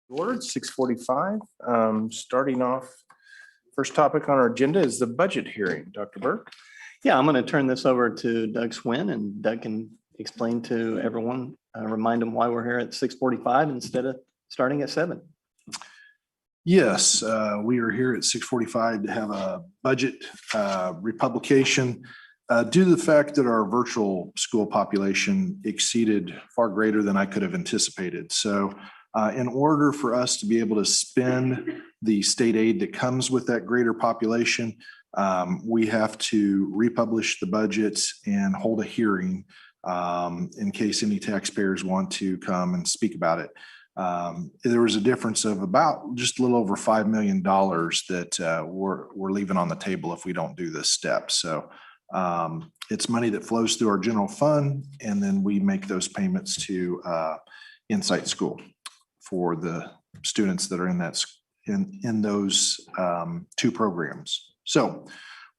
Ordered 6:45. Starting off, first topic on our agenda is the budget hearing. Dr. Burke. Yeah, I'm going to turn this over to Doug Swin, and Doug can explain to everyone, remind them why we're here at 6:45 instead of starting at 7. Yes, we are here at 6:45 to have a budget republication due to the fact that our virtual school population exceeded far greater than I could have anticipated. So in order for us to be able to spend the state aid that comes with that greater population, we have to republish the budgets and hold a hearing in case any taxpayers want to come and speak about it. There was a difference of about just a little over $5 million that we're leaving on the table if we don't do this step. So it's money that flows through our general fund, and then we make those payments to Insight School for the students that are in that in those two programs. So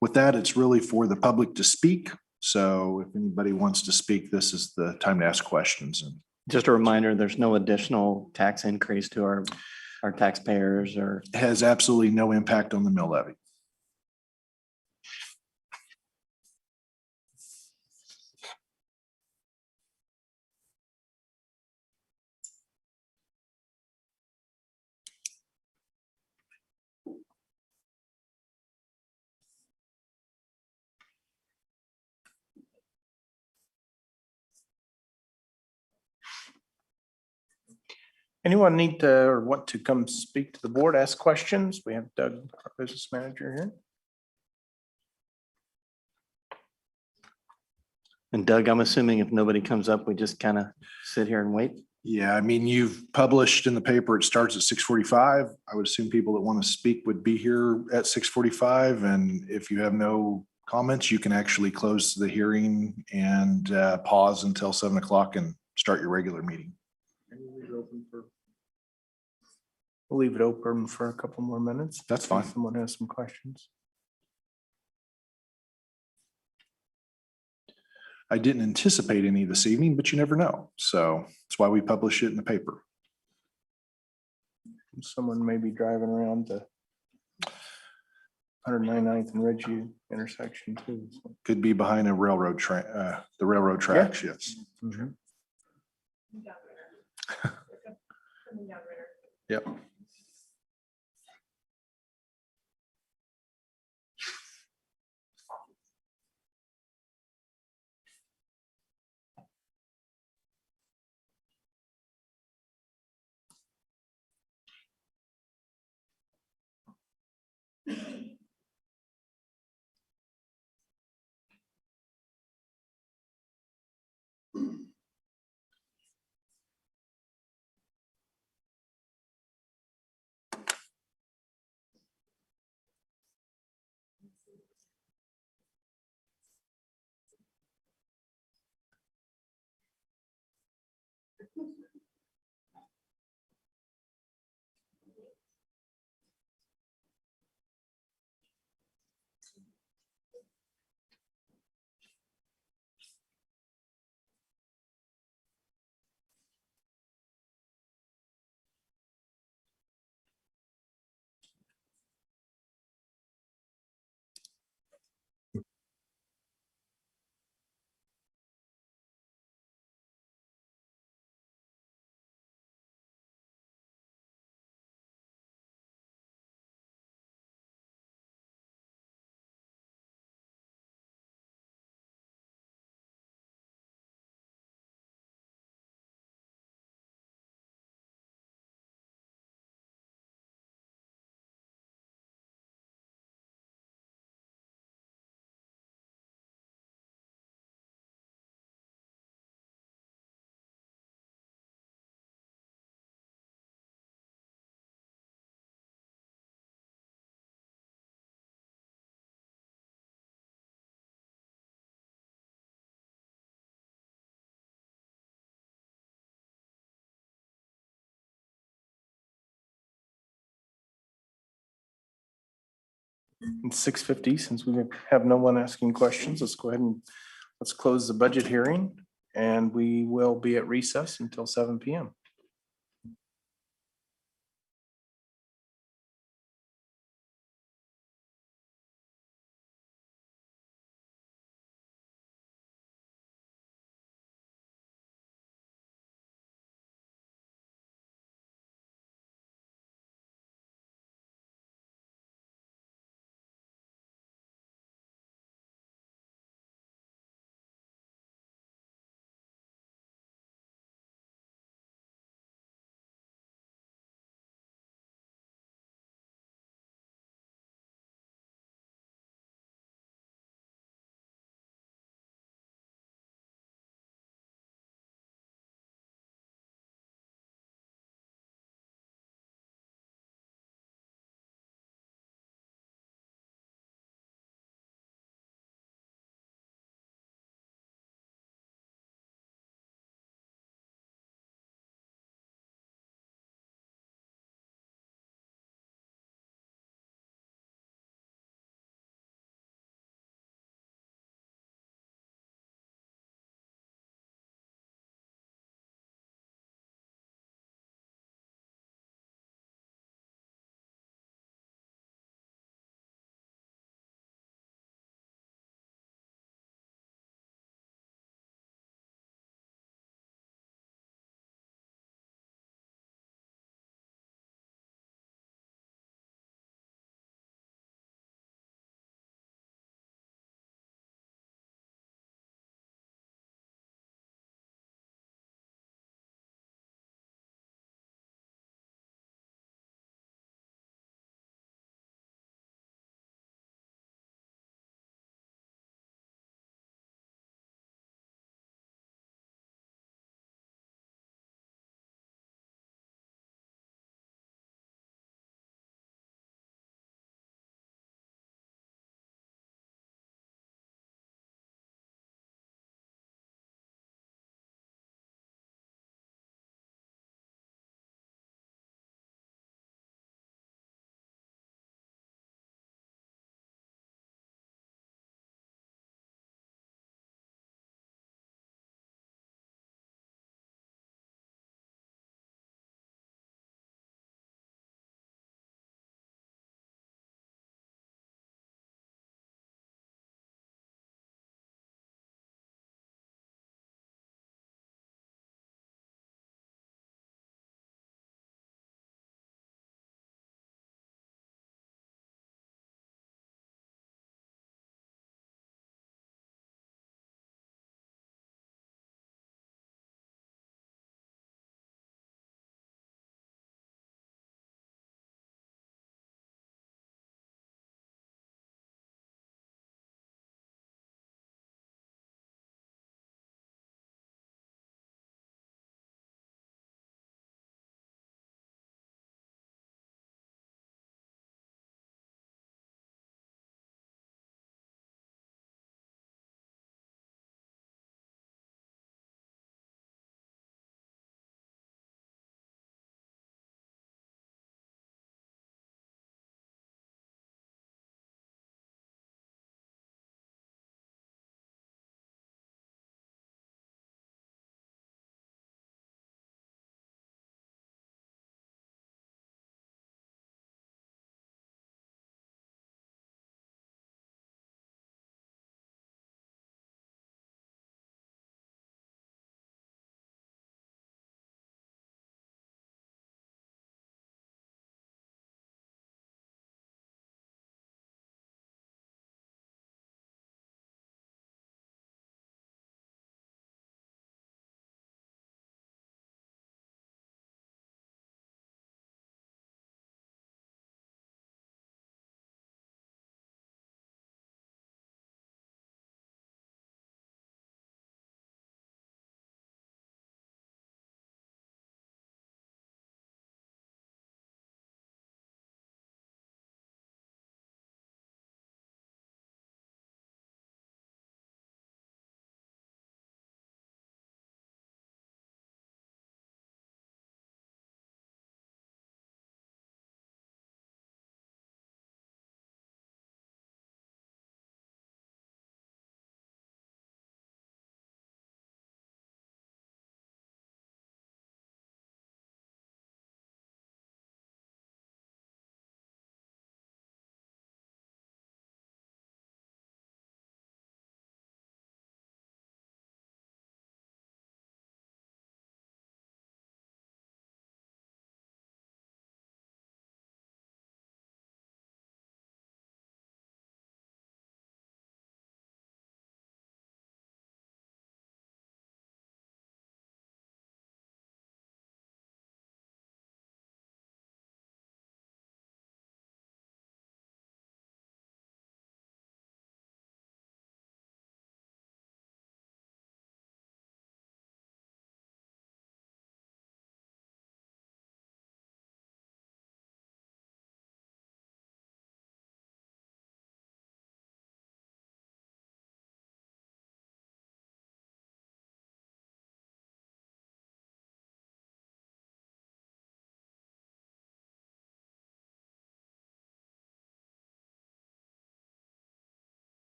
with that, it's really for the public to speak. So if anybody wants to speak, this is the time to ask questions. And just a reminder, there's no additional tax increase to our taxpayers or has absolutely no impact on the mill levy. Anyone need to or want to come speak to the board, ask questions? We have Doug, our business manager here. And Doug, I'm assuming if nobody comes up, we just kind of sit here and wait. Yeah, I mean, you've published in the paper, it starts at 6:45. I would assume people that want to speak would be here at 6:45. And if you have no comments, you can actually close the hearing and pause until 7 o'clock and start your regular meeting. We'll leave it open for a couple more minutes. That's fine. If someone has some questions. I didn't anticipate any this evening, but you never know. So that's why we publish it in the paper. Someone may be driving around the 199th and Ridgeview intersection too. So. Could be behind a railroad train, the railroad tracks. Yeah. Yes. Mm-hmm. Yep. It's 6:50. Since we have no one asking questions, let's go ahead and let's close the budget hearing, and we will be at recess until 7 p.m.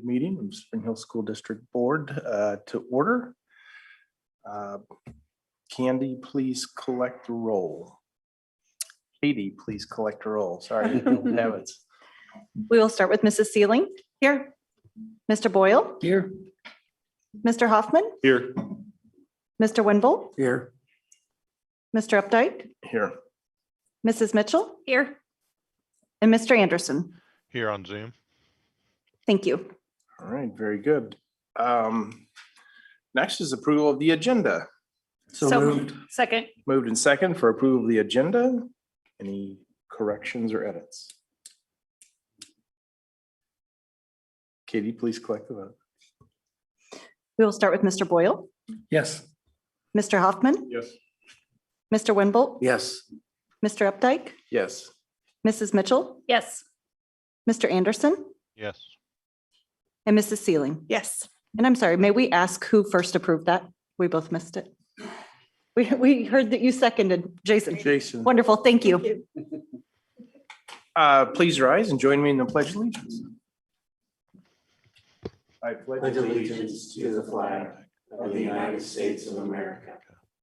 Meeting of Spring Hill School District Board to order. Candy, please collect the roll. Katie, please collect the roll. Sorry, I don't have it. We will start with Mrs. Sealing. Here. Mr. Boyle. Here. Mr. Hoffman. Here. Mr. Winville. Here. Mr. Updike. Here. Mrs. Mitchell. Here. And Mr. Anderson. Here on Zoom. Thank you. All right, very good. Next is approval of the agenda. So moved. Second. Moved and second for approval of the agenda. Any corrections or edits? Katie, please collect the vote. We will start with Mr. Boyle. Yes. Mr. Hoffman. Yes. Mr. Winville. Yes. Mr. Updike. Yes. Mrs. Mitchell. Yes. Mr. Anderson. Yes. And Mrs. Sealing. Yes. And I'm sorry, may we ask who first approved that? We both missed it. We heard that you seconded, Jason. Jason. Wonderful, thank you. Please rise and join me in the pledge of allegiance. I pledge allegiance to the flag of the United States of America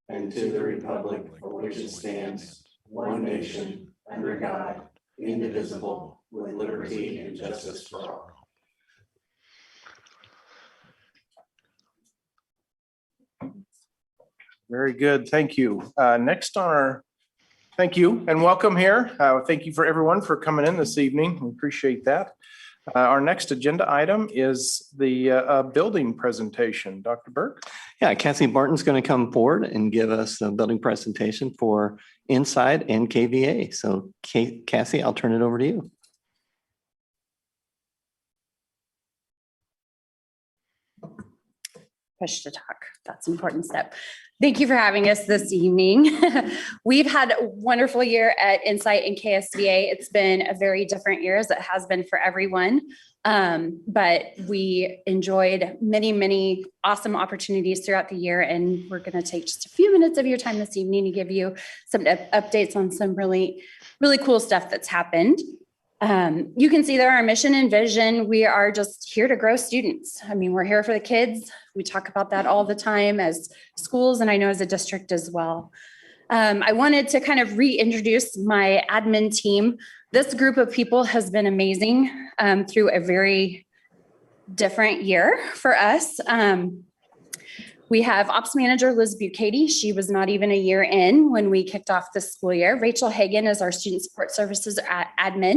and to the republic for which it stands, one nation, under God, indivisible, with liberty and justice for all. Very good, thank you. Next on our, thank you and welcome here. Thank you for everyone for coming in this evening. We appreciate that. Our next agenda item is the building presentation. Dr. Burke? Yeah, Cassie Barton's going to come forward and give us a building presentation for Inside and KVA. So Cassie, I'll turn it over to you. Push to talk. That's an important step. Thank you for having us this evening. We've had a wonderful year at Insight and KSBA. It's been a very different year as it has been for everyone. But we enjoyed many, many awesome opportunities throughout the year. And we're going to take just a few minutes of your time this evening to give you some updates on some really, really cool stuff that's happened. You can see there our mission and vision. We are just here to grow students. I mean, we're here for the kids. We talk about that all the time as schools, and I know as a district as well. I wanted to kind of reintroduce my admin team. This group of people has been amazing through a very different year for us. We have Ops Manager Liz Bucati. She was not even a year in when we kicked off the school year. Rachel Hagan is our Student Support Services admin.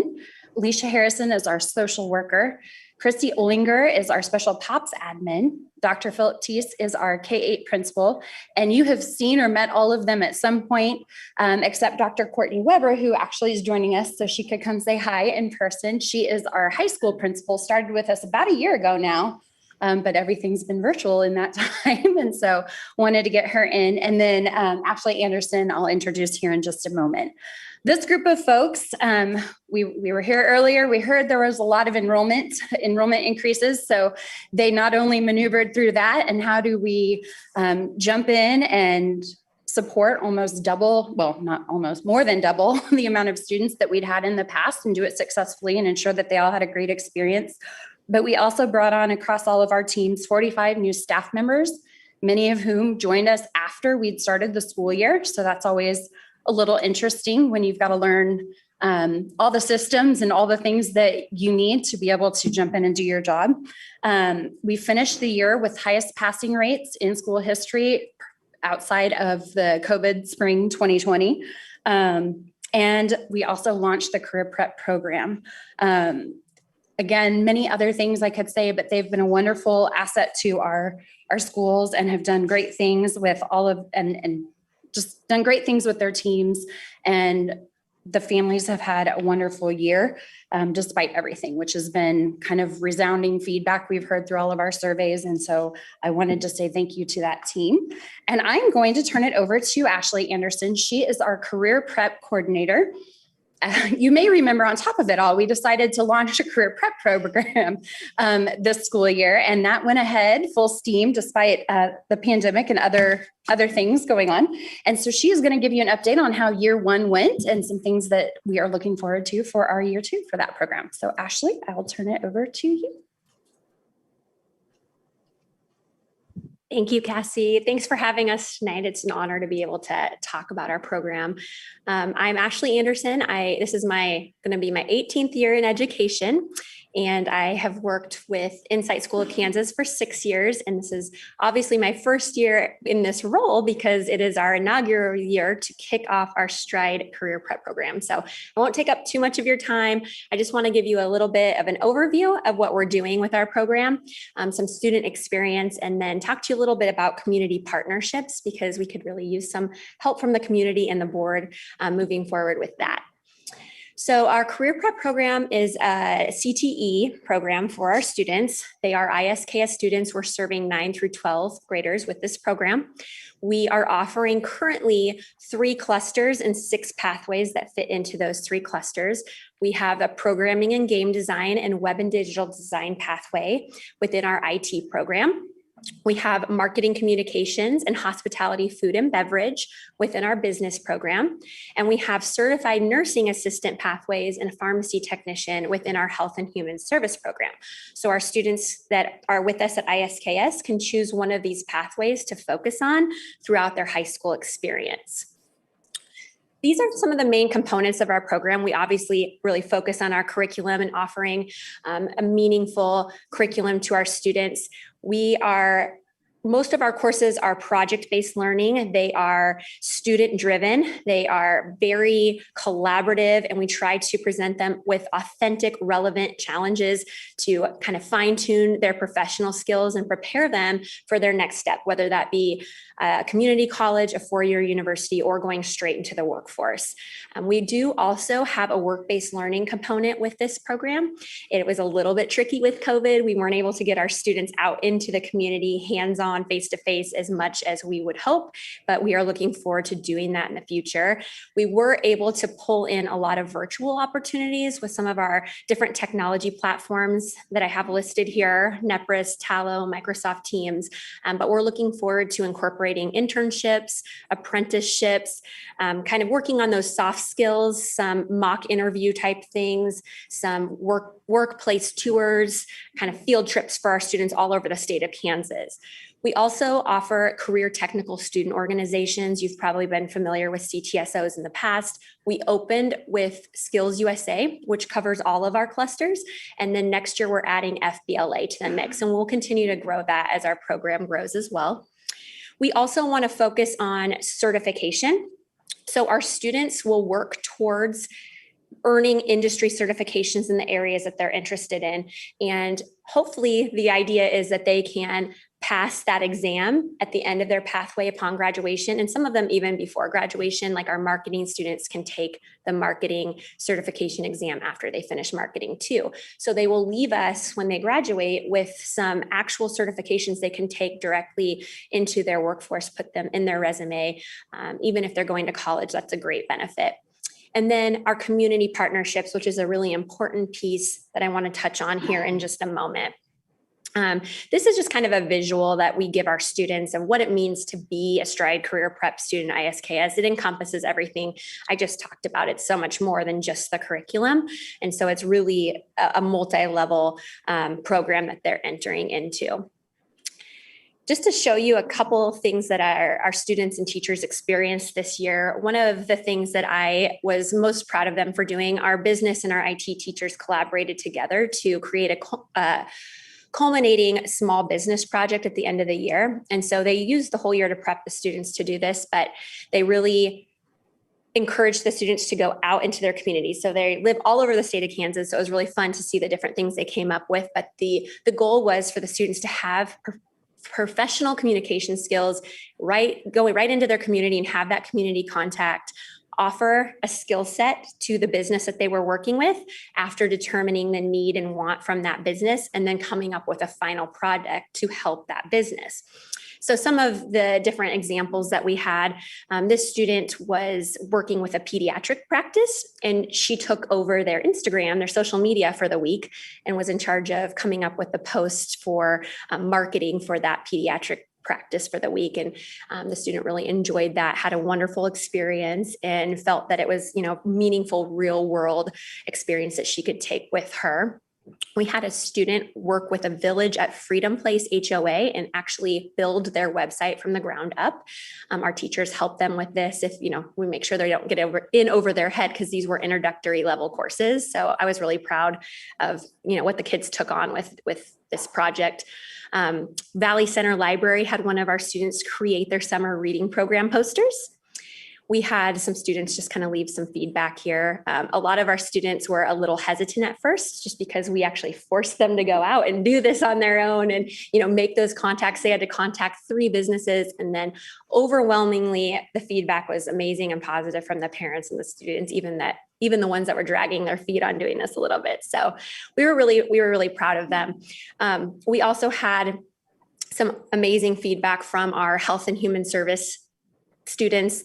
Alicia Harrison is our social worker. Christy Olinger is our Special POPS admin. Dr. Philip Teese is our K-8 principal. And you have seen or met all of them at some point, except Dr. Courtney Weber, who actually is joining us so she could come say hi in person. She is our high school principal, started with us about a year ago now. But everything's been virtual in that time. And so wanted to get her in. And then Ashley Anderson, I'll introduce here in just a moment. This group of folks, we were here earlier. We heard there was a lot of enrollment increases. So they not only maneuvered through that and how do we jump in and support almost double, well, not almost, more than double the amount of students that we'd had in the past and do it successfully and ensure that they all had a great experience. But we also brought on across all of our teams 45 new staff members, many of whom joined us after we'd started the school year. So that's always a little interesting when you've got to learn all the systems and all the things that you need to be able to jump in and do your job. We finished the year with highest passing rates in school history outside of the COVID spring 2020. And we also launched the career prep program. Again, many other things I could say, but they've been a wonderful asset to our schools and have done great things with all of, and just done great things with their teams. And the families have had a wonderful year, despite everything, which has been kind of resounding feedback we've heard through all of our surveys. And so I wanted to say thank you to that team. And I'm going to turn it over to Ashley Anderson. She is our career prep coordinator. You may remember on top of it all, we decided to launch a career prep program this school year, and that went ahead full steam despite the pandemic and other things going on. And so she is going to give you an update on how year one went and some things that we are looking forward to for our year two for that program. So Ashley, I will turn it over to you. Thank you, Cassie. Thanks for having us tonight. It's an honor to be able to talk about our program. I'm Ashley Anderson. This is going to be my 18th year in education, and I have worked with Insight School of Kansas for 6 years. And this is obviously my first year in this role because it is our inaugural year to kick off our Stride Career Prep program. So I won't take up too much of your time. I just want to give you a little bit of an overview of what we're doing with our program, some student experience, and then talk to you a little bit about community partnerships because we could really use some help from the community and the board moving forward with that. So our career prep program is a CTE program for our students. They are ISKS students. We're serving 9 through 12 graders with this program. We are offering currently 3 clusters and 6 pathways that fit into those 3 clusters. We have a programming and game design and web and digital design pathway within our IT program. We have marketing communications and hospitality, food and beverage within our business program. And we have certified nursing assistant pathways and pharmacy technician within our health and human service program. So our students that are with us at ISKS can choose one of these pathways to focus on throughout their high school experience. These are some of the main components of our program. We obviously really focus on our curriculum and offering a meaningful curriculum to our students. Most of our courses are project-based learning. They are student-driven. They are very collaborative, and we try to present them with authentic, relevant challenges to kind of fine-tune their professional skills and prepare them for their next step, whether that be a community college, a 4-year university, or going straight into the workforce. We do also have a work-based learning component with this program. It was a little bit tricky with COVID. We weren't able to get our students out into the community hands-on, face-to-face as much as we would hope, but we are looking forward to doing that in the future. We were able to pull in a lot of virtual opportunities with some of our different technology platforms that I have listed here, Nepris, Tallo, Microsoft Teams, but we're looking forward to incorporating internships, apprenticeships, kind of working on those soft skills, some mock interview type things, some workplace tours, kind of field trips for our students all over the state of Kansas. We also offer career technical student organizations. You've probably been familiar with CTSOs in the past. We opened with Skills USA, which covers all of our clusters. And then next year, we're adding FBLA to the mix, and we'll continue to grow that as our program grows as well. We also want to focus on certification. So our students will work towards earning industry certifications in the areas that they're interested in. And hopefully the idea is that they can pass that exam at the end of their pathway upon graduation. And some of them even before graduation, like our marketing students can take the marketing certification exam after they finish marketing too. So they will leave us when they graduate with some actual certifications they can take directly into their workforce, put them in their resume. Even if they're going to college, that's a great benefit. And then our community partnerships, which is a really important piece that I want to touch on here in just a moment. This is just kind of a visual that we give our students of what it means to be a Stride Career Prep student ISKS. It encompasses everything I just talked about. It's so much more than just the curriculum. And so it's really a multi-level program that they're entering into. Just to show you a couple of things that our students and teachers experienced this year, one of the things that I was most proud of them for doing, our business and our IT teachers collaborated together to create a culminating small business project at the end of the year. And so they used the whole year to prep the students to do this, but they really encouraged the students to go out into their communities. So they live all over the state of Kansas. So it was really fun to see the different things they came up with. But the goal was for the students to have professional communication skills, going right into their community and have that community contact, offer a skill set to the business that they were working with after determining the need and want from that business, and then coming up with a final product to help that business. So some of the different examples that we had, this student was working with a pediatric practice, and she took over their Instagram, their social media for the week, and was in charge of coming up with the post for marketing for that pediatric practice for the week. And the student really enjoyed that, had a wonderful experience, and felt that it was, meaningful real world experience that she could take with her. We had a student work with a village at Freedom Place HOA and actually build their website from the ground up. Our teachers help them with this if, we make sure they don't get over their head because these were introductory level courses. So I was really proud of, what the kids took on with this project. Valley Center Library had one of our students create their summer reading program posters. We had some students just kind of leave some feedback here. A lot of our students were a little hesitant at first, just because we actually forced them to go out and do this on their own and, make those contacts. They had to contact 3 businesses, and then overwhelmingly the feedback was amazing and positive from the parents and the students, even the ones that were dragging their feet on doing this a little bit. So we were really proud of them. We also had some amazing feedback from our health and human service students.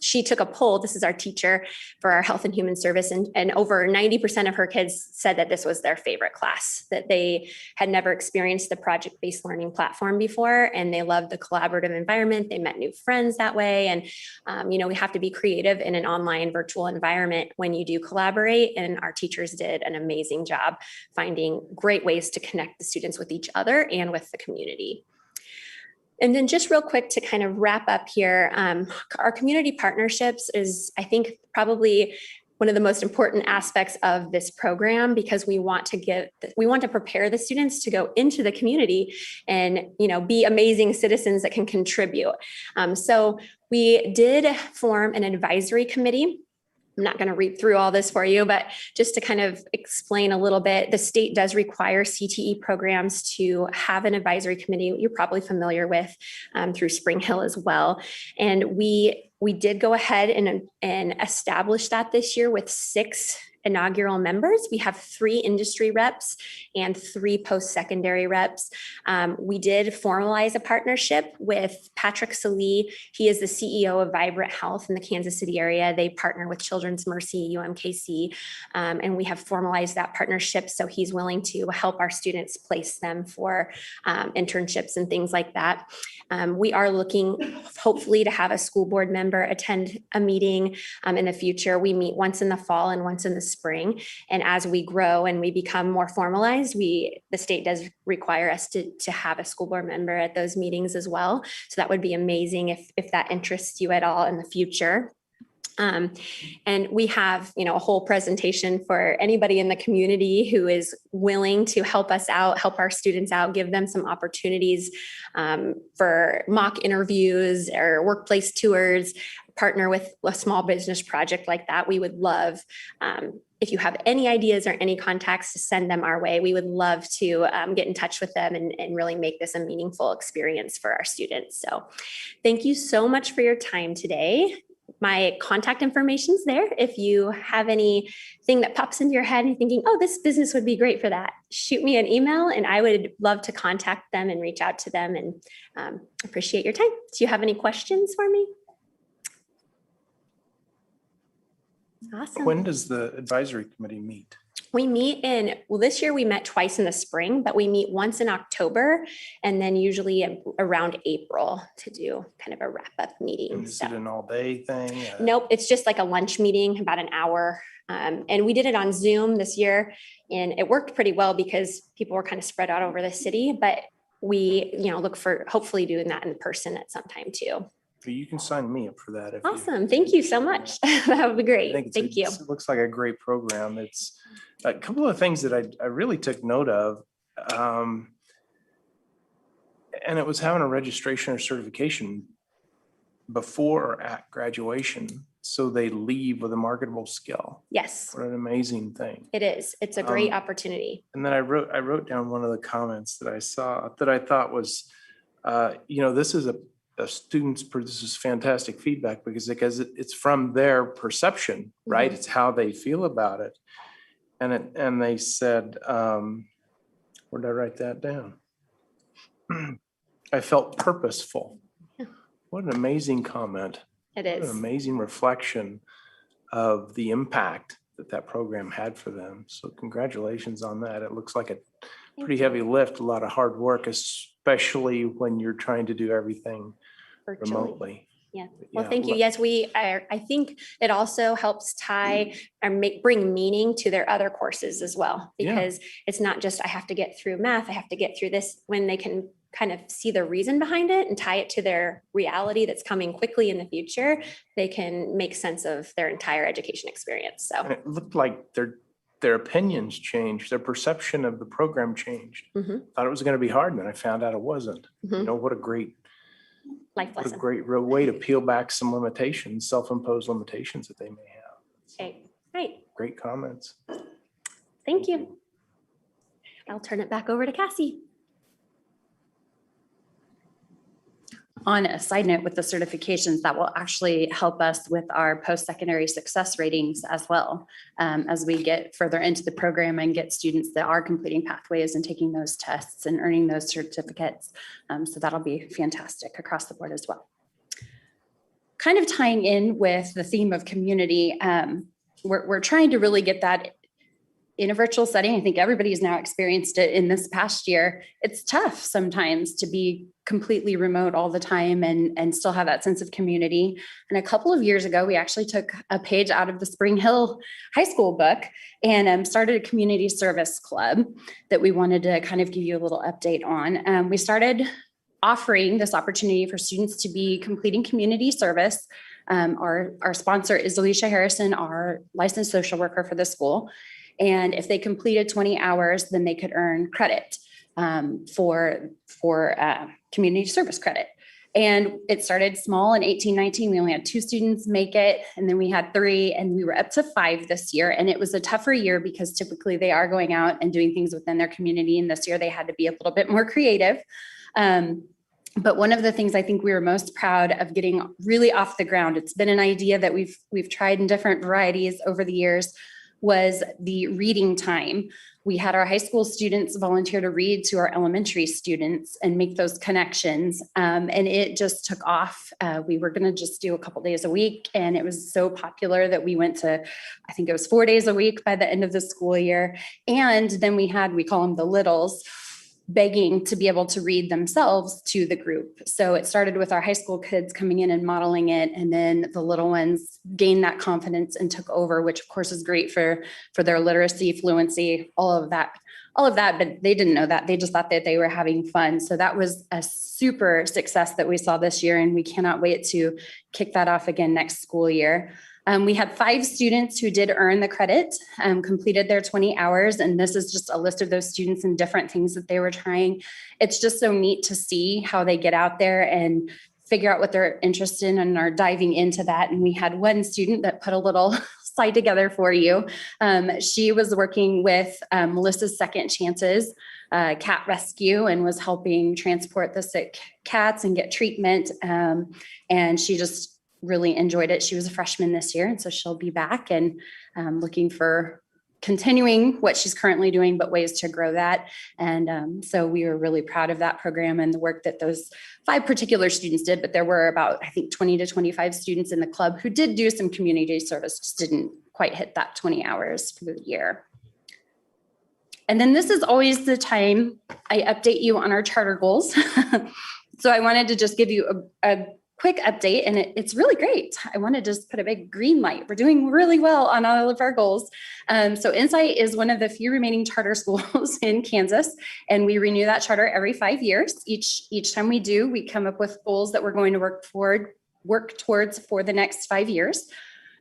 She took a poll. This is our teacher for our health and human service. And over 90% of her kids said that this was their favorite class, that they had never experienced the project-based learning platform before. And they loved the collaborative environment. They met new friends that way. And, we have to be creative in an online virtual environment when you do collaborate. And our teachers did an amazing job finding great ways to connect the students with each other and with the community. And then just real quick to kind of wrap up here, our community partnerships is, I think, probably one of the most important aspects of this program, because we want to prepare the students to go into the community and, be amazing citizens that can contribute. So we did form an advisory committee. I'm not going to read through all this for you, but just to kind of explain a little bit, the state does require CTE programs to have an advisory committee. You're probably familiar with through Spring Hill as well. And we did go ahead and establish that this year with 6 inaugural members. We have 3 industry reps and 3 post-secondary reps. We did formalize a partnership with Patrick Salee. He is the CEO of Vibrant Health in the Kansas City area. They partner with Children's Mercy, UMKC, and we have formalized that partnership. So he's willing to help our students place them for internships and things like that. We are looking, hopefully, to have a school board member attend a meeting in the future. We meet once in the fall and once in the spring. And as we grow and we become more formalized, the state does require us to have a school board member at those meetings as well. So that would be amazing if that interests you at all in the future. And we have, a whole presentation for anybody in the community who is willing to help us out, help our students out, give them some opportunities for mock interviews or workplace tours, partner with a small business project like that. We would love, if you have any ideas or any contacts, to send them our way. We would love to get in touch with them and really make this a meaningful experience for our students. So thank you so much for your time today. My contact information is there. If you have anything that pops into your head and you're thinking, oh, this business would be great for that, shoot me an email and I would love to contact them and reach out to them, and appreciate your time. Do you have any questions for me? Awesome. When does the advisory committee meet? We meet this year we met twice in the spring, but we meet once in October and then usually around April to do kind of a wrap-up meeting. Is it an all-day thing? Nope, it's just like a lunch meeting, about an hour. And we did it on Zoom this year, and it worked pretty well because people were kind of spread out over the city, but we, look for hopefully doing that in person at some time too. You can sign me up for that. Awesome. Thank you so much. That would be great. Thank you. It looks like a great program. It's a couple of things that I really took note of. And it was having a registration or certification before or at graduation, so they leave with a marketable skill. Yes. What an amazing thing. It is. It's a great opportunity. And then I wrote down one of the comments that I saw that I thought was, this is a students produces fantastic feedback because it's from their perception, right? Mm-hmm. It's how they feel about it. And they said, where did I write that down? I felt purposeful. Yeah. What an amazing comment. It is. What an amazing reflection of the impact that program had for them. So congratulations on that. It looks like a pretty heavy lift, a lot of hard work, especially when you're trying to do everything remotely. Yeah. Well, Yeah, thank you. Yes, I think it also helps tie or bring meaning to their other courses as well, Yeah. because it's not just I have to get through math, I have to get through this. When they can kind of see the reason behind it and tie it to their reality that's coming quickly in the future, they can make sense of their entire education experience. And So it looked like their opinions changed, their perception of the program changed. mhm, Thought it was going to be hard, and then I found out it wasn't. You mhm. know, what a great Life real lesson. way to peel back some limitations, self-imposed limitations that they may have. Right. Great comments. Thank you. I'll turn it back over to Cassie. On a side note with the certifications, that will actually help us with our post-secondary success ratings as well, as we get further into the program and get students that are completing pathways and taking those tests and earning those certificates. So that'll be fantastic across the board as well. Kind of tying in with the theme of community, we're trying to really get that in a virtual setting. I think everybody's now experienced it in this past year. It's tough sometimes to be completely remote all the time and still have that sense of community. And a couple of years ago, we actually took a page out of the Spring Hill High School book and started a community service club that we wanted to kind of give you a little update on. We started offering this opportunity for students to be completing community service. Our sponsor is Alicia Harrison, our licensed social worker for the school. And if they completed 20 hours, then they could earn credit for community service credit. And it started small in 18-19. We only had 2 students make it, and then we had 3, and we were up to 5 this year. And it was a tougher year because typically they are going out and doing things within their community. And this year they had to be a little bit more creative. But one of the things I think we were most proud of getting really off the ground, it's been an idea that we've tried in different varieties over the years, was the reading time. We had our high school students volunteer to read to our elementary students and make those connections. And it just took off. We were going to just do a couple days a week. And it was so popular that we went to, I think it was 4 days a week by the end of the school year. And then we call them the littles, begging to be able to read themselves to the group. So it started with our high school kids coming in and modeling it. And then the little ones gained that confidence and took over, which of course is great for their literacy, fluency, all of that. But they didn't know that. They just thought that they were having fun. So that was a super success that we saw this year. And we cannot wait to kick that off again next school year. We had 5 students who did earn the credit, completed their 20 hours. And this is just a list of those students and different things that they were trying. It's just so neat to see how they get out there and figure out what they're interested in and are diving into that. And we had one student that put a little slide together for you. She was working with Melissa's Second Chances cat rescue and was helping transport the sick cats and get treatment. And she just really enjoyed it. She was a freshman this year, and so she'll be back and looking for continuing what she's currently doing, but ways to grow that. And so we were really proud of that program and the work that those 5 particular students did. But there were about, I think, 20 to 25 students in the club who did do some community service, just didn't quite hit that 20 hours for the year. And then this is always the time I update you on our charter goals. So I wanted to just give you a quick update, and it's really great. I want to just put a big green light. We're doing really well on all of our goals. So Insight is one of the few remaining charter schools in Kansas, and we renew that charter every 5 years. Each time we do, we come up with goals that we're going to work towards for the next 5 years.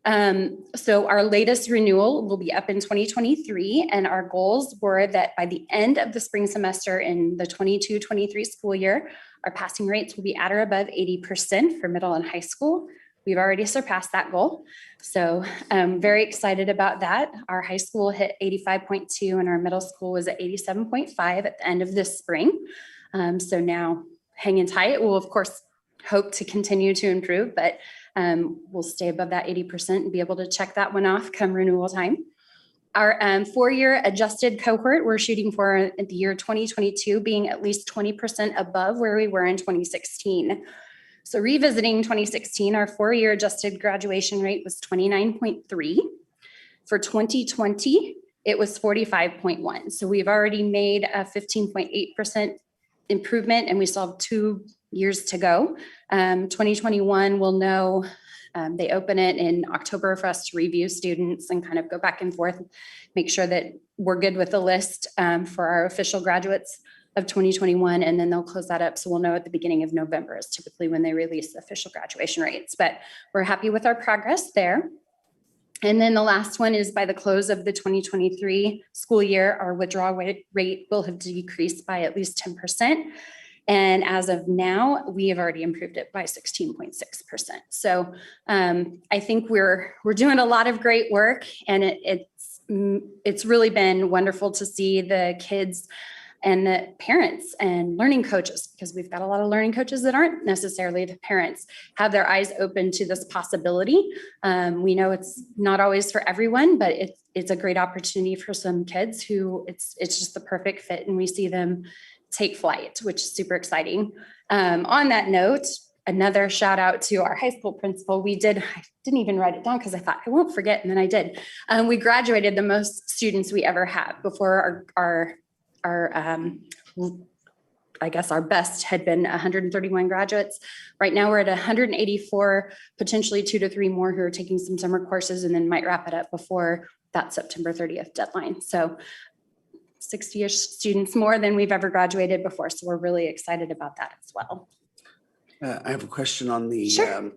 So our latest renewal will be up in 2023, and our goals were that by the end of the spring semester in the 22-23 school year, our passing rates will be at or above 80% for middle and high school. We've already surpassed that goal. So I'm very excited about that. Our high school hit 85.2 and our middle school was at 87.5 at the end of this spring. So now hanging tight. We'll of course hope to continue to improve, but we'll stay above that 80% and be able to check that one off come renewal time. Our 4-year adjusted cohort, we're shooting for the year 2022 being at least 20% above where we were in 2016. So revisiting 2016, our 4-year adjusted graduation rate was 29.3. For 2020, it was 45.1. So we've already made a 15.8% improvement, and we still have 2 years to go. 2021, we'll know, they open it in October for us to review students and kind of go back and forth, make sure that we're good with the list for our official graduates of 2021, and then they'll close that up. So we'll know at the beginning of November is typically when they release the official graduation rates, but we're happy with our progress there. And then the last one is by the close of the 2023 school year, our withdrawal rate will have decreased by at least 10%. And as of now, we have already improved it by 16.6%. So I think we're doing a lot of great work, and it's really been wonderful to see the kids and the parents and learning coaches, because we've got a lot of learning coaches that aren't necessarily the parents, have their eyes open to this possibility. We know it's not always for everyone, but it's a great opportunity for some kids who it's just the perfect fit, and we see them take flight, which is super exciting. On that note, another shout out to our high school principal. I didn't even write it down because I thought I won't forget, and then I did. We graduated the most students we ever had. Before our I guess our best had been 131 graduates. Right now we're at 184, potentially 2 to 3 more who are taking some summer courses, and then might wrap it up before that September 30th deadline. So 60-ish students more than we've ever graduated before. So we're really excited about that as well. I have a question on the Sure.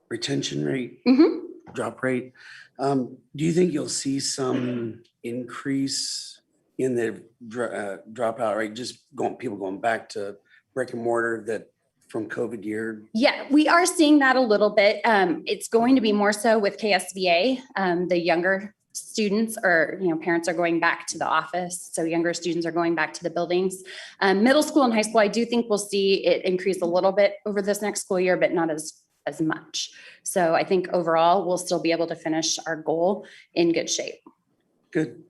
Retention rate, Mhm. drop rate. Do you think you'll see some increase in the dropout rate, just people going back to brick and mortar that from COVID year? Yeah, we are seeing that a little bit. It's going to be more so with KSVA. The younger students or, parents are going back to the office. So younger students are going back to the buildings. Middle school and high school, I do think we'll see it increase a little bit over this next school year, but not as much. So I think overall, we'll still be able to finish our goal in good shape. Good.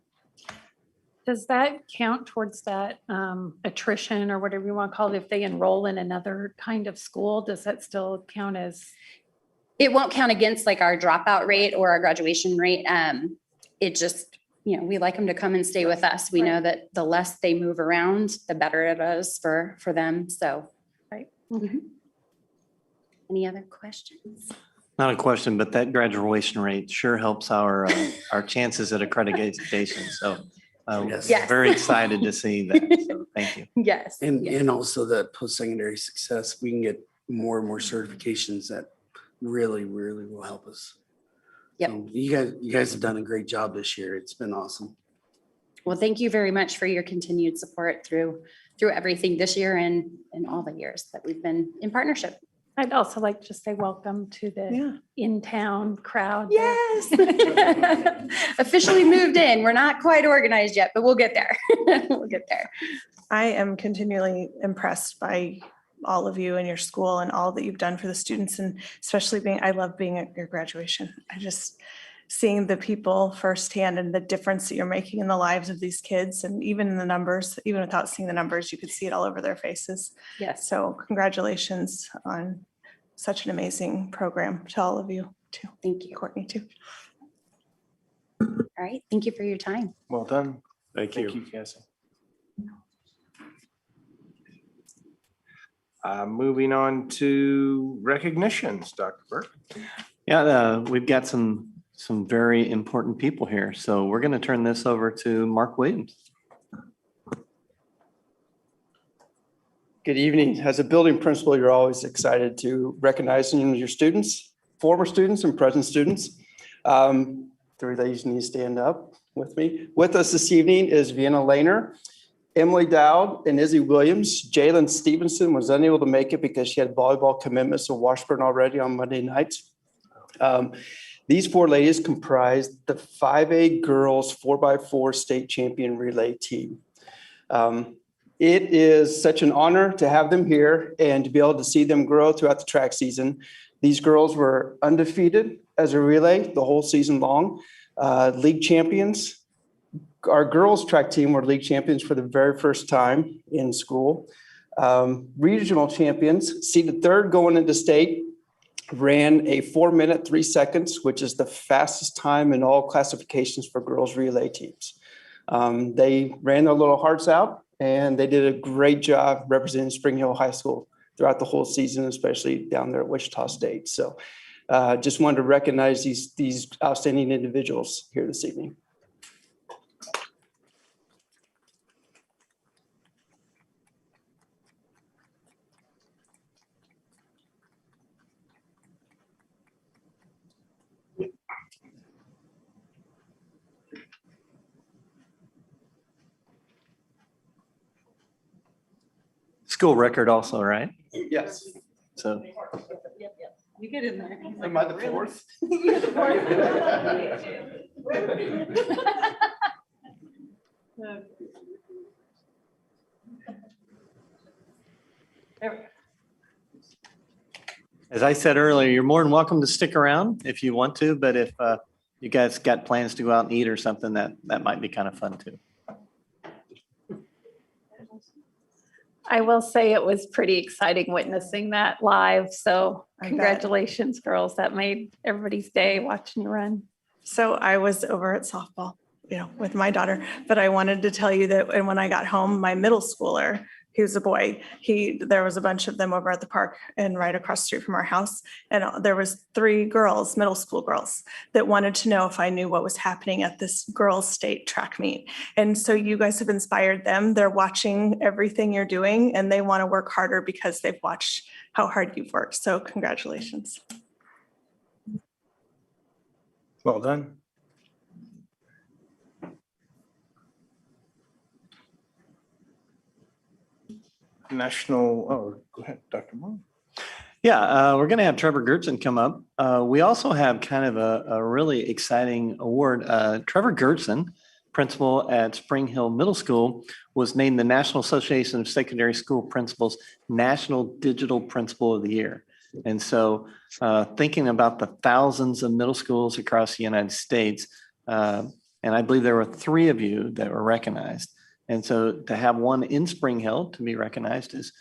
Does that count towards that attrition or whatever you want to call it? If they enroll in another kind of school, does that still count as? It won't count against like our dropout rate or our graduation rate. It just, we like them to come and stay with us. We know that the less they move around, the better it is for them. So. Right. Mhm. Any other questions? Not a question, but that graduation rate sure helps our chances at accreditation. So Yes. Yes. very excited to see that. So thank you. Yes. yes. And also the post-secondary success, we can get more and more certifications that really, really will help us. Yep. So you guys have done a great job this year. It's been awesome. Well, thank you very much for your continued support through everything this year and all the years that we've been in partnership. I'd also like to say welcome to the in-town crowd. Yes. Officially moved in. We're not quite organized yet, but we'll get there. We'll get there. I am continually impressed by all of you and your school and all that you've done for the students, and especially I love being at your graduation. I just seeing the people firsthand and the difference that you're making in the lives of these kids, and even in the numbers, even without seeing the numbers, you could see it all over their faces. Yes. So congratulations on such an amazing program to all of you too. Thank you. Courtney too. All right. Thank you for your time. Well done. Thank Thank you, Cassie. Moving on to recognitions, Dr. Burke. Yeah, we've got some very important people here. So we're going to turn this over to Mark Williams. Good evening. As a building principal, you're always excited to recognize your students, former students and present students. Three ladies need to stand up with me. With us this evening is Vienna Lehner, Emily Dowd, and Izzy Williams. Jalen Stevenson was unable to make it because she had volleyball commitments to Washburn already on Monday nights. These four ladies comprise the 5A girls 4x4 state champion relay team. It is such an honor to have them here and to be able to see them grow throughout the track season. These girls were undefeated as a relay the whole season long, league champions. Our girls track team were league champions for the very first time in school. Regional champions, seeded third going into state, ran a 4 minute, 3 seconds, which is the fastest time in all classifications for girls relay teams. They ran their little hearts out, and they did a great job representing Spring Hill High School throughout the whole season, especially down there at Wichita State. So just wanted to recognize these outstanding individuals here this evening. School record also, right? Yes. So You get in there. Am I the fourth? as I said earlier, you're more than welcome to stick around if you want to, but if you guys got plans to go out and eat or something, that might be kind of fun too. I will say it was pretty exciting witnessing that live. So I bet. congratulations, girls. That made everybody's day watching you run. So I was over at softball, with my daughter, but I wanted to tell you that, and when I got home, my middle schooler, he was a boy, there was a bunch of them over at the park and right across the street from our house. And there was 3 girls, middle school girls, that wanted to know if I knew what was happening at this girls' state track meet. And so you guys have inspired them. They're watching everything you're doing and they want to work harder because they've watched how hard you've worked. So congratulations. Well done. Go ahead, Dr. Moore. Yeah, we're going to have Trevor Gertzen come up. We also have kind of a really exciting award. Trevor Gertzen, principal at Spring Hill Middle School, was named the National Association of Secondary School Principals National Digital Principal of the Year. And so thinking about the thousands of middle schools across the United States, and I believe there were 3 of you that were recognized. And so to have one in Spring Hill to be recognized is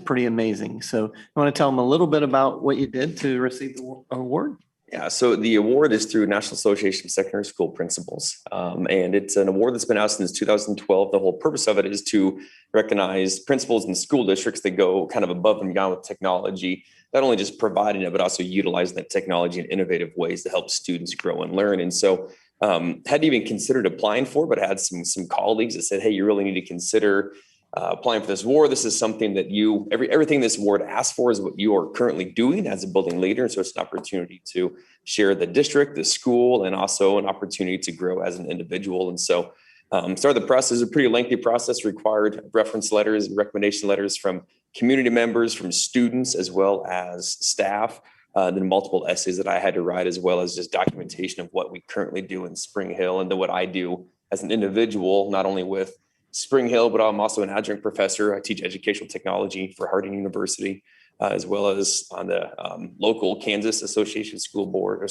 pretty amazing. So I want to tell them a little bit about what you did to receive the award. Yeah, so the award is through National Association of Secondary School Principals. And it's an award that's been out since 2012. The whole purpose of it is to recognize principals in school districts that go kind of above and beyond with technology, not only just providing it, but also utilizing that technology in innovative ways to help students grow and learn. And so hadn't even considered applying for, but I had some colleagues that said, hey, you really need to consider applying for this award. This is something that everything this award asks for is what you are currently doing as a building leader. So it's an opportunity to share the district, the school, and also an opportunity to grow as an individual. And so started the process. Is a pretty lengthy process, required reference letters and recommendation letters from community members, from students, as well as staff. Then multiple essays that I had to write, as well as just documentation of what we currently do in Spring Hill and then what I do as an individual, not only with Spring Hill, but I'm also an adjunct professor. I teach educational technology for Harding University, as well as on the local Kansas Association School Board,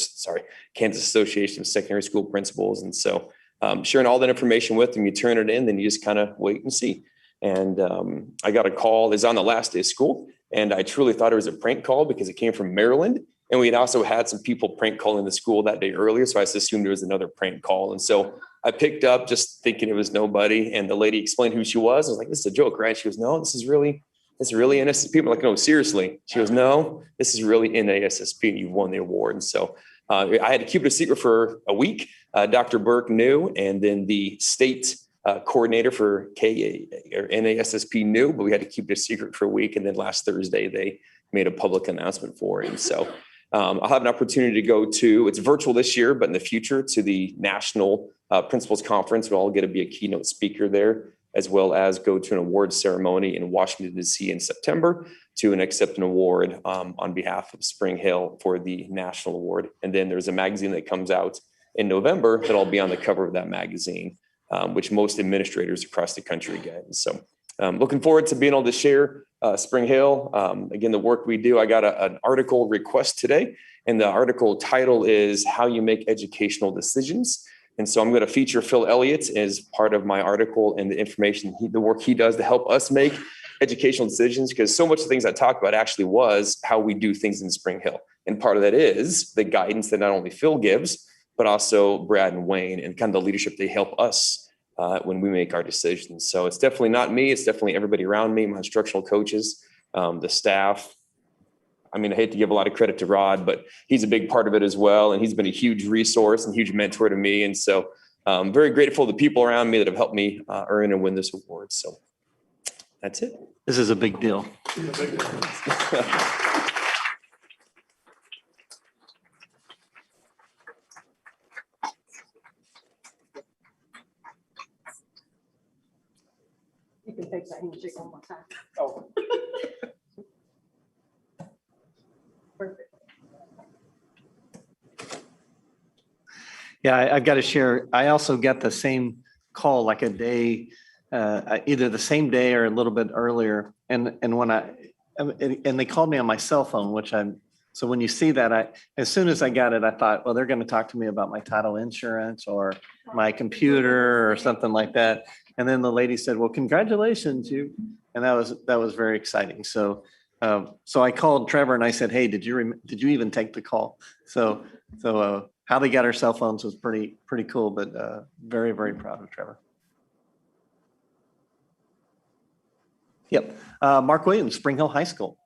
Kansas Association of Secondary School Principals. And so sharing all that information with them, you turn it in, then you just kind of wait and see. And I got a call, it's on the last day of school. And I truly thought it was a prank call because it came from Maryland. And we had also had some people prank calling the school that day earlier. So I just assumed it was another prank call. And so I picked up just thinking it was nobody. And the lady explained who she was. I was like, this is a joke, right? She goes, no, this is really NASSP. I'm like, no, seriously. She goes, no, this is really NASSP and you won the award. And so I had to keep it a secret for a week. Dr. Burke knew, and then the state coordinator for NASSP knew, but we had to keep it a secret for a week. And then last Thursday, they made a public announcement for it. And so I'll have an opportunity to go to, it's virtual this year, but in the future to the National Principals Conference, where I'll get to be a keynote speaker there, as well as go to an awards ceremony in Washington, D.C. in September to accept an award on behalf of Spring Hill for the national award. And then there's a magazine that comes out in November that I'll be on the cover of that magazine, which most administrators across the country get. And so looking forward to being able to share Spring Hill. Again, the work we do, I got an article request today, and the article title is How You Make Educational Decisions. And so I'm going to feature Phil Elliott as part of my article and the information, the work he does to help us make educational decisions, because so much of the things I talked about actually was how we do things in Spring Hill. And part of that is the guidance that not only Phil gives, but also Brad and Wayne, and kind of the leadership they help us when we make our decisions. So it's definitely not me. It's definitely everybody around me, my instructional coaches, the staff. I mean, I hate to give a lot of credit to Rod, but he's a big part of it as well. And he's been a huge resource and huge mentor to me. And so I'm very grateful to the people around me that have helped me earn and win this award. So that's it. This is a big deal. You can take that handshake one more time. Oh. Perfect. Yeah, I've got to share. I also got the same call like a day, either the same day or a little bit earlier. And when and they called me on my cell phone, so when you see that, as soon as I got it, I thought, well, they're going to talk to me about my title insurance or my computer or something like that. And then the lady said, well, congratulations, you. And that was very exciting. So I called Trevor and I said, hey, did you even take the call? So how they got our cell phones was pretty cool, but very, very proud of Trevor. Yep. Mark Williams, Spring Hill High School.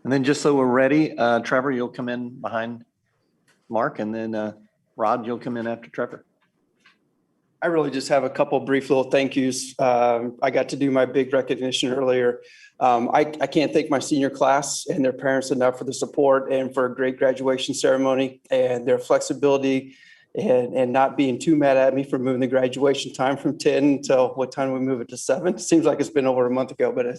And then just so we're ready, Trevor, you'll come in behind Mark, and then Rod, you'll come in after Trevor. I really just have a couple brief little thank yous. I got to do my big recognition earlier. I can't thank my senior class and their parents enough for the support and for a great graduation ceremony and their flexibility and not being too mad at me for moving the graduation time from 10 until what time we move it to 7. Seems like it's been over a month ago, but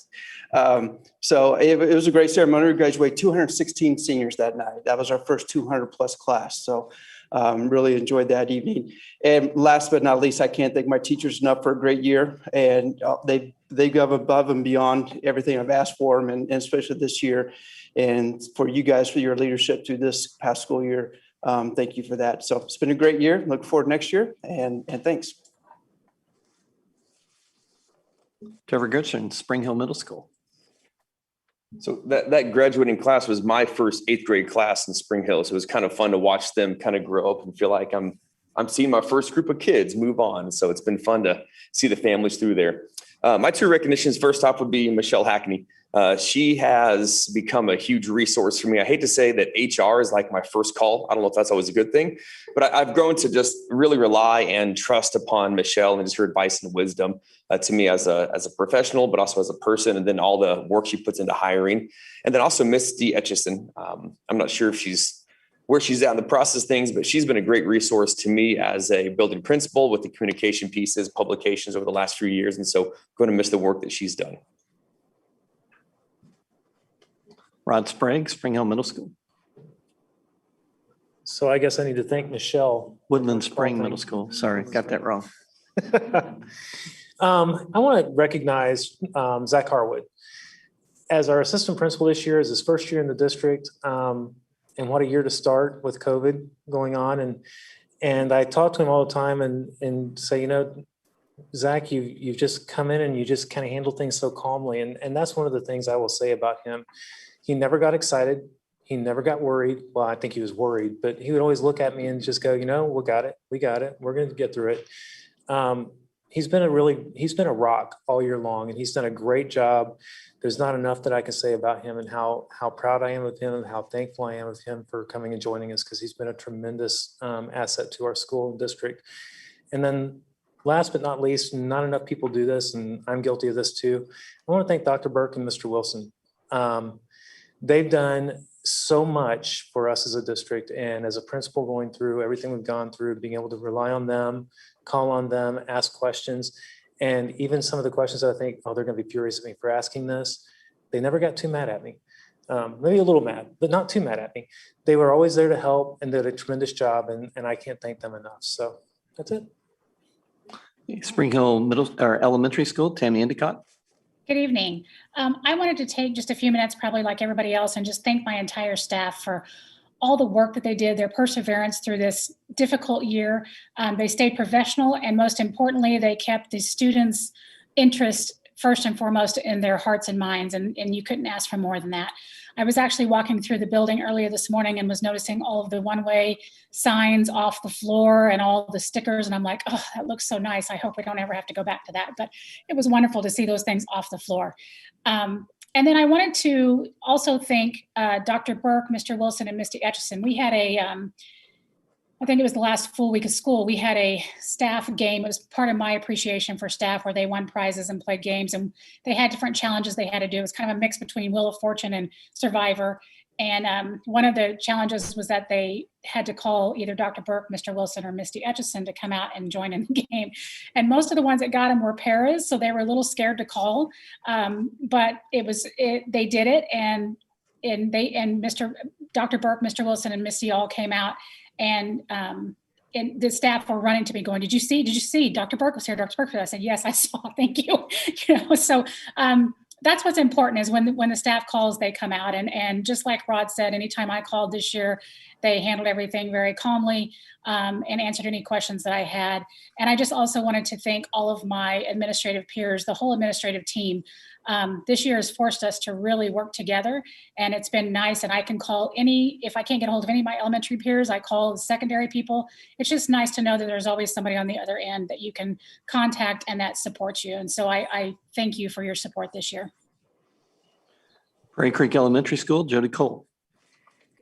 so it was a great ceremony. We graduated 216 seniors that night. That was our first 200 plus class. So really enjoyed that evening. And last but not least, I can't thank my teachers enough for a great year. And they go above and beyond everything I've asked for them, and especially this year. And for you guys, for your leadership through this past school year. Thank you for that. So it's been a great year. Look forward to next year, and thanks. Trevor Gertzen, Spring Hill Middle School. So that graduating class was my first 8th grade class in Spring Hill. So it was kind of fun to watch them kind of grow up and feel like I'm seeing my first group of kids move on. So it's been fun to see the families through there. My 2 recognitions, first off, would be Michelle Hackney. She has become a huge resource for me. I hate to say that HR is like my first call. I don't know if that's always a good thing, but I've grown to just really rely and trust upon Michelle and just her advice and wisdom to me as a professional, but also as a person, and then all the work she puts into hiring. And then also Misty Etchison. I'm not sure if where she's at in the process of things, but she's been a great resource to me as a building principal with the communication pieces, publications over the last few years. And so going to miss the work that she's done. Rod Sprague, Spring Hill Middle School. So I guess I need to thank Michelle. Woodland Spring Middle School. Sorry, got that wrong. I want to recognize Zach Harwood as our assistant principal this year, is his first year in the district. And what a year to start with COVID going on. And I talk to him all the time and say, Zach, you've just come in and you just kind of handle things so calmly. And that's one of the things I will say about him. He never got excited. He never got worried. Well, I think he was worried, but he would always look at me and just go, we got it. We got it. We're going to get through it. He's been a rock all year long, and he's done a great job. There's not enough that I can say about him and how proud I am of him and how thankful I am of him for coming and joining us, because he's been a tremendous asset to our school and district. And then last but not least, not enough people do this, and I'm guilty of this too. I want to thank Dr. Burke and Mr. Wilson. They've done so much for us as a district, and as a principal going through everything we've gone through, being able to rely on them, call on them, ask questions. And even some of the questions I think, they're going to be furious at me for asking this. They never got too mad at me. Maybe a little mad, but not too mad at me. They were always there to help and did a tremendous job, and I can't thank them enough. So that's it. Spring Hill Elementary School, Tammy Endicott. Good evening. I wanted to take just a few minutes, probably like everybody else, and just thank my entire staff for all the work that they did, their perseverance through this difficult year. They stayed professional, and most importantly, they kept the students' interest first and foremost in their hearts and minds, and you couldn't ask for more than that. I was actually walking through the building earlier this morning and was noticing all of the one-way signs off the floor and all the stickers, and I'm like, oh, that looks so nice. I hope we don't ever have to go back to that, but it was wonderful to see those things off the floor. And then I wanted to also thank Dr. Burke, Mr. Wilson, and Misty Etchison. We had I think it was the last full week of school, we had a staff game. It was part of my appreciation for staff where they won prizes and played games, and they had different challenges they had to do. It was kind of a mix between Wheel of Fortune and Survivor. And one of the challenges was that they had to call either Dr. Burke, Mr. Wilson, or Misty Etchison to come out and join in the game. And most of the ones that got them were paras, so they were a little scared to call. But they did it, and Dr. Burke, Mr. Wilson, and Misty all came out, and the staff were running to me going, did you see Dr. Burke was here, Dr. Burke was here. I said, yes, I saw, thank you. So that's what's important, is when the staff calls, they come out. And just like Rod said, anytime I called this year, they handled everything very calmly and answered any questions that I had. And I just also wanted to thank all of my administrative peers, the whole administrative team. This year has forced us to really work together, and it's been nice. And I can call if I can't get a hold of any of my elementary peers, I call the secondary people. It's just nice to know that there's always somebody on the other end that you can contact and that supports you. And so I thank you for your support this year. Prairie Creek Elementary School, Jody Cole.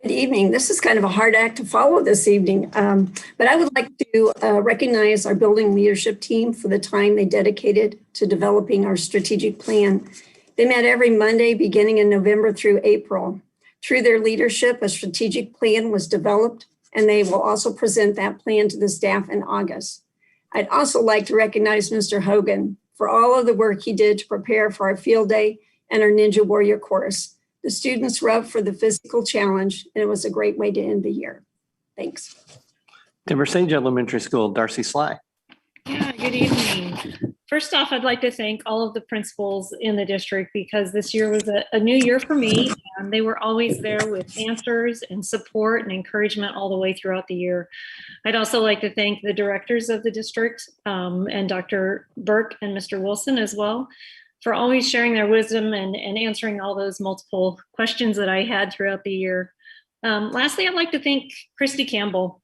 Good evening. This is kind of a hard act to follow this evening, but I would like to recognize our building leadership team for the time they dedicated to developing our strategic plan. They met every Monday beginning in November through April. Through their leadership, a strategic plan was developed, and they will also present that plan to the staff in August. I'd also like to recognize Mr. Hogan for all of the work he did to prepare for our field day and our Ninja Warrior course. The students were up for the physical challenge, and it was a great way to end the year. Thanks. Timber Sage Elementary School, Darcy Sly. Yeah, good evening. First off, I'd like to thank all of the principals in the district, because this year was a new year for me. They were always there with answers and support and encouragement all the way throughout the year. I'd also like to thank the directors of the district and Dr. Burke and Mr. Wilson as well, for always sharing their wisdom and answering all those multiple questions that I had throughout the year. Lastly, I'd like to thank Christy Campbell.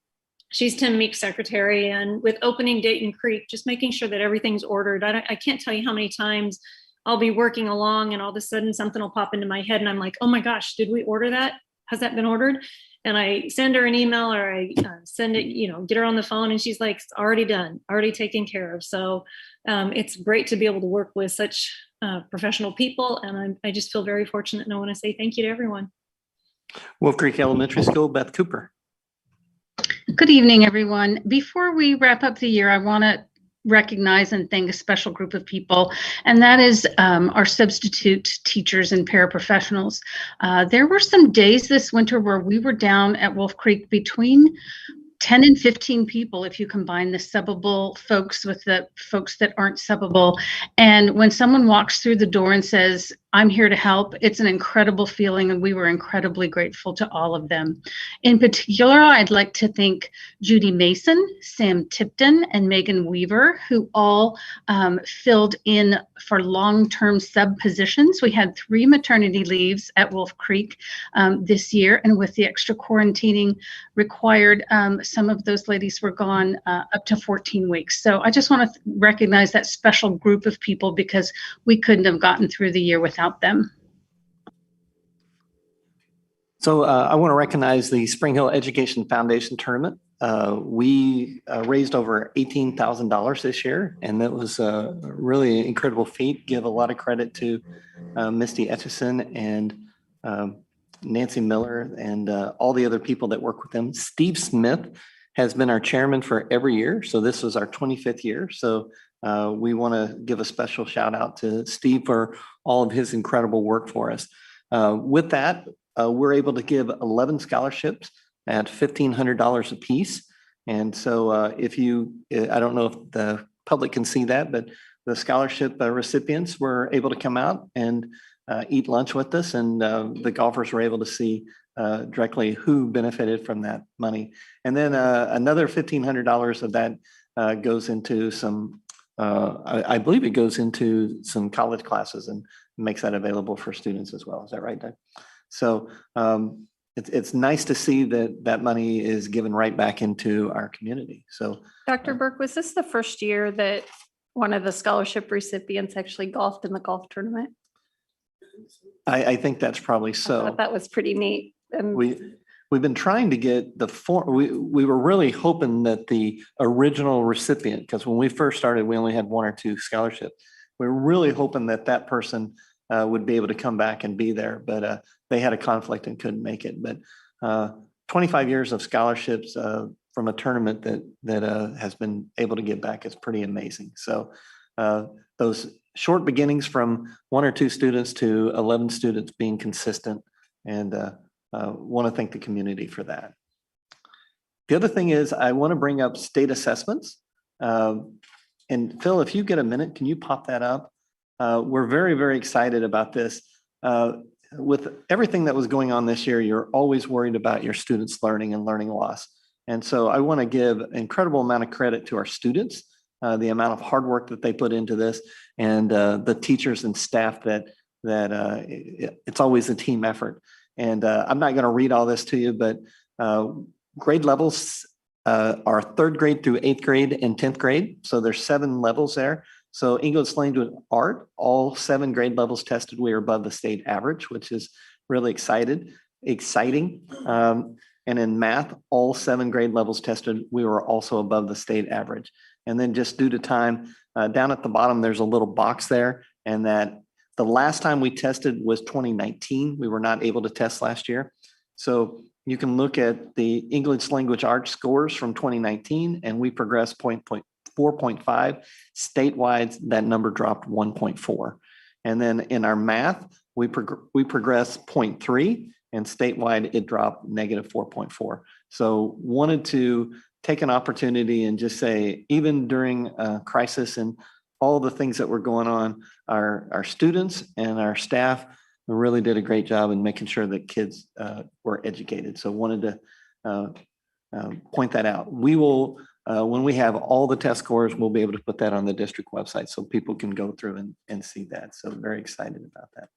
She's Tim Meek's secretary, and with opening Dayton Creek, just making sure that everything's ordered. I can't tell you how many times I'll be working along and all of a sudden something will pop into my head and I'm like, oh my gosh, did we order that? Has that been ordered? And I send her an email, or I send it, get her on the phone, and she's like, it's already done, already taken care of. So it's great to be able to work with such professional people. And I just feel very fortunate, and I want to say thank you to everyone. Wolf Creek Elementary School, Beth Cooper. Good evening, everyone. Before we wrap up the year, I want to recognize and thank a special group of people, and that is our substitute teachers and paraprofessionals. There were some days this winter where we were down at Wolf Creek between 10 and 15 people if you combine the subbable folks with the folks that aren't subbable. And when someone walks through the door and says, I'm here to help, it's an incredible feeling, and we were incredibly grateful to all of them. In particular, I'd like to thank Judy Mason, Sam Tipton, and Megan Weaver, who all filled in for long-term sub positions. We had 3 maternity leaves at Wolf Creek this year, and with the extra quarantining required, some of those ladies were gone up to 14 weeks. So I just want to recognize that special group of people, because we couldn't have gotten through the year without them. So I want to recognize the Spring Hill Education Foundation Tournament. We raised over $18,000 this year, and that was a really incredible feat. Give a lot of credit to Misty Etchison and Nancy Miller and all the other people that work with them. Steve Smith has been our chairman for every year, so this was our 25th year. So we want to give a special shout out to Steve for all of his incredible work for us. With that, we're able to give 11 scholarships at $1,500 a piece. And so if you, I don't know if the public can see that, but the scholarship recipients were able to come out and eat lunch with us, and the golfers were able to see directly who benefited from that money. And then another $1,500 of that goes into some I believe it goes into some college classes and makes that available for students as well. Is that right, Doug? So it's nice to see that that money is given right back into our community. So Dr. Burke, was this the first year that one of the scholarship recipients actually golfed in the golf tournament? I think that's probably I so. thought that was pretty neat. And We've been trying to get the form. We were really hoping that the original recipient, because when we first started, we only had 1 or 2 scholarships. We were really hoping that that person would be able to come back and be there, but they had a conflict and couldn't make it. But 25 years of scholarships from a tournament that has been able to give back is pretty amazing. So those short beginnings from 1 or 2 students to 11 students being consistent, and want to thank the community for that. The other thing is I want to bring up state assessments. And Phil, if you get a minute, can you pop that up? We're very, very excited about this. With everything that was going on this year, you're always worried about your students learning and learning loss. And so I want to give an incredible amount of credit to our students, the amount of hard work that they put into this, and the teachers and staff that it's always a team effort. And I'm not going to read all this to you, but grade levels are 3rd grade through 8th grade and 10th grade. So there's 7 levels there. So English language art, all 7 grade levels tested, we are above the state average, which is really exciting. And in math, all 7 grade levels tested, we were also above the state average. And then just due to time, down at the bottom, there's a little box there, and that the last time we tested was 2019. We were not able to test last year. So you can look at the English language arts scores from 2019, and we progressed 4.5. Statewide, that number dropped 1.4. And then in our math, we progressed 0.3, and statewide, it dropped -4.4. So wanted to take an opportunity and just say, even during a crisis and all the things that were going on, our students and our staff really did a great job in making sure that kids were educated. So wanted to point that out. We will, when we have all the test scores, we'll be able to put that on the district website so people can go through and see that. So very excited about that.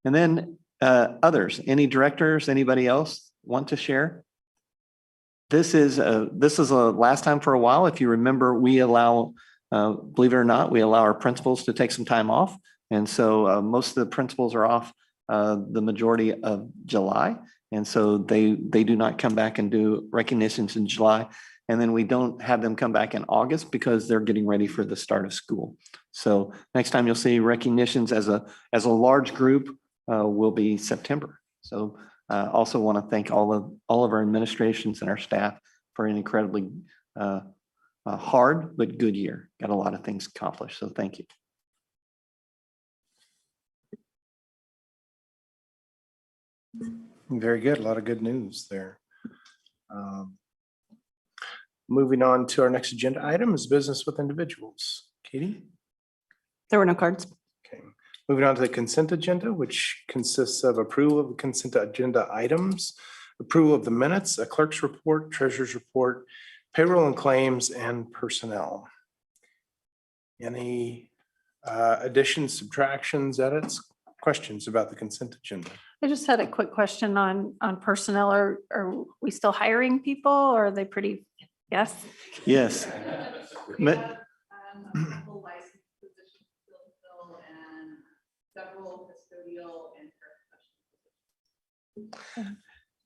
And then others, any directors, anybody else want to share? This is a last time for a while. If you remember, we allow, believe it or not, we allow our principals to take some time off. And so most of the principals are off the majority of July. And so they do not come back and do recognitions in July. And then we don't have them come back in August because they're getting ready for the start of school. So next time you'll see recognitions as a large group will be September. So also want to thank all of our administrations and our staff for an incredibly hard but good year. Got a lot of things accomplished. So thank you. Very good. A lot of good news there. Moving on to our next agenda item is business with individuals. Katie? There were no cards. Okay. Moving on to the consent agenda, which consists of approval of the consent agenda items, approval of the minutes, a clerk's report, treasurer's report, payroll and claims, and personnel. Any additions, subtractions, edits, questions about the consent agenda? I just had a quick question on personnel. Are we still hiring people, or are they pretty? Yes. Yes.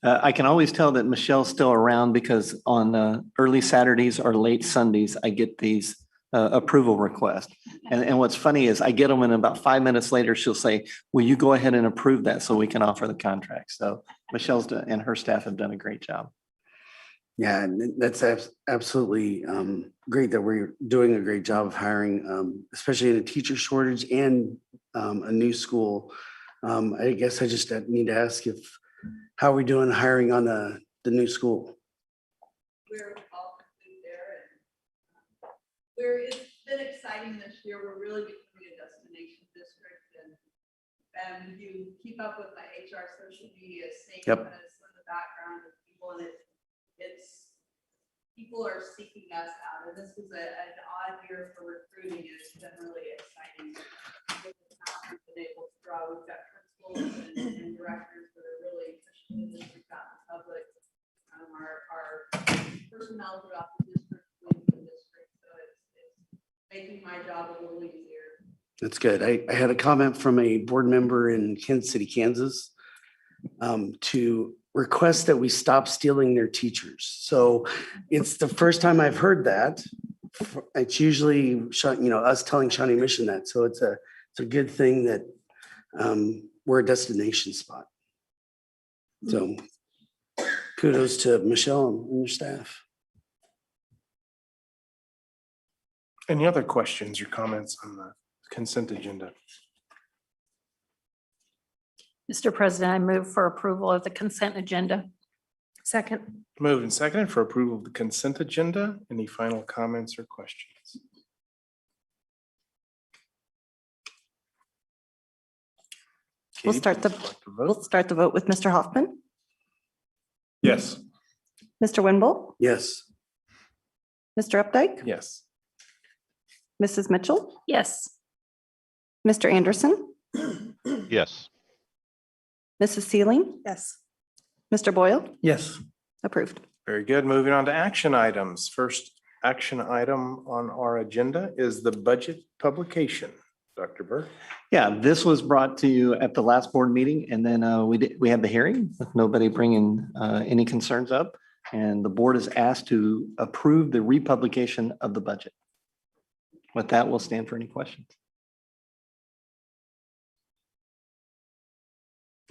I can always tell that Michelle's still around because on early Saturdays or late Sundays, I get these approval requests. And what's funny is I get them and about 5 minutes later, she'll say, will you go ahead and approve that so we can offer the contract? So Michelle's and her staff have done a great job. Yeah, and that's absolutely great that we're doing a great job of hiring, especially in a teacher shortage and a new school. I guess I just need to ask how are we doing hiring on the new school? We're all complete there, and it's been exciting this year. We're really becoming a destination district, and if you keep up with my HR social media, seeing kind of some of the background of people, and it's people are seeking us out, and this was an odd year for recruiting, and it's been really exciting. With the talent we've been able to draw, we've got principals and directors that are really pushing the district out in public. Our personnel throughout the district, so it's making my job a little easier. That's good. I had a comment from a board member in Kansas City, Kansas, to request that we stop stealing their teachers. So it's the first time I've heard that. It's usually, us telling Shawnee Mission that. So it's a good thing that we're a destination spot. So kudos to Michelle and your staff. Any other questions or comments on the consent agenda? Mr. President, I move for approval of the consent agenda. Second. Moved and seconded for approval of the consent agenda. Any final comments or questions? We'll Katie, start please collect the vote. We'll start the vote with Mr. Hoffman, Yes. Mr. Winble, Yes. Mr. Updike, Yes. Mrs. Mitchell, Yes. Mr. Anderson, Yes. Mrs. Sealing, Yes. Mr. Boyle, Yes. approved. Very good. Moving on to action items. First action item on our agenda is the budget publication. Dr. Burke. Yeah, this was brought to you at the last board meeting, and then we had the hearing with nobody bringing any concerns up. And the board is asked to approve the republication of the budget. With that, we'll stand for any questions.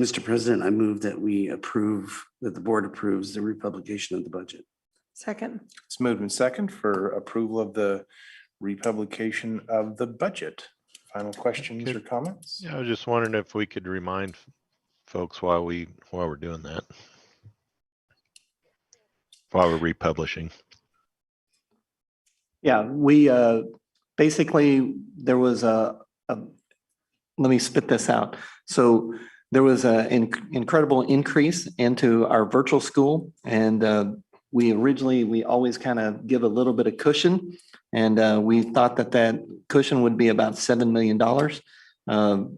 Mr. President, I move that the board approves the republication of the budget. Second. It's moved and second for approval of the republication of the budget. Final questions or comments? Yeah, I was just wondering if we could remind folks while we're doing that. While we're republishing. Yeah, we basically, there was let me spit this out. So there was an incredible increase into our virtual school. And we always kind of give a little bit of cushion. And we thought that cushion would be about $7 million.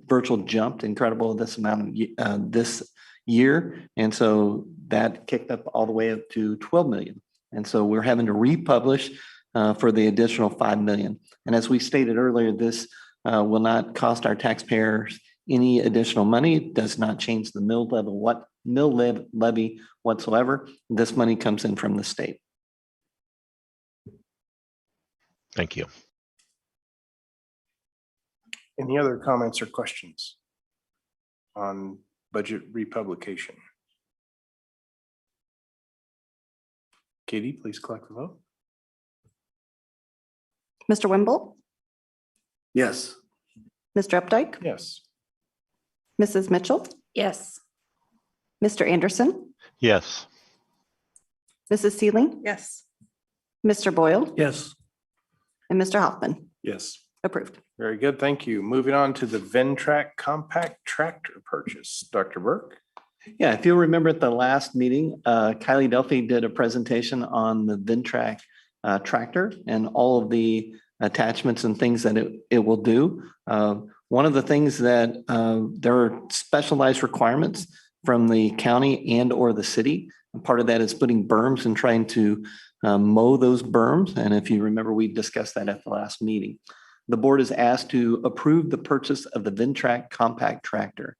Virtual jumped incredible this amount this year. And so that kicked up all the way up to 12 million. And so we're having to republish for the additional 5 million. And as we stated earlier, this will not cost our taxpayers any additional money. It does not change the mill levy whatsoever. This money comes in from the state. Thank you. Any other comments or questions on budget republication? Katie, please collect the vote. Mr. Winble, Yes. Mr. Updike, Yes. Mrs. Mitchell, Yes. Mr. Anderson, Yes. Mrs. Sealing, Yes. Mr. Boyle, Yes. and Mr. Hoffman, Yes. approved. Very good. Thank you. Moving on to the Ventrac compact tractor purchase. Dr. Burke. Yeah, if you'll remember at the last meeting, Kylie Delphi did a presentation on the Ventrac tractor and all of the attachments and things that it will do. One of the things that there are specialized requirements from the county and or the city. And part of that is putting berms and trying to mow those berms. And if you remember, we discussed that at the last meeting. The board is asked to approve the purchase of the Ventrac compact tractor.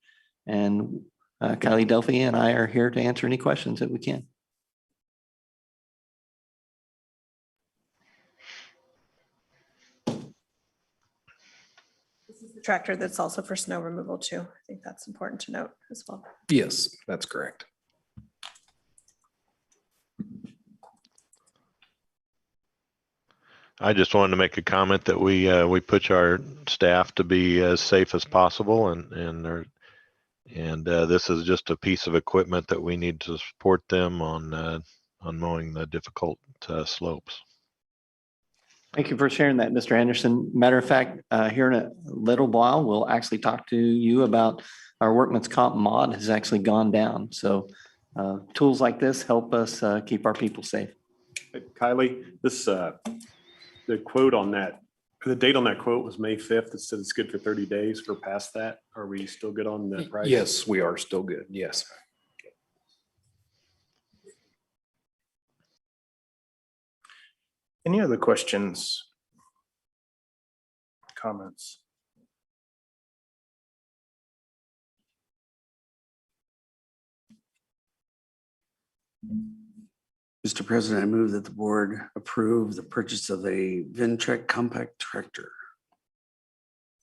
And Kylie Delphi and I are here to answer any questions that we can. This is the tractor that's also for snow removal too. I think that's important to note as well. Yes, that's correct. I just wanted to make a comment that we push our staff to be as safe as possible, and this is just a piece of equipment that we need to support them on mowing the difficult slopes. Thank you for sharing that, Mr. Anderson. Matter of fact, here in a little while, we'll actually talk to you about our workman's comp mod has actually gone down. So tools like this help us keep our people safe. Kylie, the quote on that, the date on that quote was May 5th. It said it's good for 30 days. We're past that. Are we still good on the price? Yes, we are still good. Yes. Any other questions? Comments? Mr. President, I move that the board approve the purchase of a Ventrac compact tractor.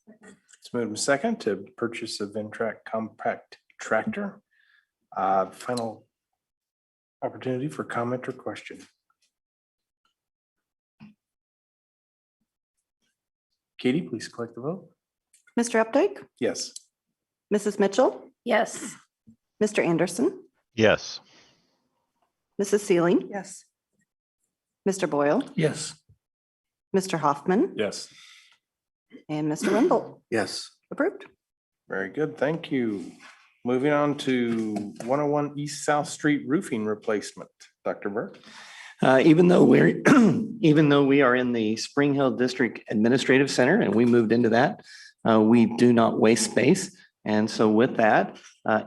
It's moved and second to purchase a Ventrac compact tractor. Final opportunity for comment or question. Katie, please collect the vote. Mr. Updike, Yes. Mrs. Mitchell, Yes. Mr. Anderson, Yes. Mrs. Sealing, Yes. Mr. Boyle, Yes. Mr. Hoffman, Yes. and Mr. Wimble. Yes. Approved. Very good. Thank you. Moving on to 101 East South Street roofing replacement. Dr. Burke. Even though we are in the Spring Hill District Administrative Center and we moved into that, we do not waste space. And so with that,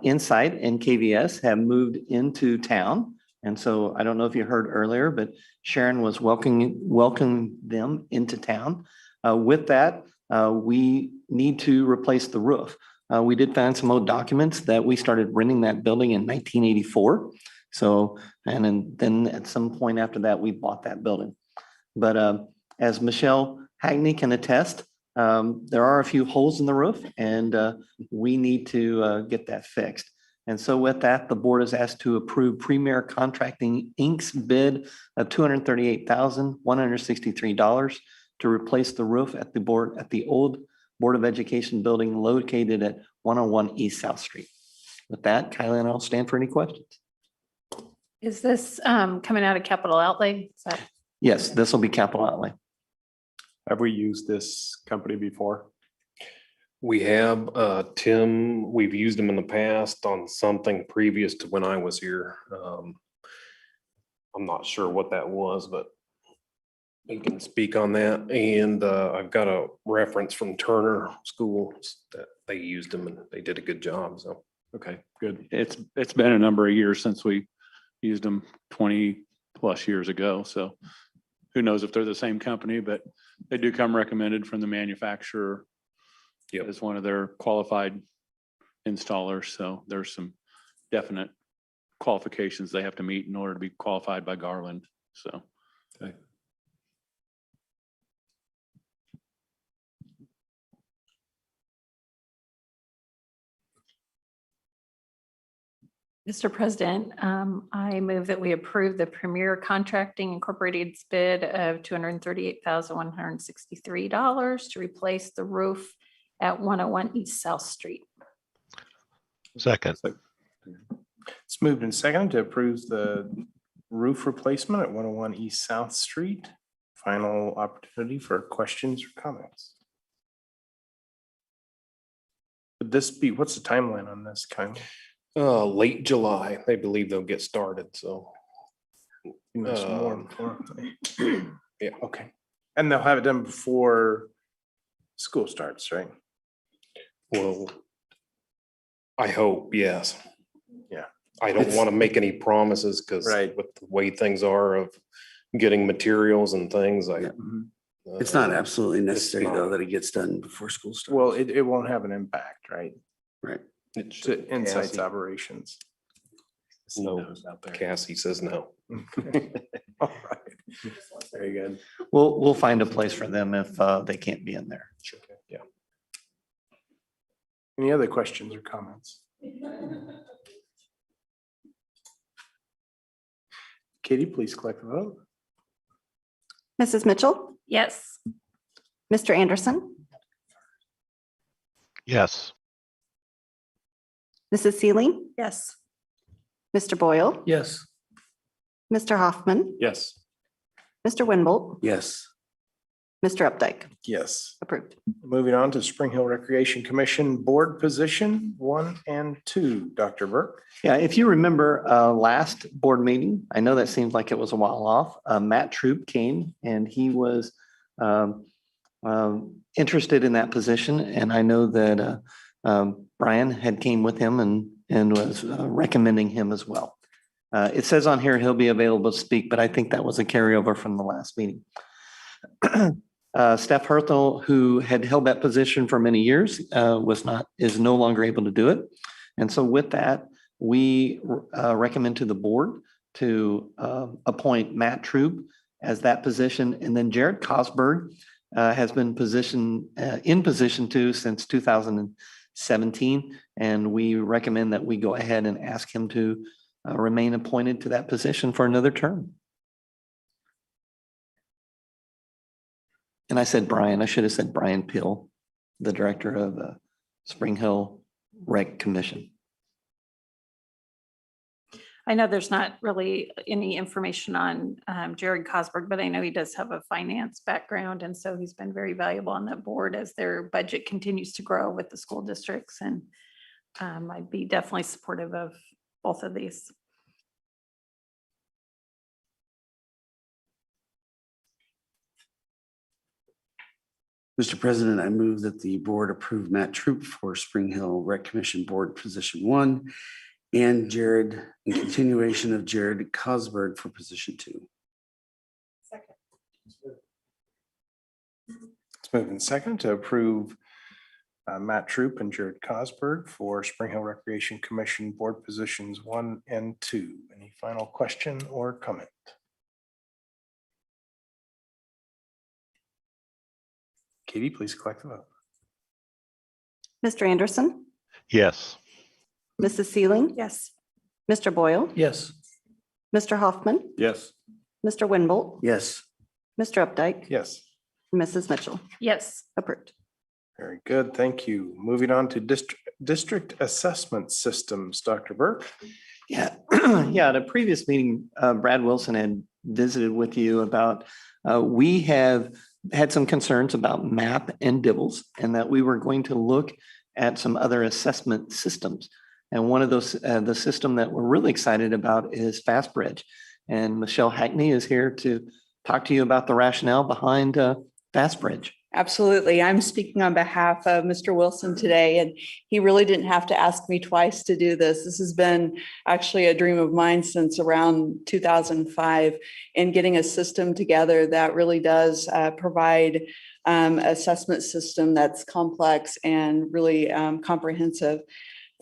Insight and KVS have moved into town. And so I don't know if you heard earlier, but Sharon was welcoming them into town. With that, we need to replace the roof. We did find some old documents that we started renting that building in 1984. So, and then at some point after that, we bought that building. But as Michelle Hagney can attest, there are a few holes in the roof and we need to get that fixed. And so with that, the board is asked to approve Premier Contracting Inc.'s bid of $238,163 to replace the roof at the old Board of Education building located at 101 East South Street. With that, Kylie and I'll stand for any questions. Is this coming out of capital outlay? Is that- Yes, this will be capital outlay. Have we used this company before? We have, Tim, we've used him in the past on something previous to when I was here. I'm not sure what that was, but he can speak on that. And I've got a reference from Turner Schools that they used him and they did a good job. So, okay, good. It's been a number of years since we used them 20 plus years ago. So who knows if they're the same company, but they do come recommended from the manufacturer as one of their qualified installers. So there's some definite qualifications they have to meet in order to be qualified by Garland. So. Okay. Mr. President, I move that we approve the Premier Contracting Incorporated's bid of $238,163 to replace the roof at 101 East South Street. Second. It's moved and seconded to approve the roof replacement at 101 East South Street. Final opportunity for questions or comments. Would this be, what's the timeline on this, Kylie? late July, they believe they'll get started. So. Yeah. Yeah. Okay. And they'll have it done before school starts, right? Well, I hope, yes. Yeah. I don't want to make any promises because with the way things are of getting materials and things, It's not absolutely necessary though that it gets done before school starts. Well, it won't have an impact, right? Right. To Insight's operations. No, Cassie says no. All right. Very good. We'll find a place for them if they can't be in there. Sure. Yeah. Any other questions or comments? Katie, please collect the vote. Mrs. Mitchell, Yes. Mr. Anderson, Yes. Mrs. Sealing, Yes. Mr. Boyle, Yes. Mr. Hoffman, Yes. Mr. Winbolt, Yes. Mr. Updike? Yes. Approved. Moving on to Spring Hill Recreation Commission Board Position 1 and 2. Dr. Burke? Yeah, if you remember last board meeting, I know that seems like it was a while off. Matt Troop came and he was interested in that position. And I know that Brian had came with him and was recommending him as well. It says on here he'll be available to speak, but I think that was a carryover from the last meeting. Steph Hertel, who had held that position for many years, is no longer able to do it. And so with that, we recommend to the board to appoint Matt Troop as that position. And then Jared Kosberg has been in position 2 since 2017. And we recommend that we go ahead and ask him to remain appointed to that position for another term. And I said Brian, I should have said Brian Pill, the director of the Spring Hill Rec Commission. I know there's not really any information on Jared Kosberg, but I know he does have a finance background. And so he's been very valuable on that board as their budget continues to grow with the school districts. And I'd be definitely supportive of both of these. Mr. President, I move that the board approve Matt Troop for Spring Hill Rec Commission Board Position 1 and Jared, in continuation of Jared Kosberg for Position 2. Second. It's moved in second to approve Matt Troop and Jared Kosberg for Spring Hill Recreation Commission Board Positions 1 and 2. Any final question or comment? Katie, please collect the vote. Mr. Anderson? Yes. Mrs. Sealing? Yes. Mr. Boyle? Yes. Mr. Hoffman? Yes. Mr. Winbolt? Yes. Mr. Updike? Yes. Mrs. Mitchell? Yes. Approved. Very good. Thank you. Moving on to district assessment systems. Dr. Burke? Yeah, yeah. At a previous meeting, Brad Wilson had visited with you about, we have had some concerns about MAP and DIBELS and that we were going to look at some other assessment systems. And one of those, the system that we're really excited about is Fastbridge. And Michelle Hackney is here to talk to you about the rationale behind Fastbridge. Absolutely. I'm speaking on behalf of Mr. Wilson today, and he really didn't have to ask me twice to do this. This has been actually a dream of mine since around 2005, and getting a system together that really does provide assessment system that's complex and really comprehensive.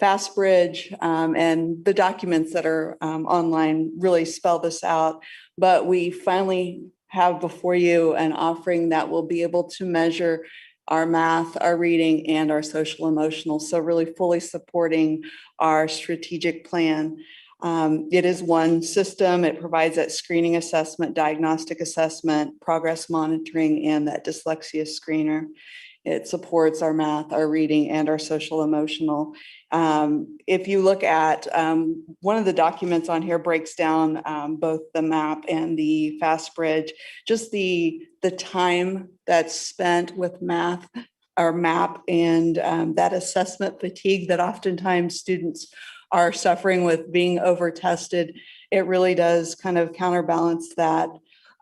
Fastbridge and the documents that are online really spell this out, but we finally have before you an offering that will be able to measure our math, our reading, and our social emotional. So really fully supporting our strategic plan. It is one system. It provides that screening assessment, diagnostic assessment, progress monitoring, and that dyslexia screener. It supports our math, our reading, and our social emotional. If you look at one of the documents on here breaks down both the MAP and the Fastbridge, just the time that's spent with math, our MAP, and that assessment fatigue that oftentimes students are suffering with being over tested. It really does kind of counterbalance that.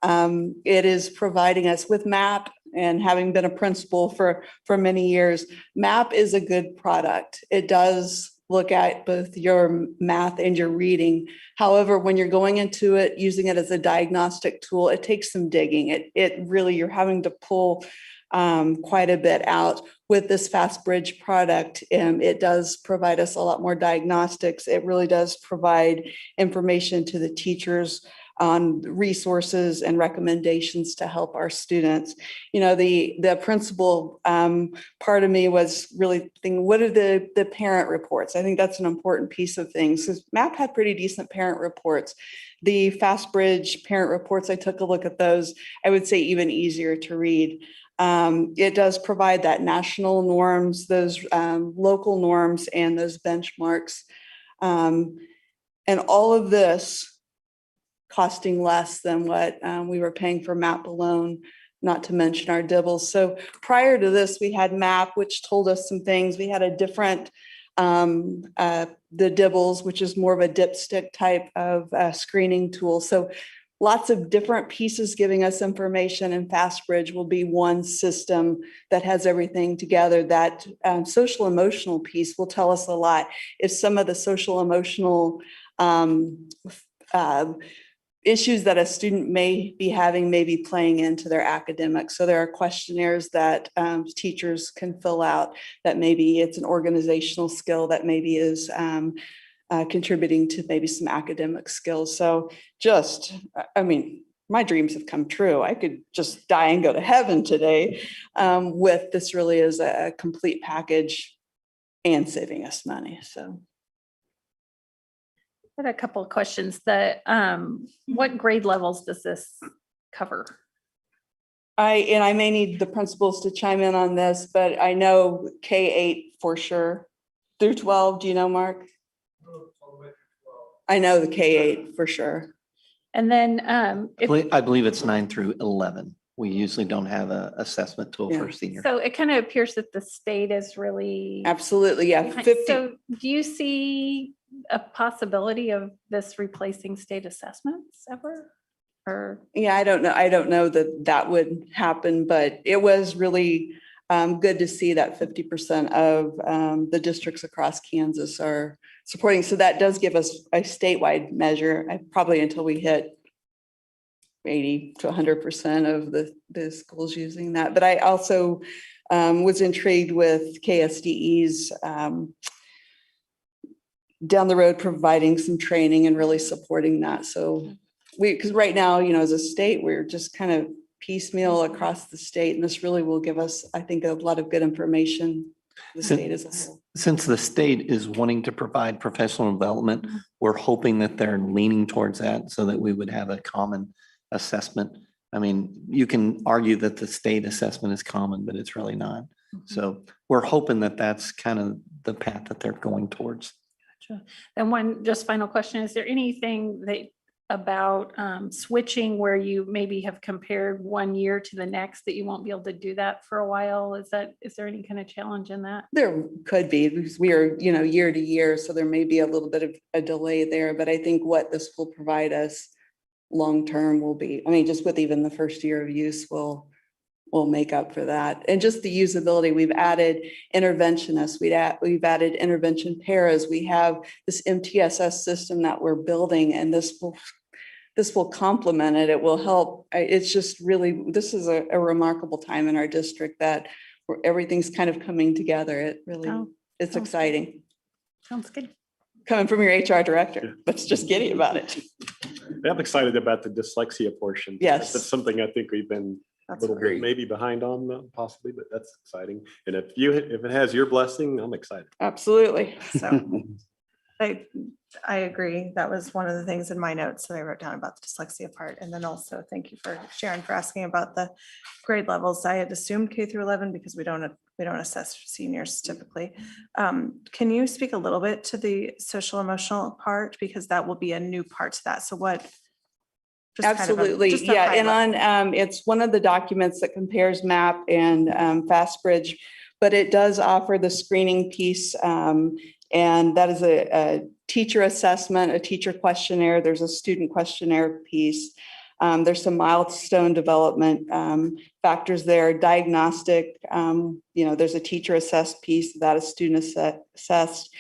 It is providing us with MAP, and having been a principal for many years, MAP is a good product. It does look at both your math and your reading. However, when you're going into it, using it as a diagnostic tool, it takes some digging. It really, you're having to pull quite a bit out. With this Fastbridge product, it does provide us a lot more diagnostics. It really does provide information to the teachers on resources and recommendations to help our students. You know, the principal part of me was really thinking, what are the parent reports? I think that's an important piece of things, because MAP had pretty decent parent reports. The Fastbridge parent reports, I took a look at those, I would say even easier to read. It does provide that national norms, those local norms, and those benchmarks. And all of this costing less than what we were paying for MAP alone. not to mention our dibbles. So prior to this, we had MAP, which told us some things. We had a different, the dibbles, which is more of a dipstick type of screening tool. So lots of different pieces giving us information, and Fastbridge will be one system that has everything together. That social emotional piece will tell us a lot. If some of the social emotional issues that a student may be having may be playing into their academics. So there are questionnaires that teachers can fill out that maybe it's an organizational skill that maybe is contributing to maybe some academic skills. So just, I mean, my dreams have come true. I could just die and go to heaven today with this really is a complete package and saving us money. So. I had a couple of questions. What grade levels does this cover? I may need the principals to chime in on this, but I know K-8 for sure. Through 12, do you know, Mark? I know the K-8 for sure. And then I believe it's 9 through 11. We usually don't have an assessment tool for senior. So it kind of appears that the state is really. Absolutely, yeah. 50. So do you see a possibility of this replacing state assessments ever? Or yeah, I don't know. I don't know that that would happen, but it was really good to see that 50% of the districts across Kansas are supporting. So that does give us a statewide measure, probably until we hit 80 to 100% of the schools using that. But I also was intrigued with KSDE's down the road providing some training and really supporting that. So because right now, you know, as a state, we're just kind of piecemeal across the state, and this really will give us, I think, a lot of good information. The state as a whole. Since the state is wanting to provide professional development, we're hoping that they're leaning towards that so that we would have a common assessment. I mean, you can argue that the state assessment is common, but it's really not. So we're hoping that that's kind of the path that they're going towards. Gotcha. And one just final question, is there anything that about switching where you maybe have compared one year to the next that you won't be able to do that for a while? Is there any kind of challenge in that? There could be, because we are, you know, year to year, so there may be a little bit of a delay there, but I think what this will provide us long-term will be, I mean, just with even the first year of use will make up for that. And just the usability, we've added interventionists, we've added intervention paras, we have this MTSS system that we're building, and this will complement it. It will help. It's just really, this is a remarkable time in our district that where everything's kind of coming together. It really, it's exciting. Sounds good. Coming from your HR director, that's just giddy about it. I'm excited about the dyslexia portion. Yes. That's something I think we've been a little bit maybe behind on possibly, but that's exciting. And if it has your blessing, I'm excited. Absolutely. So I agree. That was one of the things in my notes that I wrote down about the dyslexia part. And then also thank you for Sharon for asking about the grade levels. I had assumed K through 11 because we don't assess seniors typically. Can you speak a little bit to the social emotional part, because that will be a new part to that. So what? Absolutely. Yeah. And on, it's one of the documents that compares MAP and Fastbridge, but it does offer the screening piece. And that is a teacher assessment, a teacher questionnaire. There's a student questionnaire piece. There's some milestone development factors there, diagnostic, there's a teacher assessed piece that is student assessed,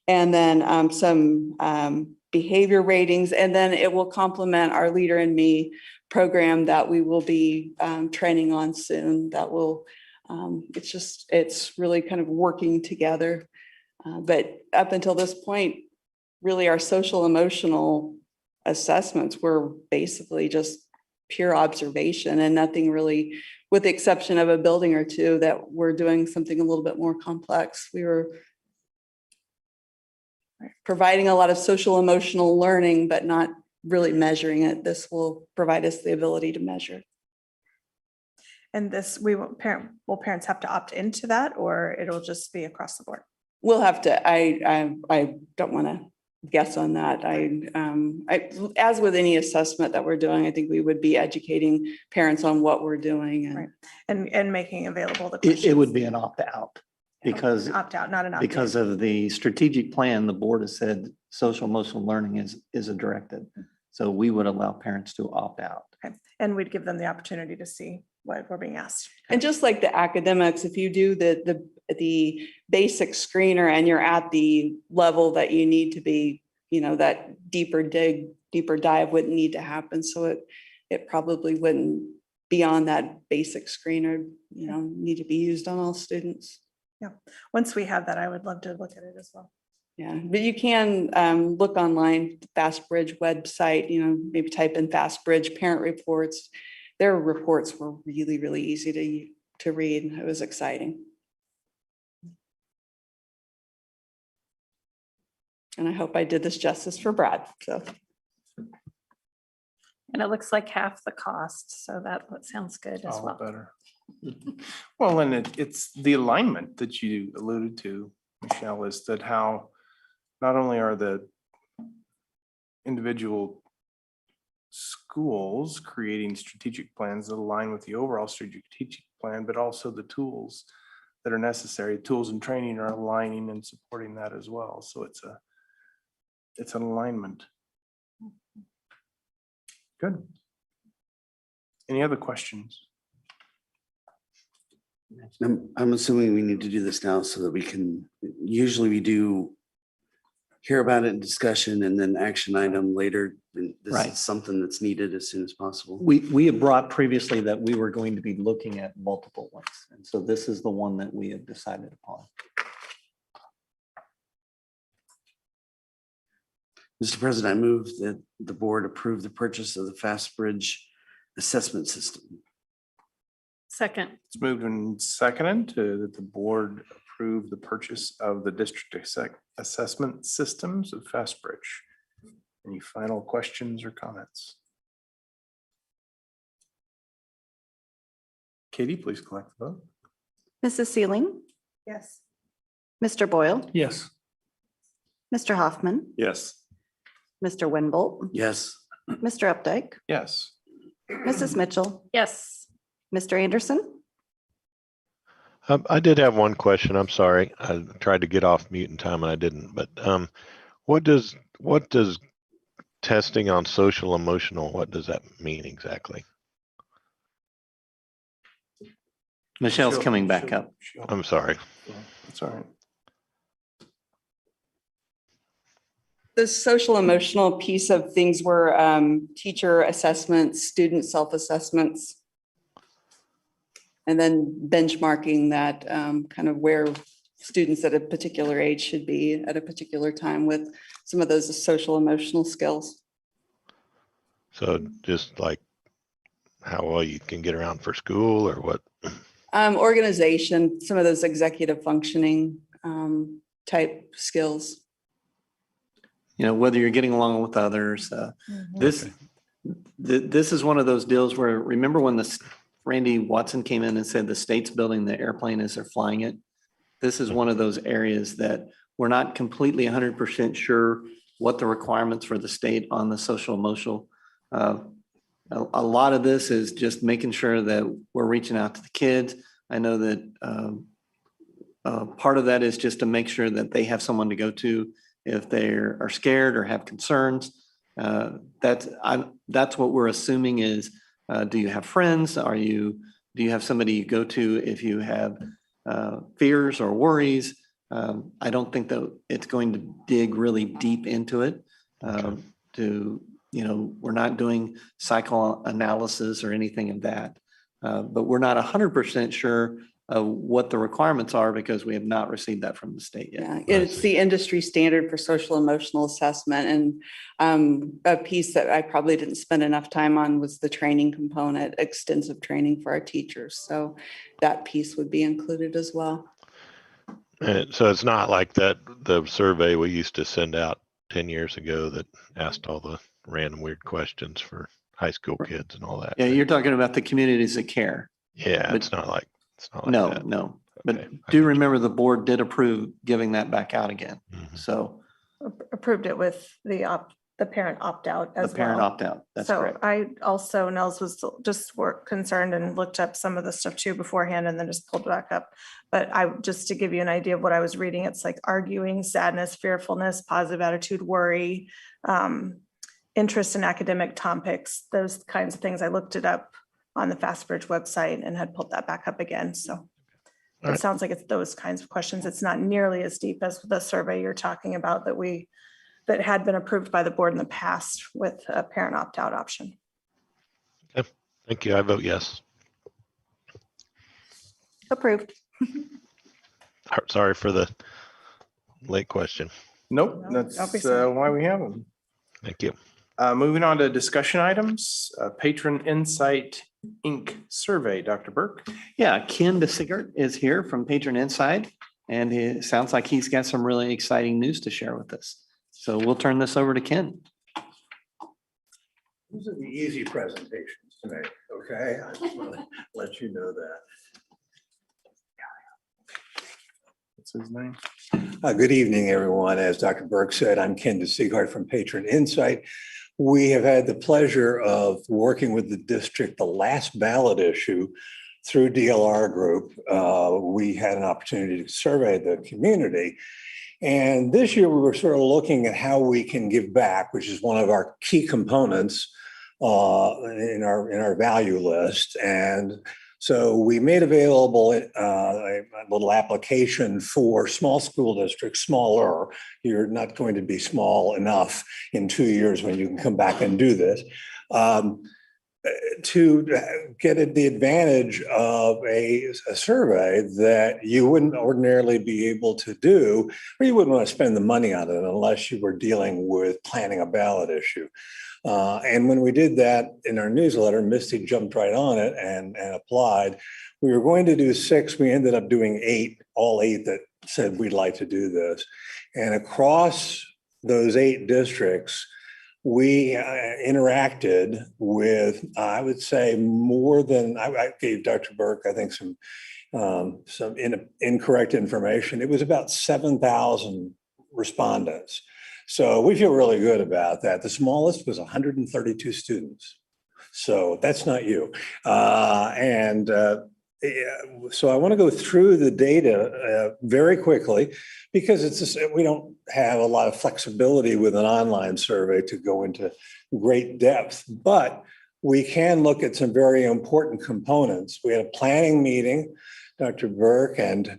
and then some behavior ratings, and then it will complement our Leader in Me program that we will be training on soon. That will, it's really kind of working together. But up until this point, really our social emotional assessments were basically just pure observation and nothing really, with the exception of a building or two that we're doing something a little bit more complex. We were providing a lot of social emotional learning, but not really measuring it. This will provide us the ability to measure. And this, will parents have to opt into that, or it'll just be across the board? We'll have to, I don't want to guess on that. As with any assessment that we're doing, I think we would be educating parents on what we're doing and making available the It questions. would be an opt-out because, Opt out, not an opt in. because of the strategic plan, the board has said social emotional learning is a directive. So we would allow parents to opt out. Okay. And we'd give them the opportunity to see what we're being asked. And just like the academics, if you do the basic screener and you're at the level that you need to be, that deeper dive wouldn't need to happen. So it probably wouldn't be on that basic screener, need to be used on all students. Yeah. Once we have that, I would love to look at it as well. Yeah, but you can look online, Fastbridge website, maybe type in Fastbridge parent reports. Their reports were really, really easy to read. It was exciting. And I hope I did this justice for Brad, so. And it looks like half the cost, so that sounds good as All well. better. Well, and it's the alignment that you alluded to, Michelle, is that how not only are the individual schools creating strategic plans that align with the overall strategic plan, but also the tools that are necessary, tools and training are aligning and supporting that as well. So it's an alignment. Good. Any other questions? I'm assuming we need to do this now so that we can, usually we do hear about it in discussion and then action item later. And this Right. is something that's needed as soon as possible. We have brought previously that we were going to be looking at multiple ones. And so this is the one that we have decided upon. Mr. President, I move that the board approve the purchase of the Fastbridge assessment system. Second. It's moved and seconded that the board approve the purchase of the district assessment systems of Fastbridge. Any final questions or comments? Katie, please collect the vote. Mrs. Sealing, Yes. Mr. Boyle, Yes. Mr. Hoffman, Yes. Mr. Winbolt, Yes. Mr. Updike, Yes. Mrs. Mitchell, Yes. Mr. Anderson. I did have one question. I'm sorry. I tried to get off mute in time and I didn't, but what does testing on social emotional, what does that mean exactly? Michelle's coming back up. I'm sorry. That's all right. The social emotional piece of things were teacher assessments, student self-assessments, and then benchmarking that kind of where students at a particular age should be at a particular time with some of those social emotional skills. So just like how well you can get around for school or what? Organization, some of those executive functioning type skills. Whether you're getting along with others, this is one of those deals where, remember when Randy Watson came in and said the state's building the airplane as they're flying it? This is one of those areas that we're not completely 100% sure what the requirements for the state on the social emotional. A lot of this is just making sure that we're reaching out to the kids. I know that part of that is just to make sure that they have someone to go to if they are scared or have concerns. That's what we're assuming is, do you have friends? Do you have somebody you go to if you have fears or worries? I don't think that it's going to dig really deep into it. We're not doing psychoanalysis or anything of that, but we're not 100% sure what the requirements are because we have not received that from the state yet. Yeah, it's the industry standard for social emotional assessment. And a piece that I probably didn't spend enough time on was the training component, extensive training for our teachers. So that piece would be included as well. And so it's not like the survey we used to send out 10 years ago that asked all the random weird questions for high school kids and all that. Yeah, you're talking about the communities that care. Yeah, But it's not like no, that. no. But do remember the board did approve giving that back out again. So approved it with the parent opt-out as well. The parent opt-out, that's So correct. I also, Nels was just concerned and looked up some of the stuff too beforehand and then just pulled it back up. But just to give you an idea of what I was reading, it's like arguing, sadness, fearfulness, positive attitude, worry, interest in academic topics, those kinds of things. I looked it up on the Fastbridge website and had pulled that back up again. So it sounds like it's those kinds of questions. It's not nearly as deep as the survey you're talking about that had been approved by the board in the past with a parent opt-out option. Okay, thank you. I vote yes. Approved. Sorry for the late question. Nope, No, don't be that's sorry. why we have them. Thank you. Moving on to discussion items, Patron Insight Inc. survey, Dr. Burke. Yeah, Ken DeSigart is here from Patron Insight, and it sounds like he's got some really exciting news to share with us. So we'll turn this over to Ken. These are the easy presentations tonight, okay? I just want to let you know that. What's his name? Good evening, everyone. As Dr. Burke said, I'm Ken DeSigart from Patron Insight. We have had the pleasure of working with the district, the last ballot issue through DLR Group. We had an opportunity to survey the community. And this year we were sort of looking at how we can give back, which is one of our key components in our value list. And so we made available a little application for small school districts, smaller. You're not going to be small enough in 2 years when you can come back and do this. To get the advantage of a survey that you wouldn't ordinarily be able to do, or you wouldn't want to spend the money on it unless you were dealing with planning a ballot issue. And when we did that in our newsletter, Misty jumped right on it and applied. We were going to do 6. We ended up doing 8, all 8 that said we'd like to do this. And across those 8 districts, we interacted with, I would say, more than, I gave Dr. Burke, I think, some incorrect information. It was about 7,000 respondents. So we feel really good about that. The smallest was 132 students. So that's not you. So I want to go through the data very quickly because it's just, we don't have a lot of flexibility with an online survey to go into great depth, but we can look at some very important components. We had a planning meeting, Dr. Burke and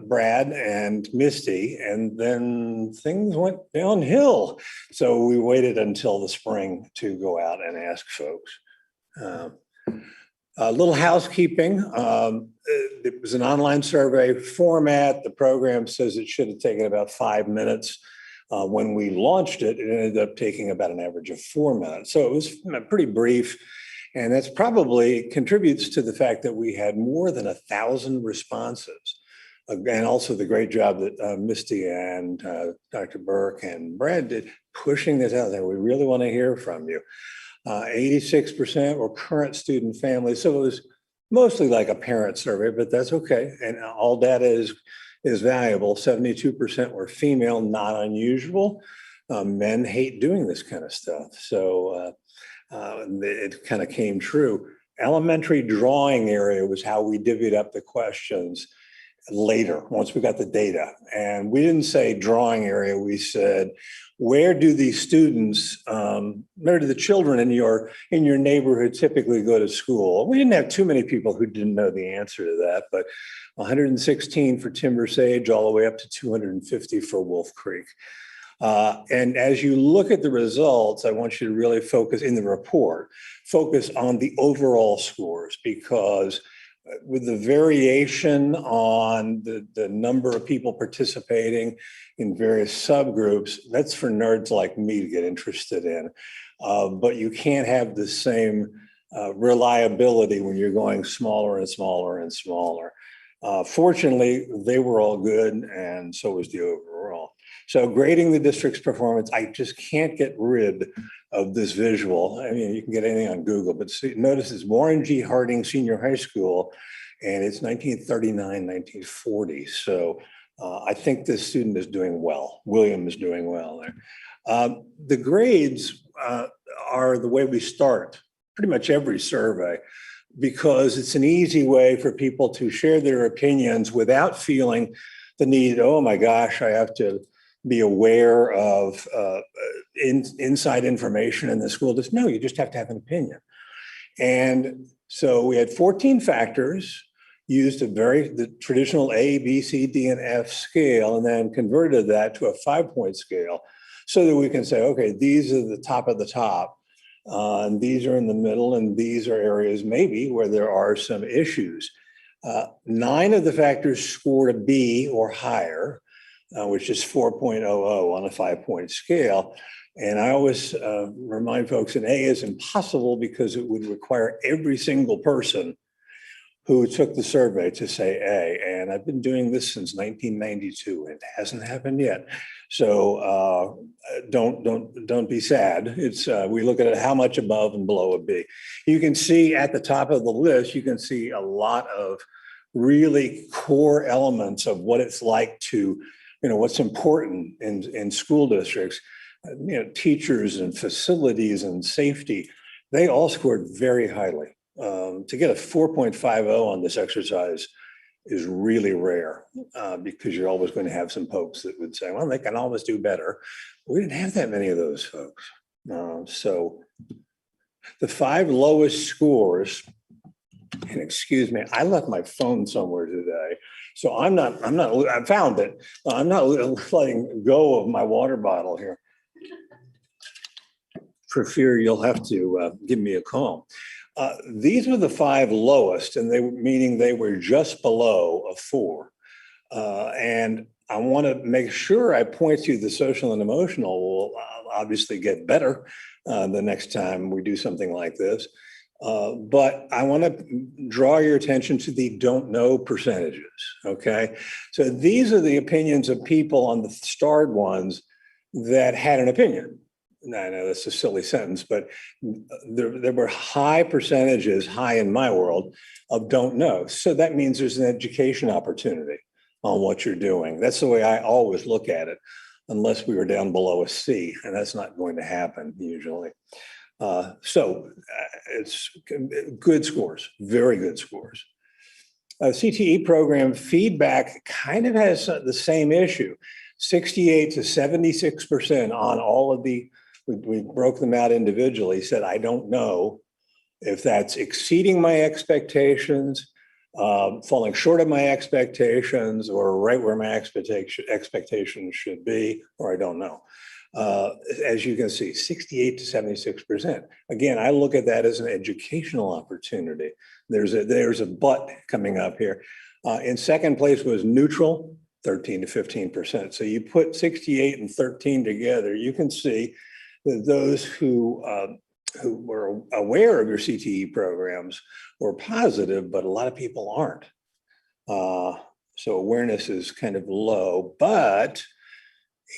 Brad and Misty, and then things went downhill. So we waited until the spring to go out and ask folks. A little housekeeping. It was an online survey format. The program says it should have taken about 5 minutes. When we launched it, it ended up taking about an average of 4 minutes. So it was pretty brief. And that's probably contributes to the fact that we had more than 1,000 responses. And also the great job that Misty and Dr. Burke and Brad did pushing this out there. We really want to hear from you. 86% were current student families. So it was mostly like a parent survey, but that's okay. And all data is valuable. 72% were female, not unusual. Men hate doing this kind of stuff. So it kind of came true. Elementary drawing area was how we divvied up the questions later, once we got the data. And we didn't say drawing area, we said, where do these students, where do the children in your neighborhood typically go to school? We didn't have too many people who didn't know the answer to that, but 116 for Timber Sage, all the way up to 250 for Wolf Creek. And as you look at the results, I want you to really focus in the report, focus on the overall scores, because with the variation on the number of people participating in various subgroups, that's for nerds like me to get interested in. But you can't have the same reliability when you're going smaller and smaller and smaller. Fortunately, they were all good, and so was the overall. So grading the district's performance, I just can't get rid of this visual. I mean, you can get anything on Google, but see, notice it's Warren G. Harding Senior High School, and it's 1939, 1940. So I think this student is doing well. William is doing well there. The grades are the way we start pretty much every survey, because it's an easy way for people to share their opinions without feeling the need, oh my gosh, I have to be aware of inside information in the school. Just no, you just have to have an opinion. And so we had 14 factors, used the traditional A, B, C, D, and F scale, and then converted that to a 5-point scale so that we can say, okay, these are the top of the top, and these are in the middle, and these are areas maybe where there are some issues. 9 of the factors scored a B or higher, which is 4.00 on a 5-point scale. And I always remind folks an A is impossible because it would require every single person who took the survey to say A. And I've been doing this since 1992. It hasn't happened yet. So don't be sad. It's we look at how much above and below a B. You can see at the top of the list, you can see a lot of really core elements of what it's like to, what's important in school districts. Teachers and facilities and safety, they all scored very highly. To get a 4.50 on this exercise is really rare because you're always going to have some folks that would say, well, they can always do better. We didn't have that many of those folks. So the 5 lowest scores, and excuse me, I left my phone somewhere today. So I found it. I'm not letting go of my water bottle here for fear you'll have to give me a call. These were the 5 lowest, and meaning they were just below a 4. And I want to make sure I point to the social and emotional will obviously get better the next time we do something like this. But I want to draw your attention to the don't know percentages, okay? So these are the opinions of people on the starred ones that had an opinion. I know that's a silly sentence, but there were high percentages, high in my world, of don't know. So that means there's an education opportunity on what you're doing. That's the way I always look at it, unless we were down below a C, and that's not going to happen usually. So it's good scores, very good scores. Cte Program Feedback kind of has the same issue, 68 to 76% on all of the, we broke them out individually, said, I don't know if that's exceeding my expectations, falling short of my expectations, or right where my expectations should be, or I don't know. As you can see, 68 to 76%. Again, I look at that as an educational opportunity. There's a but coming up here. In second place was neutral, 13 to 15%. So you put 68 and 13 together, you can see that those who were aware of your CTE programs were positive, but a lot of people aren't. So awareness is kind of low, but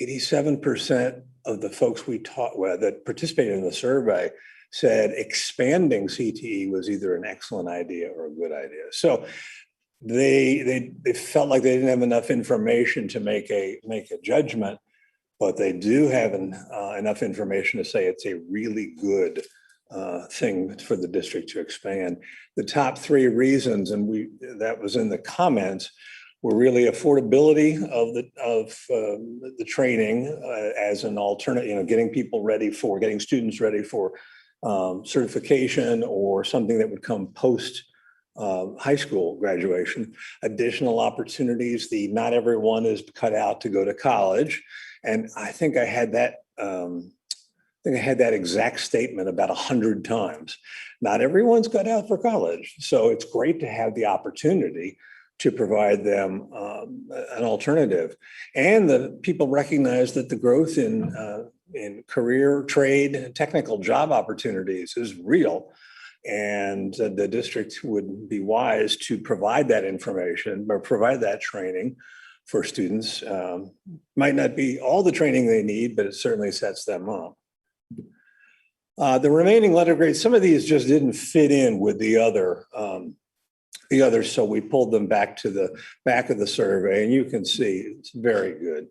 87% of the folks we taught with that participated in the survey said expanding CTE was either an excellent idea or a good idea. So they felt like they didn't have enough information to make a judgment, but they do have enough information to say it's a really good thing for the district to expand. The top 3 reasons, and that was in the comments, were really affordability of the training as an alternative, getting students ready for certification or something that would come post high school graduation. Additional opportunities, not everyone is cut out to go to college. And I think I had that exact statement about 100 times. Not everyone's cut out for college. So it's great to have the opportunity to provide them an alternative. And the people recognize that the growth in career, trade, and technical job opportunities is real. And the district would be wise to provide that information or provide that training for students. Might not be all the training they need, but it certainly sets them up. The remaining letter grades, some of these just didn't fit in with the other the others. So we pulled them back to the back of the survey, and you can see it's very good.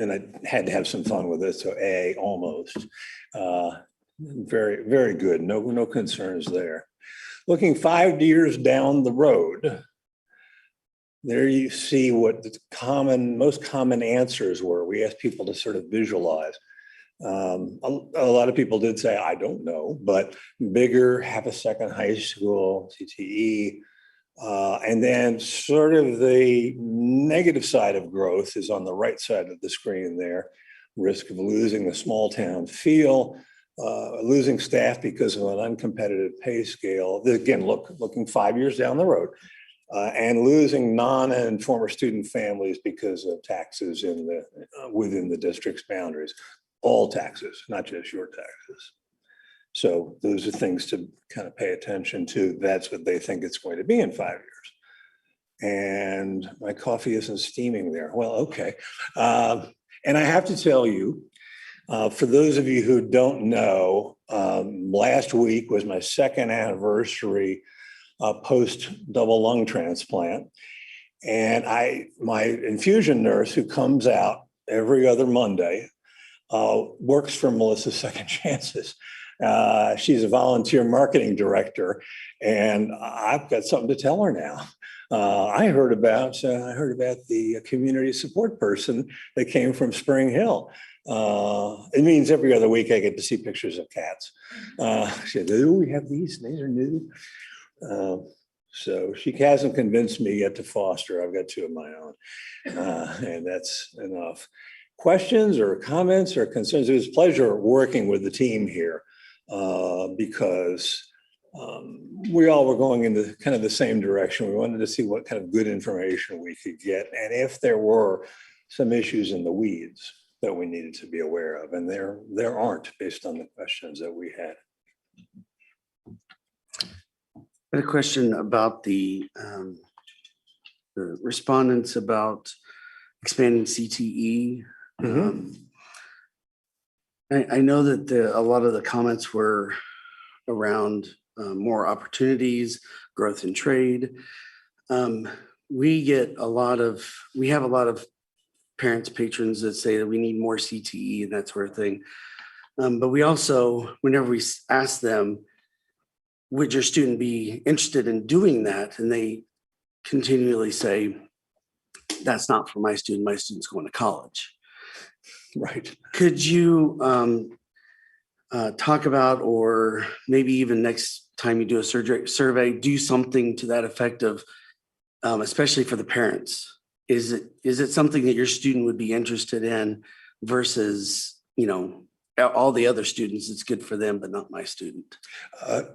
And I had to have some fun with it. So A, almost. Very, very good. No concerns there. Looking 5 years down the road, there you see what the most common answers were. We asked people to sort of visualize. A lot of people did say, I don't know, but bigger, half a second high school, CTE. And then sort of the negative side of growth is on the right side of the screen there. Risk of losing the small town feel, losing staff because of an uncompetitive pay scale. Again, looking 5 years down the road. And losing non and former student families because of taxes within the district's boundaries. All taxes, not just your taxes. So those are things to kind of pay attention to. That's what they think it's going to be in 5 years. And my coffee isn't steaming there. Well, okay. And I have to tell you, for those of you who don't know, last week was my second anniversary post double lung transplant. And my infusion nurse, who comes out every other Monday, works for Melissa's Second Chances. She's a volunteer marketing director, and I've got something to tell her now. I heard about the community support person that came from Spring Hill. It means every other week I get to see pictures of cats. She said, "Oh, we have these. These are new." So she hasn't convinced me yet to foster. I've got two of my own, and that's enough. Questions or comments or concerns? It was a pleasure working with the team here because we all were going in the kind of the same direction. We wanted to see what kind of good information we could get, and if there were some issues in the weeds that we needed to be aware of, and there aren't based on the questions that we had. I had a question about the respondents about expanding CTE. I know that a lot of the comments were around more opportunities, growth in trade. We have a lot of parents, patrons that say that we need more CTE and that sort of thing. But we also, whenever we ask them, would your student be interested in doing that? And they continually say, that's not for my student. My student's going to college. Right. Could you talk about, or maybe even next time you do a survey, do something to that effect of, especially for the parents? Is it something that your student would be interested in versus, all the other students, it's good for them, but not my student?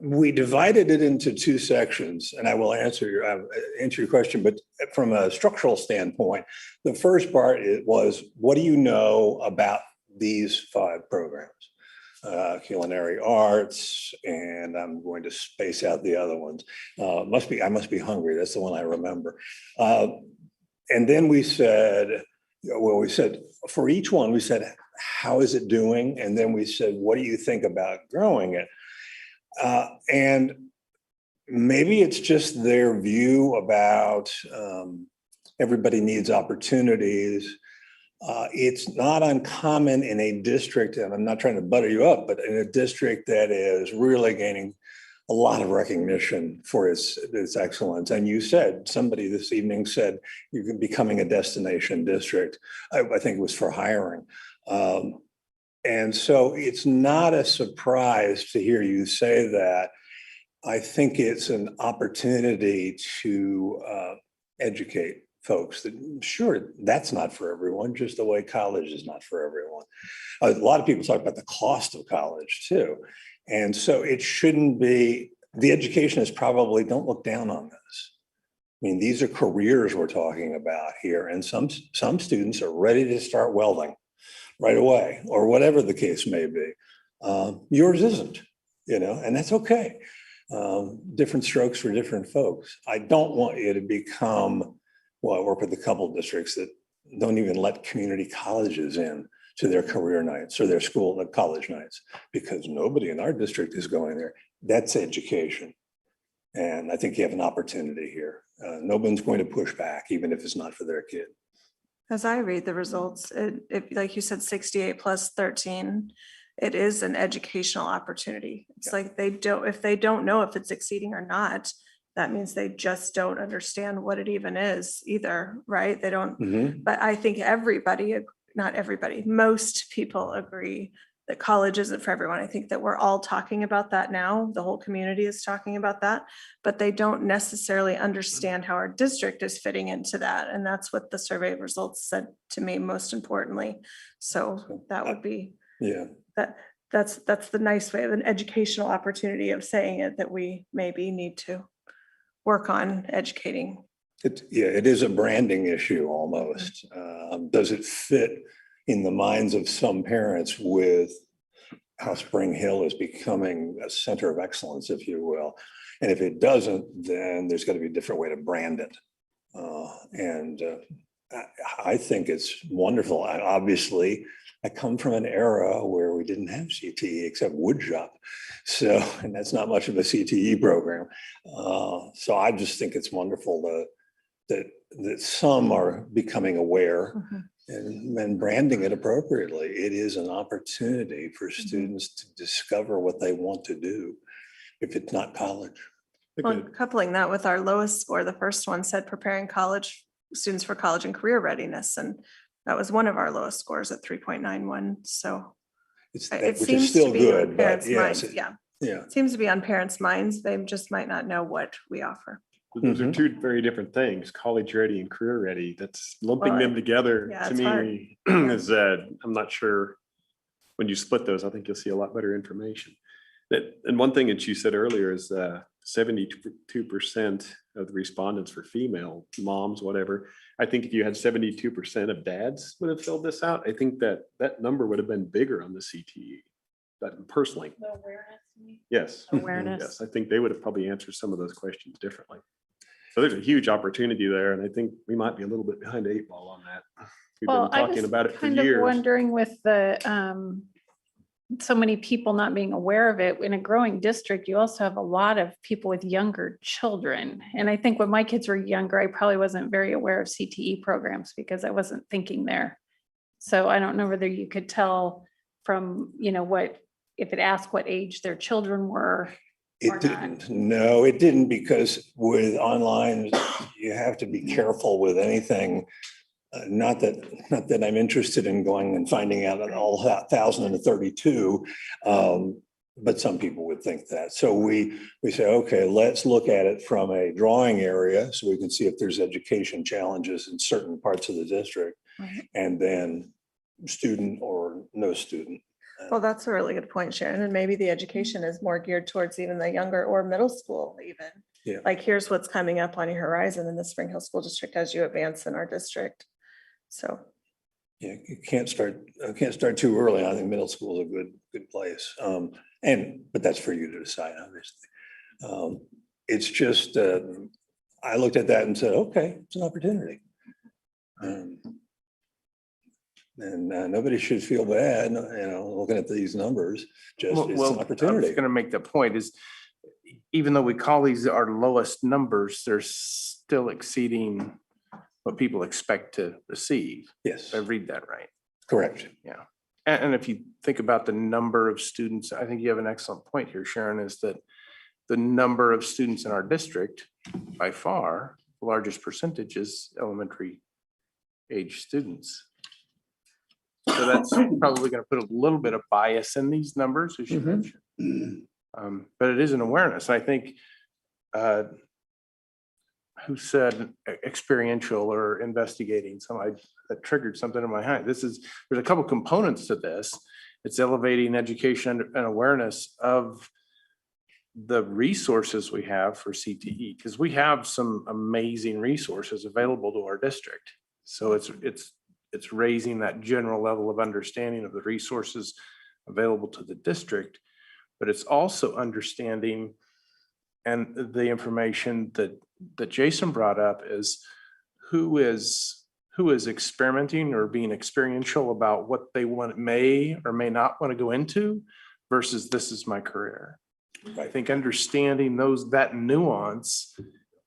We divided it into two sections, and I will answer your question, but from a structural standpoint, the first part was, what do you know about these 5 programs? Culinary arts, and I'm going to space out the other ones. I must be hungry. That's the one I remember. And then we said for each one, we said, how is it doing? And then we said, what do you think about growing it? And maybe it's just their view about everybody needs opportunities. It's not uncommon in a district, and I'm not trying to butter you up, but in a district that is really gaining a lot of recognition for its excellence. And you said, somebody this evening said, you're becoming a destination district. I think it was for hiring. And so it's not a surprise to hear you say that. I think it's an opportunity to educate folks that, sure, that's not for everyone, just the way college is not for everyone. A lot of people talk about the cost of college too. And so it shouldn't be, the education is probably, don't look down on this. I mean, these are careers we're talking about here, and some students are ready to start welding right away, or whatever the case may be. Yours isn't, and that's okay. Different strokes for different folks. I don't want you to become, well, I work with a couple of districts that don't even let community colleges in to their career nights or their college nights, because nobody in our district is going there. That's education. And I think you have an opportunity here. No one's going to push back, even if it's not for their kid. As I read the results, like you said, 68 plus 13, it is an educational opportunity. It's like if they don't know if it's exceeding or not, that means they just don't understand what it even is either, right? They don't, but I think not everybody, most people agree that college isn't for everyone. I think that we're all talking about that now. The whole community is talking about that, but they don't necessarily understand how our district is fitting into that. And that's what the survey results said to me, most importantly. So that would be, that's the nice way of an educational opportunity of saying it, that we maybe need to work on educating. It is a branding issue almost. Does it fit in the minds of some parents with how Spring Hill is becoming a center of excellence, if you will? And if it doesn't, then there's got to be a different way to brand it. I think it's wonderful. Obviously, I come from an era where we didn't have CTE except woodshop. So, and that's not much of a CTE program. So I just think it's wonderful that some are becoming aware and branding it appropriately. It is an opportunity for students to discover what they want to do if it's not college. Well, coupling that with our lowest score, the first one said preparing college students for college and career readiness. And that was one of our lowest scores at 3.91. So it seems to be on parents' minds. Yeah. It seems to be on parents' minds. They just might not know what we offer. Those are two very different things, college ready and career ready. That's lumping them together to me is I'm not sure when you split those, I think you'll see a lot better information. And one thing that you said earlier is 72% of the respondents were female moms, whatever. I think if you had 72% of dads would have filled this out, I think that number would have been bigger on the CTE. But personally, The awareness. yes, Awareness. yes, I think they would have probably answered some of those questions differently. So there's a huge opportunity there, and I think we might be a little bit behind the 8 ball on that. We've been talking about it for Kind of years. wondering with the so many people not being aware of it. In a growing district, you also have a lot of people with younger children. And I think when my kids were younger, I probably wasn't very aware of CTE programs because I wasn't thinking there. So I don't know whether you could tell from, what, if it asked what age their children were. It didn't. No, it didn't, because with online, you have to be careful with anything. Not that I'm interested in going and finding out all 1,032, but some people would think that. So we say, okay, let's look at it from a drawing area so we can see if there's education challenges in certain parts of the district, and then student or no student. Well, that's a really good point, Sharon. And maybe the education is more geared towards even the younger or middle school even. Yeah. Like, here's what's coming up on your horizon in the Spring Hill School District as you advance in our district. So. Yeah, you can't start too early. I think middle school is a good place. But that's for you to decide, obviously. It's just, I looked at that and said, okay, it's an opportunity. And nobody should feel bad, looking at these numbers. It's an opportunity. I was going to make the point is, even though we call these our lowest numbers, they're still exceeding what people expect to receive. Yes. I read that right. Correct. Yeah. And if you think about the number of students, I think you have an excellent point here, Sharon, is that the number of students in our district, by far, the largest percentage is elementary age students. So that's probably going to put a little bit of bias in these numbers, as you mentioned. But it is an awareness. I think, who said experiential or investigating? That triggered something in my head. There's a couple components to this. It's elevating education and awareness of the resources we have for CTE, because we have some amazing resources available to our district. So it's raising that general level of understanding of the resources available to the district, but it's also understanding, and the information that Jason brought up is who is experimenting or being experiential about what they may or may not want to go into versus this is my career. I think understanding that nuance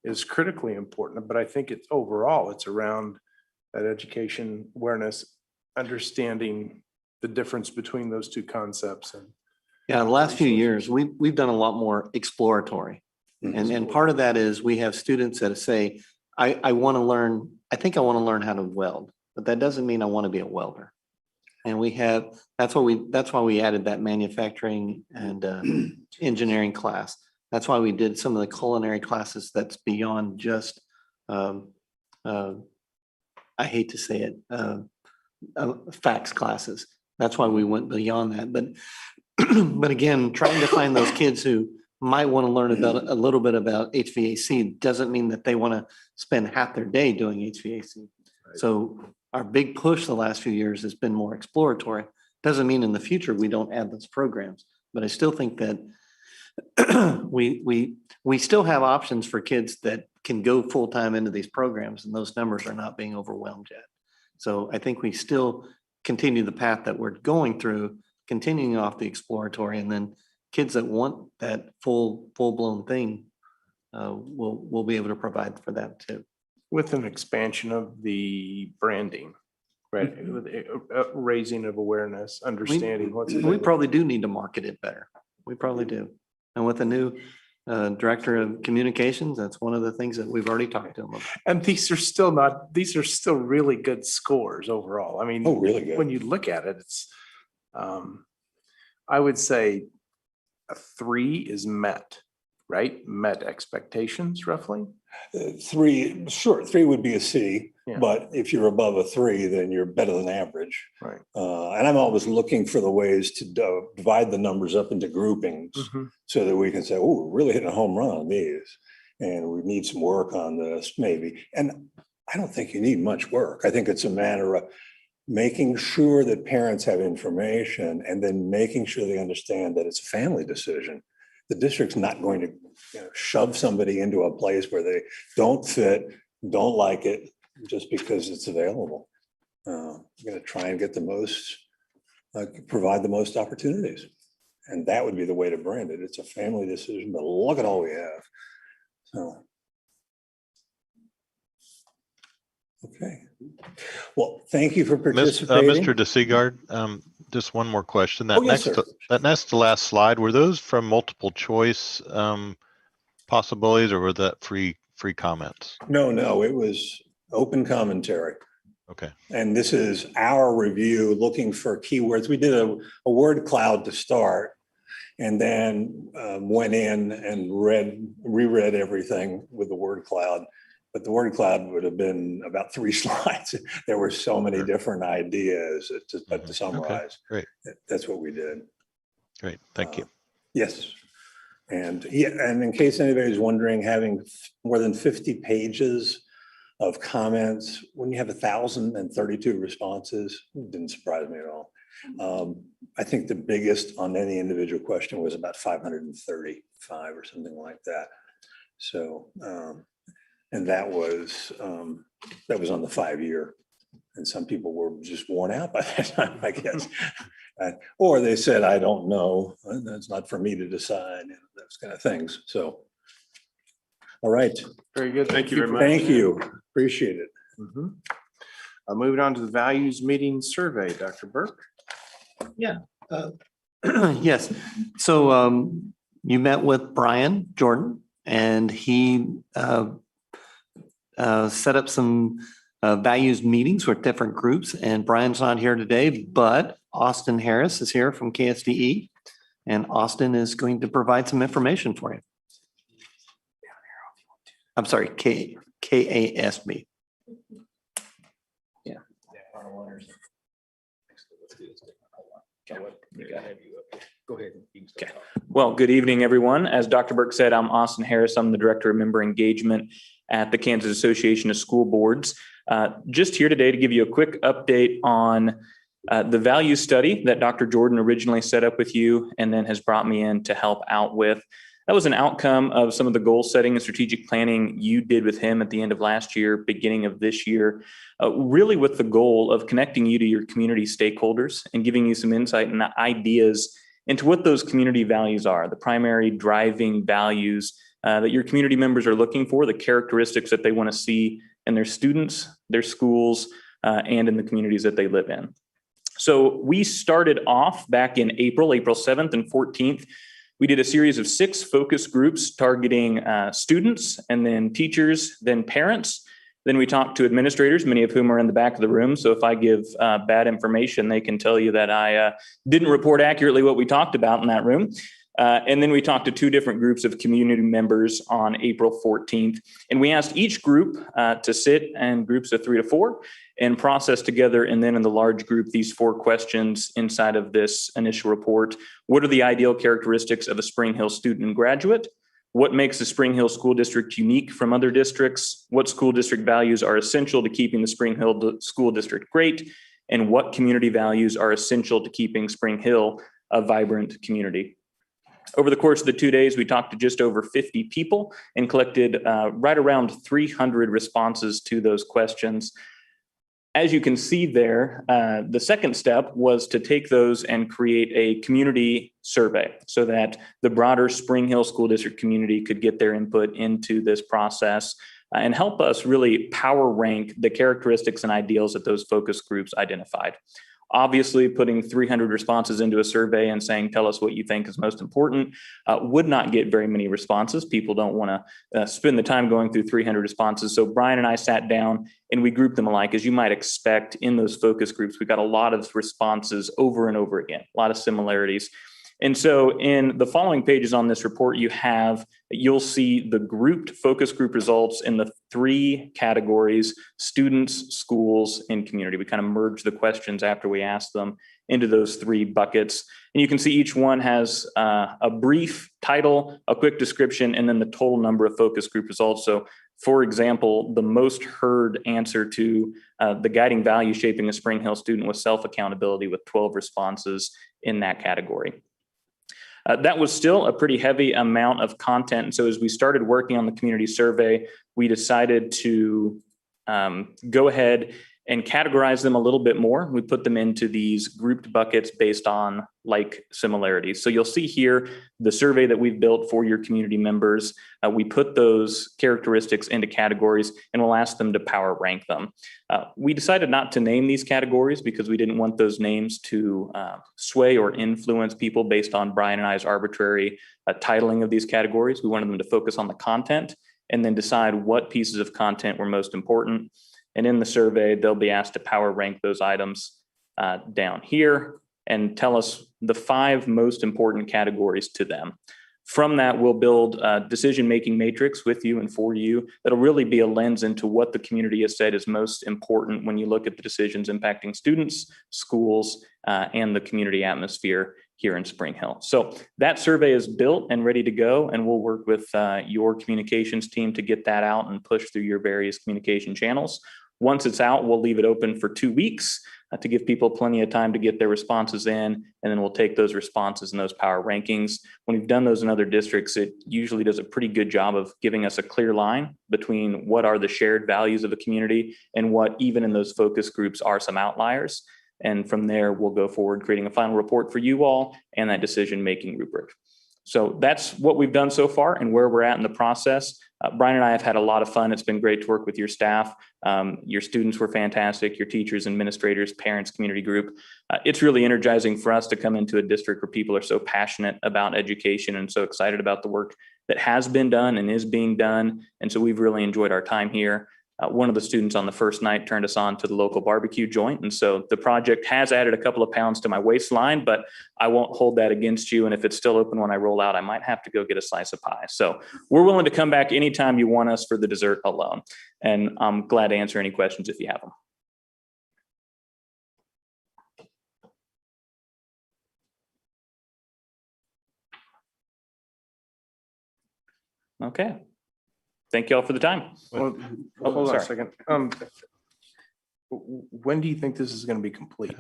is critically important, but I think it's overall, it's around that education awareness, understanding the difference between those two concepts. And yeah, the last few years, we've done a lot more exploratory. And part of that is we have students that say, I want to learn, I think I want to learn how to weld, but that doesn't mean I want to be a welder. And that's why we added that manufacturing and engineering class. That's why we did some of the culinary classes that's beyond just, I hate to say it, facts classes. That's why we went beyond that. But again, trying to find those kids who might want to learn about a little bit about HVAC doesn't mean that they want to spend half their day doing HVAC. Right. So our big push the last few years has been more exploratory. Doesn't mean in the future we don't add those programs, but I still think that we still have options for kids that can go full-time into these programs, and those numbers are not being overwhelmed yet. So I think we still continue the path that we're going through, continuing off the exploratory, and then kids that want that full-blown thing, we'll be able to provide for that too. With an expansion of the branding, right? With raising of awareness, understanding what's we available. probably do need to market it better. We probably do. And with the new director of communications, that's one of the things that we've already talked to them about. And these are still really good scores overall. I mean, really good. When you look at it, it's, I would say a 3 is met, right? Met expectations roughly. 3 would be a C, Yeah. but if you're above a 3, then you're better than average. Right. And I'm always looking for the ways to divide the numbers up into groupings so that we can say, oh, we're really hitting a home run on these. And we need some work on this maybe. And I don't think you need much work. I think it's a matter of making sure that parents have information and then making sure they understand that it's a family decision. The district's not going to shove somebody into a place where they don't fit, don't like it, just because it's available. You're going to try and get the most, provide the most opportunities. And that would be the way to brand it. It's a family decision, but look at all we have. So. Okay. Well, thank you for participating. Mr. DeSeagard, just one more question. That yes, next to last slide, were those from multiple choice possibilities, or were that free comments? No, it was open commentary. Okay. And this is our review looking for keywords. We did a word cloud to start, and then went in and reread everything with the word cloud. But the word cloud would have been about 3 slides. There were so many different ideas to summarize. Okay, great. That's what we did. Great, thank you. Yes. And in case anybody's wondering, having more than 50 pages of comments, when you have 1,032 responses, it didn't surprise me at all. I think the biggest on any individual question was about 535 or something like that. So, and that was on the 5-year, and some people were just worn out by that time, I guess. Or they said, I don't know, that's not for me to decide, those kind of things. So, all right. Very good. Thank you very much. Thank you. Appreciate it. Moving on to the values meeting survey, Dr. Burke. Yeah. Yes. So you met with Brian Jordan, and he set up some values meetings with different groups. And Brian's not here today, but Austin Harris is here from KSDE, and Austin is going to provide some information for you. I'm sorry, KASB. Yeah. Go ahead. Okay. Well, good evening, everyone. As Dr. Burke said, I'm Austin Harris. I'm the Director of Member Engagement at the Kansas Association of School Boards. Just here today to give you a quick update on the value study that Dr. Jordan originally set up with you and then has brought me in to help out with. That was an outcome of some of the goal setting and strategic planning you did with him at the end of last year, beginning of this year, really with the goal of connecting you to your community stakeholders and giving you some insight and ideas into what those community values are, the primary driving values that your community members are looking for, the characteristics that they want to see in their students, their schools, and in the communities that they live in. So we started off back in April 7th and 14th. We did a series of 6 focus groups targeting students and then teachers, then parents. Then we talked to administrators, many of whom are in the back of the room. So if I give bad information, they can tell you that I didn't report accurately what we talked about in that room. And then we talked to 2 different groups of community members on April 14th. And we asked each group to sit in groups of 3 to 4 and process together. And then in the large group, these 4 questions inside of this initial report. What are the ideal characteristics of a Spring Hill student and graduate? What makes the Spring Hill School District unique from other districts? What school district values are essential to keeping the Spring Hill School District great? And what community values are essential to keeping Spring Hill a vibrant community? Over the course of the 2 days, we talked to just over 50 people and collected right around 300 responses to those questions. As you can see there, the second step was to take those and create a community survey so that the broader Spring Hill School District community could get their input into this process and help us really power rank the characteristics and ideals that those focus groups identified. Obviously, putting 300 responses into a survey and saying, tell us what you think is most important, would not get very many responses. People don't want to spend the time going through 300 responses. So Brian and I sat down and we grouped them alike. As you might expect in those focus groups, we got a lot of responses over and over again, a lot of similarities. And so in the following pages on this report, you'll see the grouped focus group results in the 3 categories: students, schools, and community. We kind of merge the questions after we ask them into those 3 buckets. And you can see each one has a brief title, a quick description, and then the total number of focus group results. So for example, the most heard answer to the guiding value shaping a Spring Hill student was self-accountability, with 12 responses in that category. That was still a pretty heavy amount of content. And so as we started working on the community survey, we decided to go ahead and categorize them a little bit more. We put them into these grouped buckets based on like similarities. So you'll see here the survey that we've built for your community members. We put those characteristics into categories and we'll ask them to power rank them. We decided not to name these categories because we didn't want those names to sway or influence people based on Brian and I's arbitrary titling of these categories. We wanted them to focus on the content and then decide what pieces of content were most important. And in the survey, they'll be asked to power rank those items down here and tell us the 5 most important categories to them. From that, we'll build a decision-making matrix with you and for you that'll really be a lens into what the community has said is most important when you look at the decisions impacting students, schools, and the community atmosphere here in Spring Hill. So that survey is built and ready to go, and we'll work with your communications team to get that out and push through your various communication channels. Once it's out, we'll leave it open for 2 weeks to give people plenty of time to get their responses in, and then we'll take those responses and those power rankings. When we've done those in other districts, it usually does a pretty good job of giving us a clear line between what are the shared values of a community and what, even in those focus groups, are some outliers. And from there, we'll go forward creating a final report for you all and that decision-making rubric. So that's what we've done so far and where we're at in the process. Brian and I have had a lot of fun. It's been great to work with your staff. Your students were fantastic, your teachers, administrators, parents, community group. It's really energizing for us to come into a district where people are so passionate about education and so excited about the work that has been done and is being done. And so we've really enjoyed our time here. One of the students on the first night turned us on to the local barbecue joint. And so the project has added a couple of pounds to my waistline, but I won't hold that against you. And if it's still open when I roll out, I might have to go get a slice of pie. So we're willing to come back anytime you want us for the dessert alone. And I'm glad to answer any questions if you have them. Okay. Thank you all for the time. Well, hold on a second. When do you think this is going to be complete?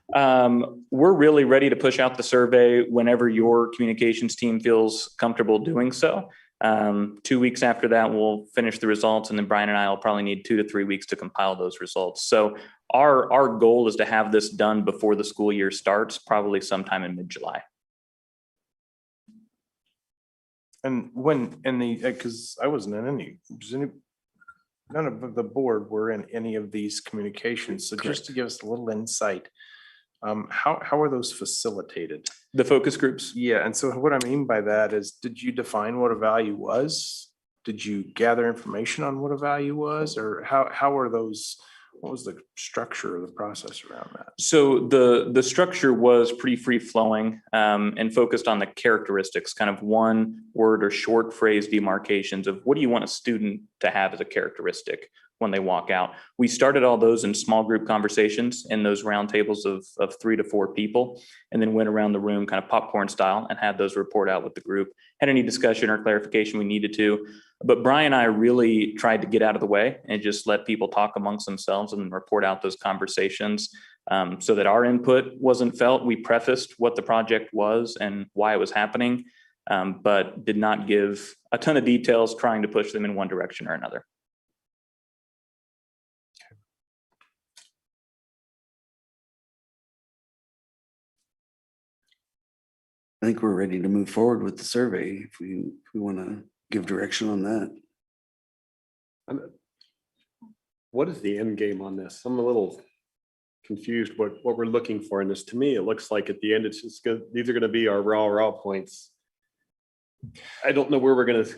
We're really ready to push out the survey whenever your communications team feels comfortable doing so. 2 weeks after that, we'll finish the results, and then Brian and I will probably need 2 to 3 weeks to compile those results. So our goal is to have this done before the school year starts, probably sometime in mid-July. And when, in the, because I wasn't in any, none of the board were in any of these communications. So just to give us a little insight, how are those facilitated? The focus groups? Yeah, and so what I mean by that is, did you define what a value was? Did you gather information on what a value was, or how are those? What was the structure of the process around that? So the structure was pretty free flowing and focused on the characteristics, kind of one word or short phrase demarcations of what do you want a student to have as a characteristic when they walk out. We started all those in small group conversations in those round tables of 3 to 4 people, and then went around the room kind of popcorn style and had those report out with the group. Had any discussion or clarification we needed to. But Brian and I really tried to get out of the way and just let people talk amongst themselves and report out those conversations so that our input wasn't felt. We prefaced what the project was and why it was happening, but did not give a ton of details trying to push them in one direction or another. I think we're ready to move forward with the survey if we want to give direction on that. What is the end game on this? I'm a little confused what we're looking for in this. To me, it looks like at the end, it's just good. These are going to be our raw points. I don't know where we're going to,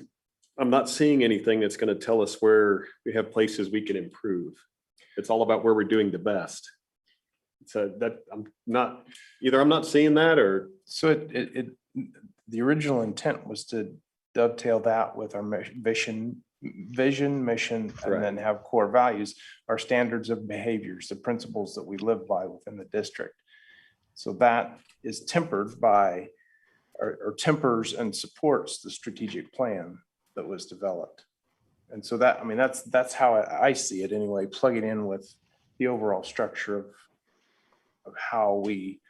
I'm not seeing anything that's going to tell us where we have places we can improve. It's all about where we're doing the best. So that I'm not seeing that, or so the original intent was to dovetail that with our vision, mission, and then have core values, our standards of behaviors, the principles that we live by within the district. So that is tempered by, or tempers and supports the strategic plan that was developed. And so that, I mean, that's how I see it anyway, plug it in with the overall structure of how we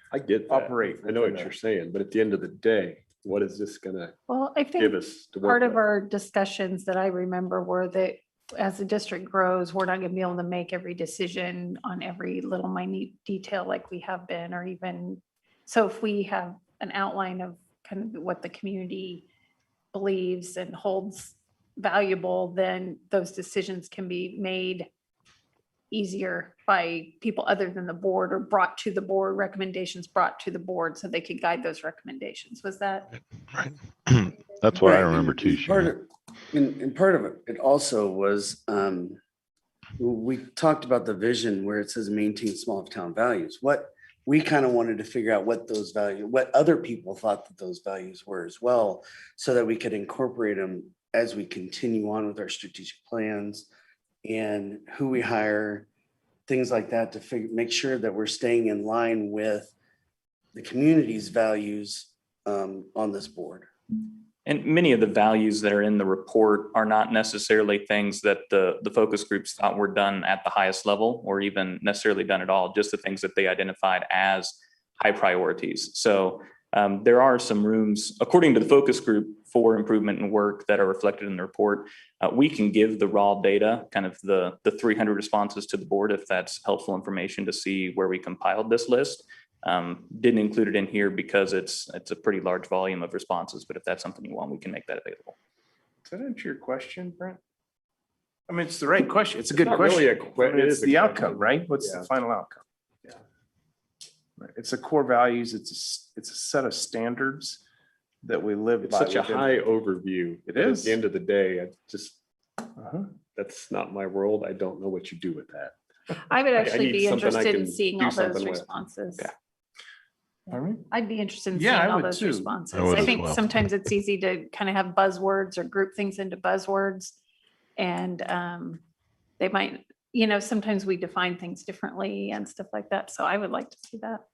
operate. I know what you're saying, but at the end of the day, what is this gonna I give think us to work part of with? our discussions that I remember were that as the district grows, we're not gonna be able to make every decision on every little minute detail like we have been, or even, so if we have an outline of kind of what the community believes and holds valuable, then those decisions can be made easier by people other than the board, or brought to the board, recommendations brought to the board so they could guide those recommendations. Was that? Right. That's what I remember too. Part of it also was, we talked about the vision where it says maintain small town values. What we kind of wanted to figure out what those values, what other people thought that those values were as well, so that we could incorporate them as we continue on with our strategic plans and who we hire, things like that, to make sure that we're staying in line with the community's values on this board. And many of the values that are in the report are not necessarily things that the focus groups thought were done at the highest level or even necessarily done at all, just the things that they identified as high priorities. So there are some rooms, according to the focus group, for improvement and work that are reflected in the report. We can give the raw data, kind of the 300 responses to the board, if that's helpful information to see where we compiled this list. Didn't include it in here because it's a pretty large volume of responses, but if that's something you want, we can make that available. Does that answer your question, Brent? I mean, it's the right question. It's a good not question. really It's the outcome, right? What's the final outcome? Yeah. Right. It's the core values. It's a set of standards that we live It's by. such a high overview. It At is. the end of the day, I just, that's not my world. I don't know what you do with that. I would I actually need be something I interested in can seeing do all those something with. responses. Yeah. Pardon me? I'd be interested in Yeah, seeing I all would those too. responses. I would I as think well. sometimes it's easy to kind of have buzzwords or group things into buzzwords. And they might, sometimes we define things differently and stuff like that. So I would like to see that.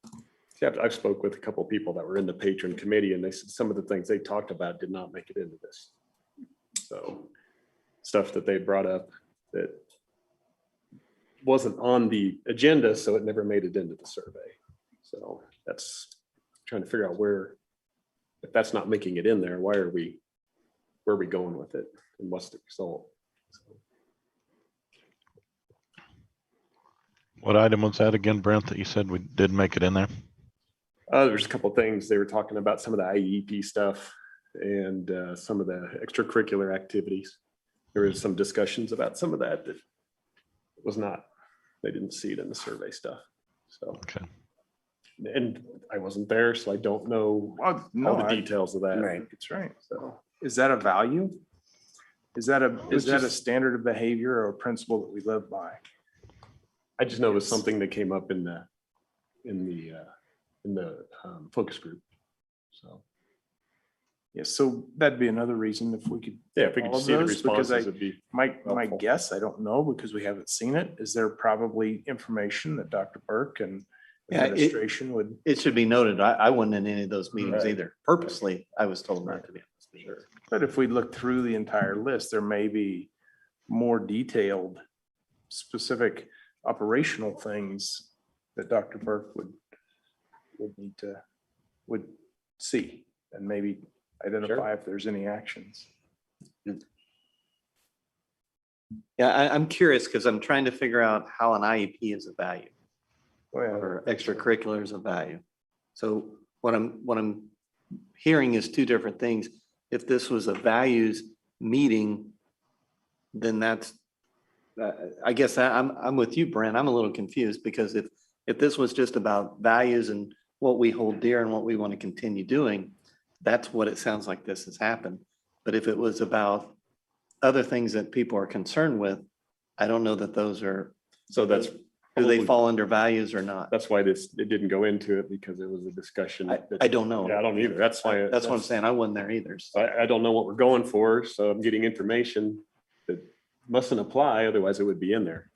Yeah, I've spoke with a couple of people that were in the patron committee, and they said some of the things they talked about did not make it into this. So stuff that they brought up that wasn't on the agenda, so it never made it into the survey. So that's trying to figure out where, if that's not making it in there, where are we going with it, and what's the result? What item was that again, Brent, that you said we did make it in there? There's a couple of things they were talking about, some of the IEP stuff and some of the extracurricular activities. There was some discussions about some of that was not, they didn't see it in the survey stuff. So, okay. And I wasn't there, so I don't know all the details of that. Right. That's right. So is that a value? Is that a standard of behavior or a principle that we live by? I just know it was something that came up in the focus group. So. Yes, so that'd be another reason if we could. Yeah, if we could all of see the those, because responses, it'd be my helpful. guess, I don't know because we haven't seen it. Is there probably information that Dr. Burke and administration would? It should be noted, I wasn't in any of those meetings Right. either. Purposely, I was told not to be. Sure. But if we look through the entire list, there may be more detailed, specific operational things that Dr. Burke would see and maybe identify if there's any actions. Yeah, I'm curious because I'm trying to figure out how an IEP is a value or extracurricular is a value. So what I'm hearing is two different things. If this was a values meeting, then that's, I guess I'm with you, Brent. I'm a little confused because if this was just about values and what we hold dear and what we want to continue doing, that's what it sounds like this has happened. But if it was about other things that people are concerned with, I don't know that those are. So that's. Do they fall under values or not? That's why it didn't go into it because it was a discussion. I don't know. Yeah, I don't either. That's why. That's what I'm saying. I wasn't there either. So I don't know what we're going for. So I'm getting information that mustn't apply. Otherwise it would be in there.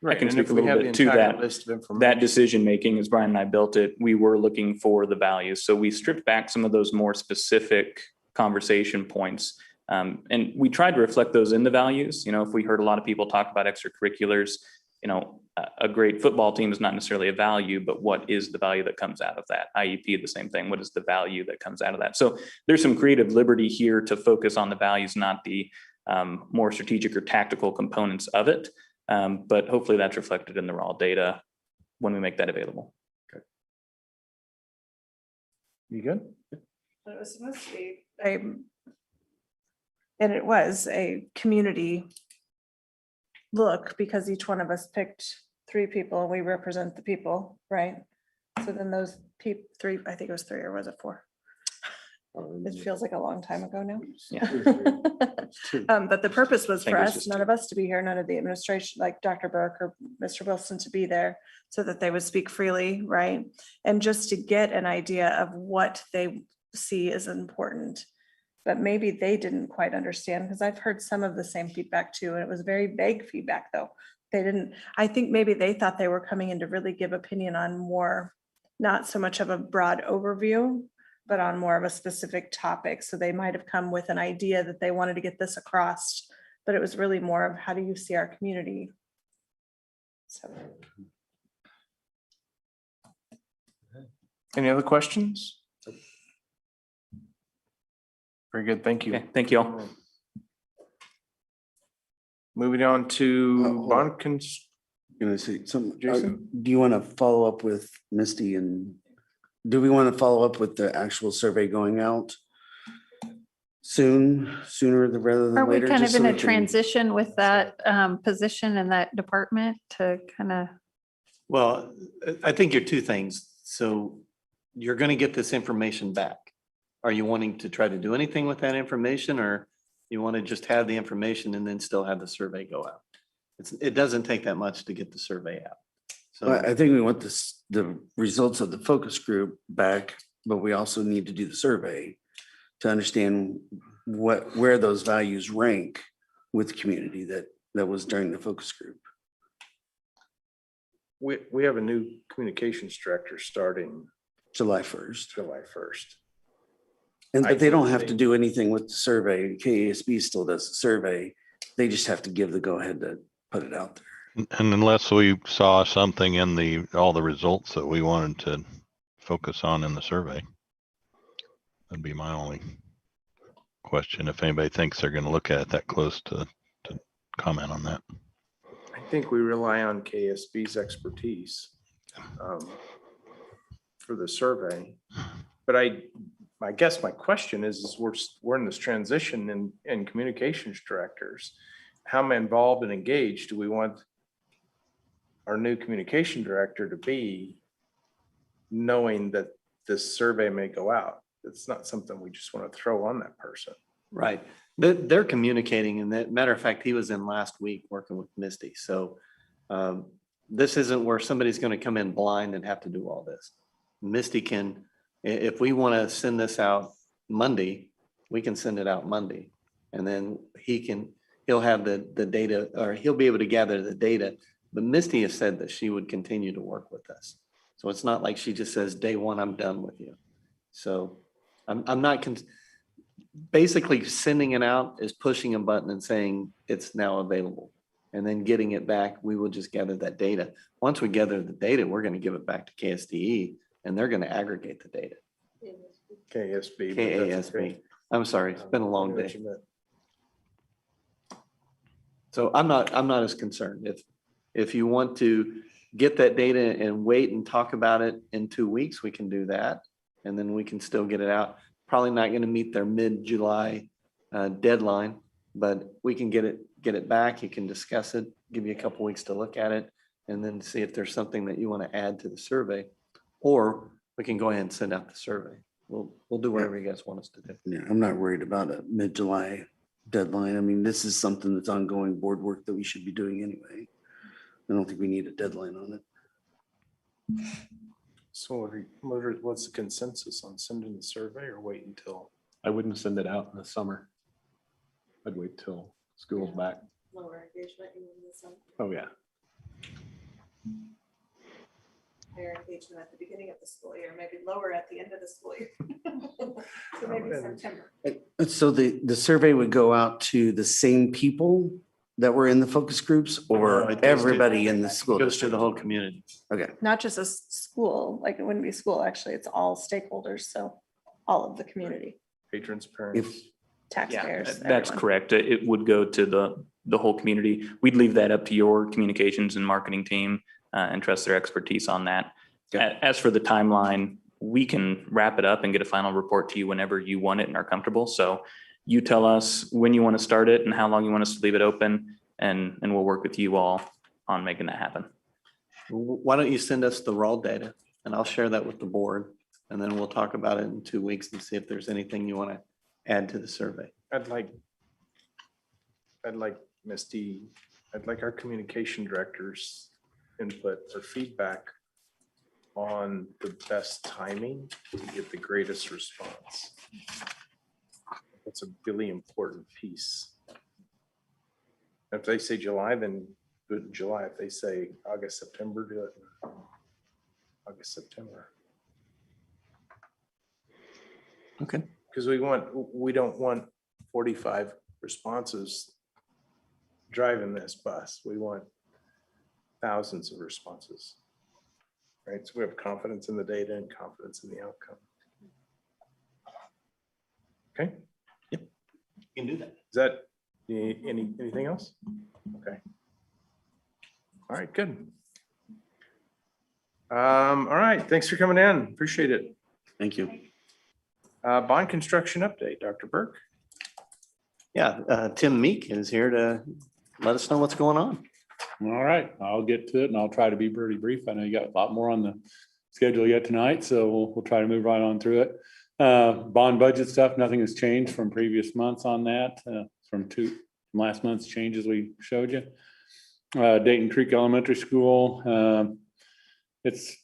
I can speak a little bit to that decision making. As Brian and I built it, we were looking for the values. So we stripped back some of those more specific conversation points. And we tried to reflect those in the values. You know, if we heard a lot of people talk about extracurriculars, you know, a great football team is not necessarily a value, but what is the value that comes out of that? IEP, the same thing. What is the value that comes out of that? So there's some creative liberty here to focus on the values, not the more strategic or tactical components of it. But hopefully that's reflected in the raw data when we make that available. Okay. You good? It was supposed to be and it was a community look because each one of us picked 3 people and we represent the people, right? So then those 3, I think it was 3 or was it 4? It feels like a long time ago now. Yeah. But the purpose was I for think it was us, just none 2. of us to be here, none of the administration, like Dr. Burke or Mr. Wilson to be there so that they would speak freely, right? And just to get an idea of what they see as important. But maybe they didn't quite understand because I've heard some of the same feedback too. And it was very vague feedback though. They didn't, I think maybe they thought they were coming in to really give opinion on more, not so much of a broad overview, but on more of a specific topic. So they might have come with an idea that they wanted to get this across, but it was really more of how do you see our community? So. Any other questions? Very good. Thank you. Okay, thank you all. Moving on to bond You want to see some, Jason? do you want to follow up with Misty and do we want to follow up with the actual survey going out sooner rather than Are we later? kind just of in so a we can- transition with that position in that department to kind of? Well, I think you're 2 things. So you're going to get this information back. Are you wanting to try to do anything with that information or you want to just have the information and then still have the survey go out? It doesn't take that much to get the survey out. So I think we want the results of the focus group back, but we also need to do the survey to understand where those values rank with the community that was during the focus group. We have a new communications director starting July 1st. July 1st. But they don't have to do anything with the survey. KASB still does the survey. They just have to give the go ahead to put it out there. And unless we saw something in all the results that we wanted to focus on in the survey, that'd be my only question. If anybody thinks they're going to look at it that close to comment on that. I think we rely on KSB's expertise for the survey, but I guess my question is we're in this transition in communications directors. How involved and engaged do we want our new communication director to be, knowing that this survey may go out? It's not something we just want to throw on that person. Right. They're communicating, and that matter of fact, he was in last week working with Misty. So this isn't where somebody's going to come in blind and have to do all this. Misty can, if we want to send this out Monday, we can send it out Monday. And then he'll have the data, or he'll be able to gather the data. But Misty has said that she would continue to work with us. So it's not like she just says, day one, I'm done with you. So I'm not, basically sending it out is pushing a button and saying it's now available. And then getting it back, we will just gather that data. Once we gather the data, we're going to give it back to KSDE, and they're going to aggregate the data. KSB. KASB. I'm sorry, it's been a long day. So I'm not as concerned. If you want to get that data and wait and talk about it in 2 weeks, we can do that. And then we can still get it out. Probably not going to meet their mid-July deadline, but we can get it back. You can discuss it, give you a couple weeks to look at it, and then see if there's something that you want to add to the survey, or we can go ahead and send out the survey. We'll do whatever you guys want us to do. Yeah, I'm not worried about a mid-July deadline. I mean, this is something that's ongoing board work that we should be doing anyway. I don't think we need a deadline on it. So what's the consensus on sending the survey, or wait until? I wouldn't send it out in the summer. I'd wait till school's back. Lower engagement in the summer. Oh, yeah. Higher engagement at the beginning of the school year, maybe lower at the end of the school year. So maybe September. So the survey would go out to the same people that were in the focus groups, or everybody in the school? It goes to the whole community. Okay. Not just a school, like it wouldn't be school, actually, it's all stakeholders, so all of the community, Patrons, parents. taxpayers. That's everyone. correct. It would go to the whole community. We'd leave that up to your communications and marketing team and trust their expertise on that. As for the timeline, we can wrap it up and get a final report to you whenever you want it and are comfortable. So you tell us when you want to start it and how long you want us to leave it open, and we'll work with you all on making that happen. Why don't you send us the raw data, and I'll share that with the board, and then we'll talk about it in 2 weeks and see if there's anything you want to add to the survey. I'd like Misty, I'd like our communication director's input or feedback on the best timing to get the greatest response. That's a really important piece. If they say July, then do it in July. If they say August, September, do it in August, September. Okay. Because we don't want 45 responses driving this bus. We want thousands of responses. Right? So we have confidence in the data and confidence in the outcome. Okay. Yep. You can do that. Is that anything else? Okay. All right, good. All right, thanks for coming in. Appreciate it. Thank you. Bond construction update, Dr. Burke. Yeah, Tim Meek is here to let us know what's going on. All right, I'll get to it and I'll try to be pretty brief. I know you got a lot more on the schedule yet tonight, so we'll try to move right on through it. Bond budget stuff, nothing has changed from previous months on that, from last month's changes we showed you. Dayton Creek Elementary School, it's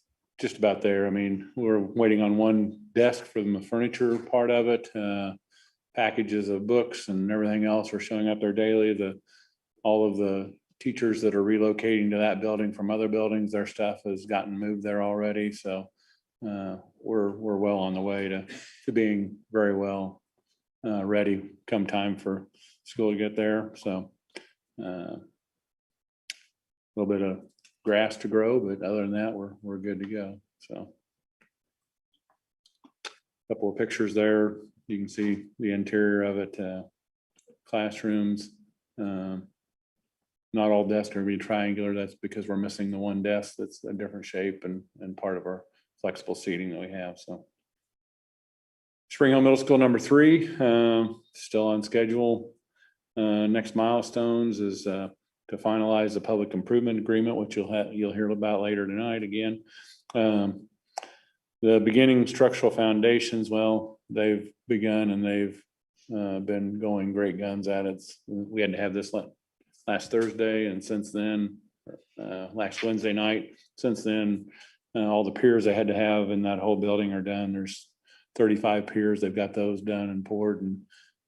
just about there. I mean, we're waiting on one desk for the furniture part of it. Packages of books and everything else are showing up there daily. All of the teachers that are relocating to that building from other buildings, their stuff has gotten moved there already. So we're well on the way to being very well ready come time for school to get there. So a little bit of grass to grow, but other than that, we're good to go. So a couple of pictures there. You can see the interior of it, classrooms. Not all desks are going to be triangular. That's because we're missing the one desk that's a different shape and part of our flexible seating that we have. So Spring Hill Middle School number 3, still on schedule. Next milestones is to finalize the public improvement agreement, which you'll hear about later tonight again. The beginning structural foundations, well, they've begun and they've been going great guns at it. We had to have this last Thursday, and since then, last Wednesday night, since then, all the piers they had to have in that whole building are done. There's 35 piers. They've got those done and poured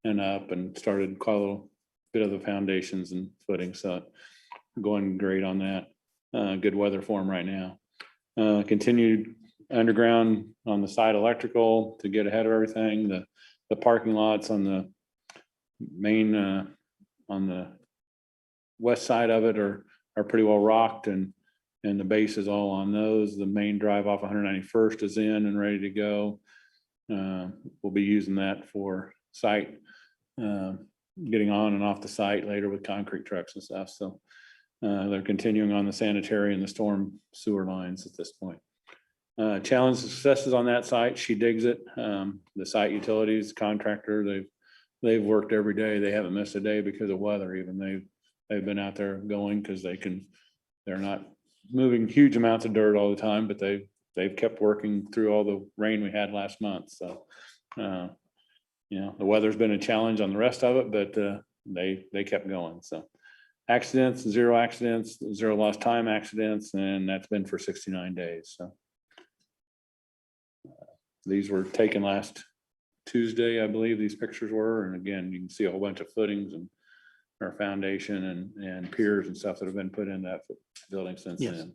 and up and started quite a little bit of the foundations and footing. So going great on that. Good weather for them right now. Continued underground on the site electrical to get ahead of everything. The parking lots on the main, on the west side of it are pretty well rocked, and the base is all on those. The main drive off 191st is in and ready to go. We'll be using that for site, getting on and off the site later with concrete trucks and stuff. So they're continuing on the sanitary and the storm sewer lines at this point. Challenge successes on that site. She digs it. The site utilities contractor, they've worked every day. They haven't missed a day because of weather. Even they've been out there going because they're not moving huge amounts of dirt all the time, but they've kept working through all the rain we had last month. So, the weather's been a challenge on the rest of it, but they kept going. So accidents, zero lost time accidents, and that's been for 69 days. So these were taken last Tuesday, I believe these pictures were. And again, you can see a whole bunch of footings and our foundation and piers and stuff that have been put in that building since then.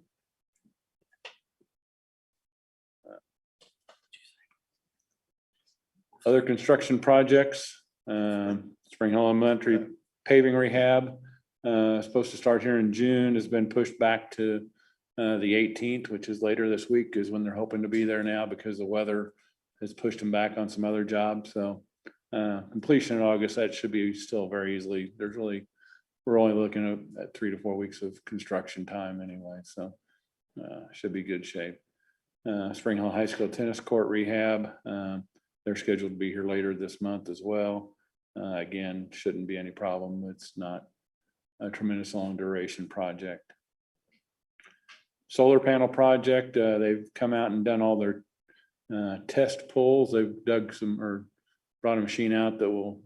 Other construction projects, Spring Hill Elementary paving rehab, supposed to start here in June, has been pushed back to the 18th, which is later this week, is when they're hoping to be there now because the weather has pushed them back on some other jobs. So completion in August, that should be still very easily. We're only looking at 3 to 4 weeks of construction time anyway. So should be good shape. Spring Hill High School tennis court rehab. They're scheduled to be here later this month as well. Again, shouldn't be any problem. It's not a tremendous long duration project. Solar panel project, they've come out and done all their test pulls. They've dug brought a machine out that will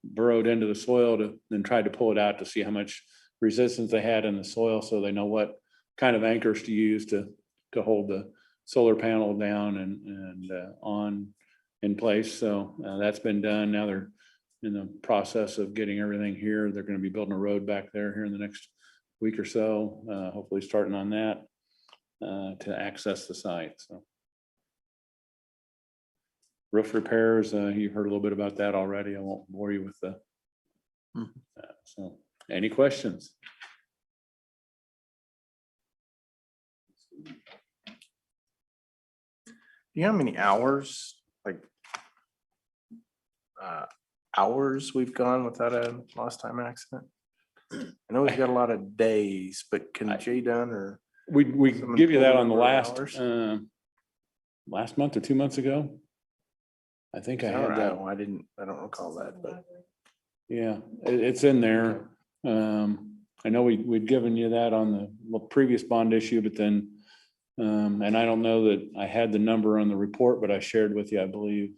burrowed into the soil to then tried to pull it out to see how much resistance they had in the soil, so they know what kind of anchors to use to hold the solar panel down and on in place. So that's been done. Now they're in the process of getting everything here. They're going to be building a road back there here in the next week or so, hopefully starting on that to access the site. So roof repairs, you've heard a little bit about that already. I won't bore you with that. So any questions? Do you know how many hours, hours we've gone without a lost time accident? I know we've got a lot of days, but can Jay Dunn or we give you that on the last month or 2 months ago? I think I had that. I don't recall that, but yeah, it's in there. I know we'd given you that on the previous bond issue, but then, and I don't know that I had the number on the report, but I shared with you, I believe,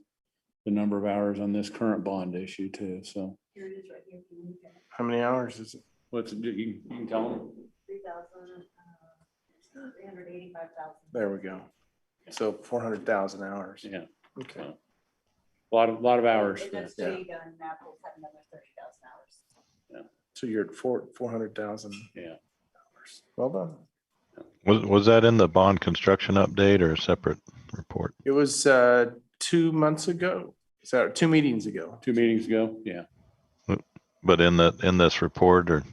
the number of hours on this current bond issue too. So Here it is right here. how many hours is it? What's it? You can tell them. 385,000. There we go. So 400,000 hours. Yeah. Okay. A lot of hours. And that's Yeah. Jay Dunn, Apple's had another 30,000 hours. Yeah. So you're at 400,000. Yeah. Hours. Well done. Was that in the bond construction update or a separate report? It was 2 months ago. So 2 meetings ago. 2 meetings ago. Yeah. But in this report, or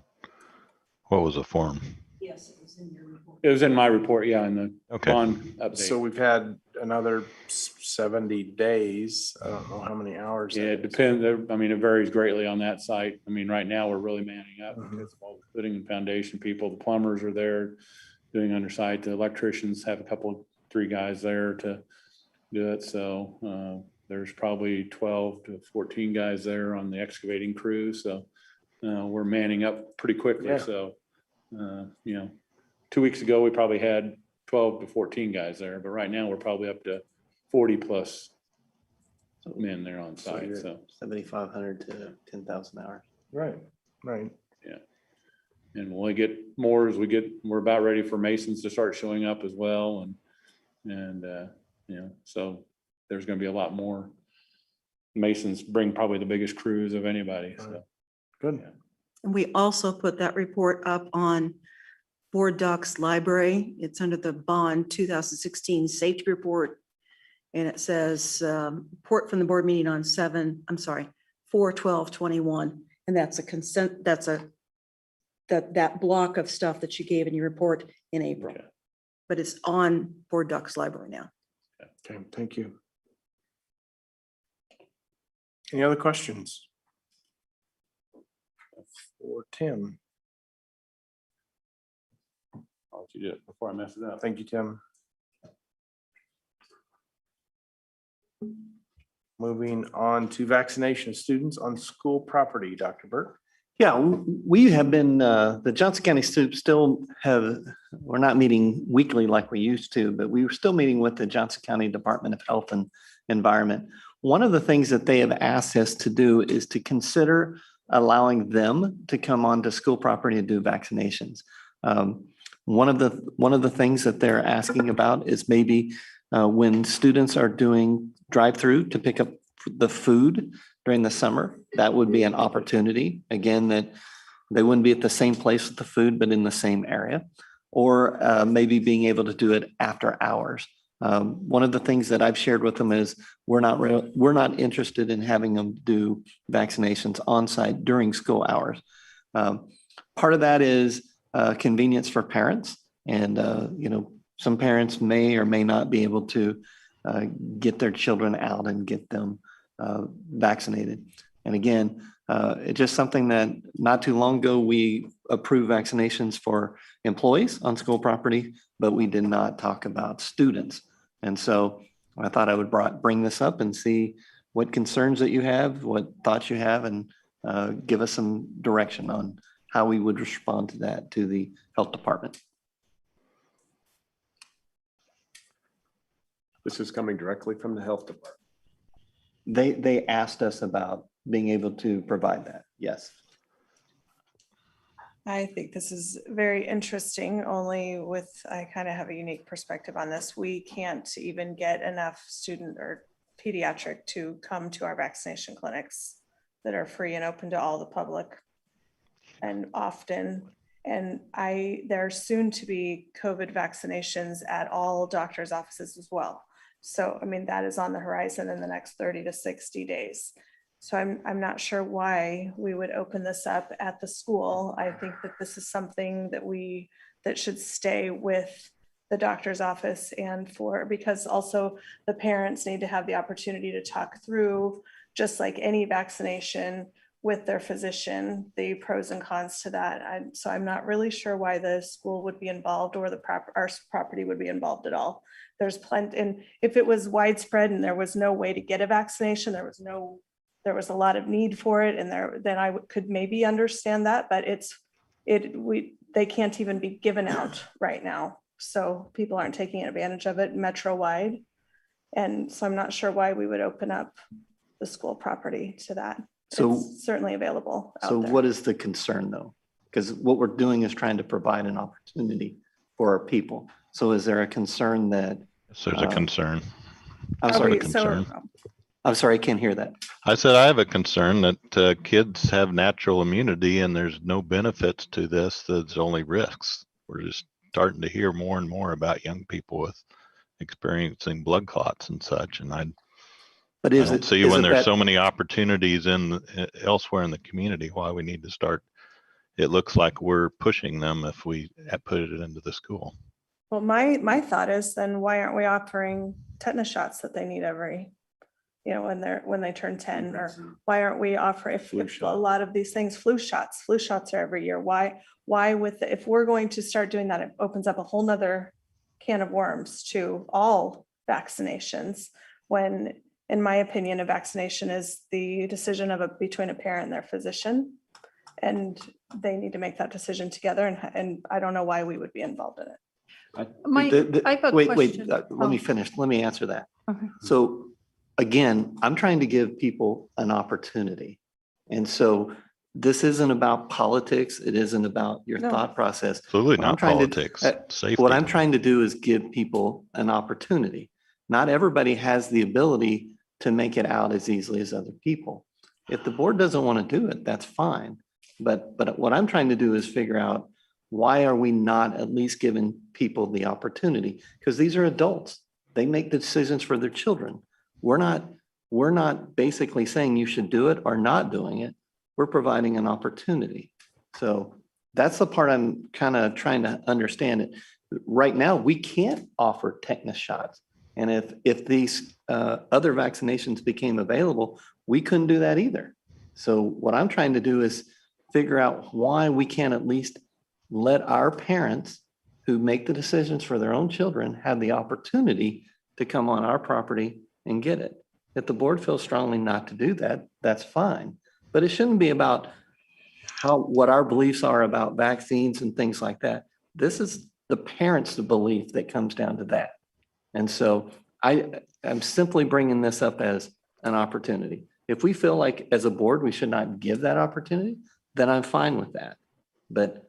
what was the form? Yes, it was in your report. It was in my report. Yeah. In the Okay. bond update. So we've had another 70 days. I don't know how many hours. Yeah, it depends. I mean, it varies greatly on that site. I mean, right now we're really manning up because of all the footing and foundation people. The plumbers are there doing underside. The electricians have 3 guys there to do it. So there's probably 12 to 14 guys there on the excavating crew. So we're manning up pretty quickly. Yeah. So, 2 weeks ago, we probably had 12 to 14 guys there, but right now we're probably up to 40 plus men there on site. So 7,500 to 10,000 hours. Right. yeah. And we'll get more as we're about ready for masons to start showing up as well. So there's going to be a lot more. Masons bring probably the biggest crews of anybody. So good. Yeah. And we also put that report up on Board Docs Library. It's under the bond 2016 safety report. And it says report from the board meeting on 4/12/21. And that's a consent, that block of stuff that you gave in your report in April. Okay. But it's on Board Docs Library now. Okay, thank you. Any other questions? For Tim. I'll let you do it before I mess it up. Thank you, Tim. Moving on to vaccination of students on school property, Dr. Burke. Yeah, we have been, the Johnson County students we're not meeting weekly like we used to, but we were still meeting with the Johnson County Department of Health and Environment. One of the things that they have asked us to do is to consider allowing them to come onto school property and do vaccinations. One of the things that they're asking about is maybe when students are doing drive-through to pick up the food during the summer, that would be an opportunity. Again, that they wouldn't be at the same place with the food, but in the same area, or maybe being able to do it after hours. One of the things that I've shared with them is we're not interested in having them do vaccinations on site during school hours. Part of that is convenience for parents, and some parents may or may not be able to get their children out and get them vaccinated. And again, it's just something that not too long ago we approved vaccinations for employees on school property, but we did not talk about students. And so I thought I would bring this up and see what concerns that you have, what thoughts you have, and give us some direction on how we would respond to that to the health department. This is coming directly from the health department. They asked us about being able to provide that. Yes. I think this is very interesting, I kind of have a unique perspective on this. We can't even get enough student or pediatric to come to our vaccination clinics that are free and open to all the public and often. And there are soon to be COVID vaccinations at all doctors' offices as well. So, that is on the horizon in the next 30 to 60 days. So I'm not sure why we would open this up at the school. I think that this is something that should stay with the doctor's office, and because also the parents need to have the opportunity to talk through, just like any vaccination, with their physician, the pros and cons to that. So I'm not really sure why the school would be involved or our property would be involved at all. There's plenty, and if it was widespread and there was no way to get a vaccination, there was a lot of need for it, and then I could maybe understand that, but they can't even be given out right now. So people aren't taking advantage of it metro-wide. And so I'm not sure why we would open up the school property to that. So it's certainly available out So there. what is the concern though? Because what we're doing is trying to provide an opportunity for our people. So is there a concern that? So there's a concern. I'm sorry. I'm sorry, I can't hear that. I said I have a concern that kids have natural immunity and there's no benefits to this. There's only risks. We're just starting to hear more and more about young people with experiencing blood clots and such. And I don't see when there's so many opportunities elsewhere in the community why we need to start. It looks like we're pushing them if we put it into the school. Well, my thought is then why aren't we offering tetanus shots that they need when they turn 10, or why aren't we offering if a lot of these things, flu shots are every year. Why if we're going to start doing that, it opens up a whole nother can of worms to all vaccinations when in my opinion, a vaccination is the decision between a parent and their physician. And they need to make that decision together. And I don't know why we would be involved in it. Mike, I have a Wait, question. let me finish. Let me answer that. Okay. So again, I'm trying to give people an opportunity. And so this isn't about politics. It isn't about your No. thought process. Absolutely What I'm not trying to- politics, What safety. I'm trying to do is give people an opportunity. Not everybody has the ability to make it out as easily as other people. If the board doesn't want to do it, that's fine. But what I'm trying to do is figure out, why are we not at least giving people the opportunity? Because these are adults. They make the decisions for their children. We're not basically saying you should do it or not doing it. We're providing an opportunity. So that's the part I'm kind of trying to understand it. Right now, we can't offer tetanus shots. And if these other vaccinations became available, we couldn't do that either. So what I'm trying to do is figure out why we can't at least let our parents who make the decisions for their own children have the opportunity to come on our property and get it. If the board feels strongly not to do that, that's fine. But it shouldn't be about what our beliefs are about vaccines and things like that. This is the parents' belief that comes down to that. And so I'm simply bringing this up as an opportunity. If we feel like as a board, we should not give that opportunity, then I'm fine with that. But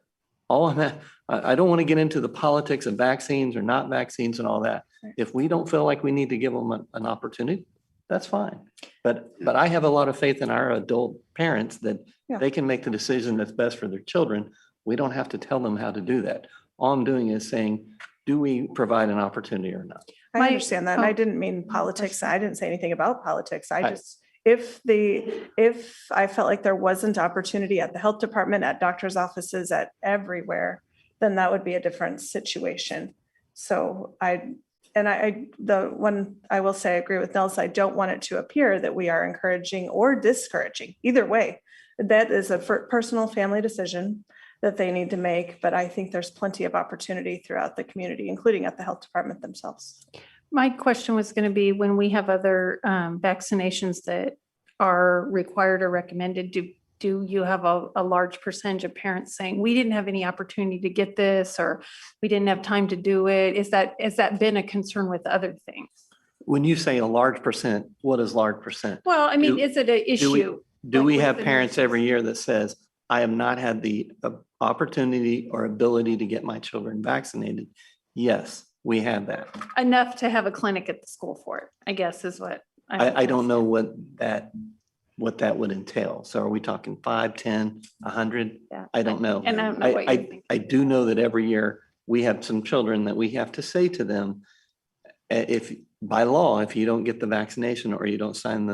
I don't want to get into the politics of vaccines or not vaccines and all that. If we don't feel like we need to give them an opportunity, that's fine. But I have a lot of faith in our adult parents that they can make the decision that's best for their children. We don't have to tell them how to do that. All I'm doing is saying, do we provide an opportunity or not? I understand that. And I didn't mean politics. I didn't say anything about politics. If I felt like there wasn't opportunity at the health department, at doctor's offices, at everywhere, then that would be a different situation. So the one I will say, I agree with Nels. I don't want it to appear that we are encouraging or discouraging, either way. That is a personal family decision that they need to make, but I think there's plenty of opportunity throughout the community, including at the health department themselves. My question was going to be, when we have other vaccinations that are required or recommended, do you have a large percentage of parents saying, we didn't have any opportunity to get this, or we didn't have time to do it? Has that been a concern with other things? When you say a large percent, what is large percent? Well, I mean, is it an issue? Do we have parents every year that says, I have not had the opportunity or ability to get my children vaccinated? Yes, we have that. Enough to have a clinic at the school for it, I guess is what. I don't know what that would entail. So are we talking 5, 10, 100? Yeah. I don't know. And I don't know what you're thinking. I do know that every year we have some children that we have to say to them, if by law, if you don't get the vaccination or you don't sign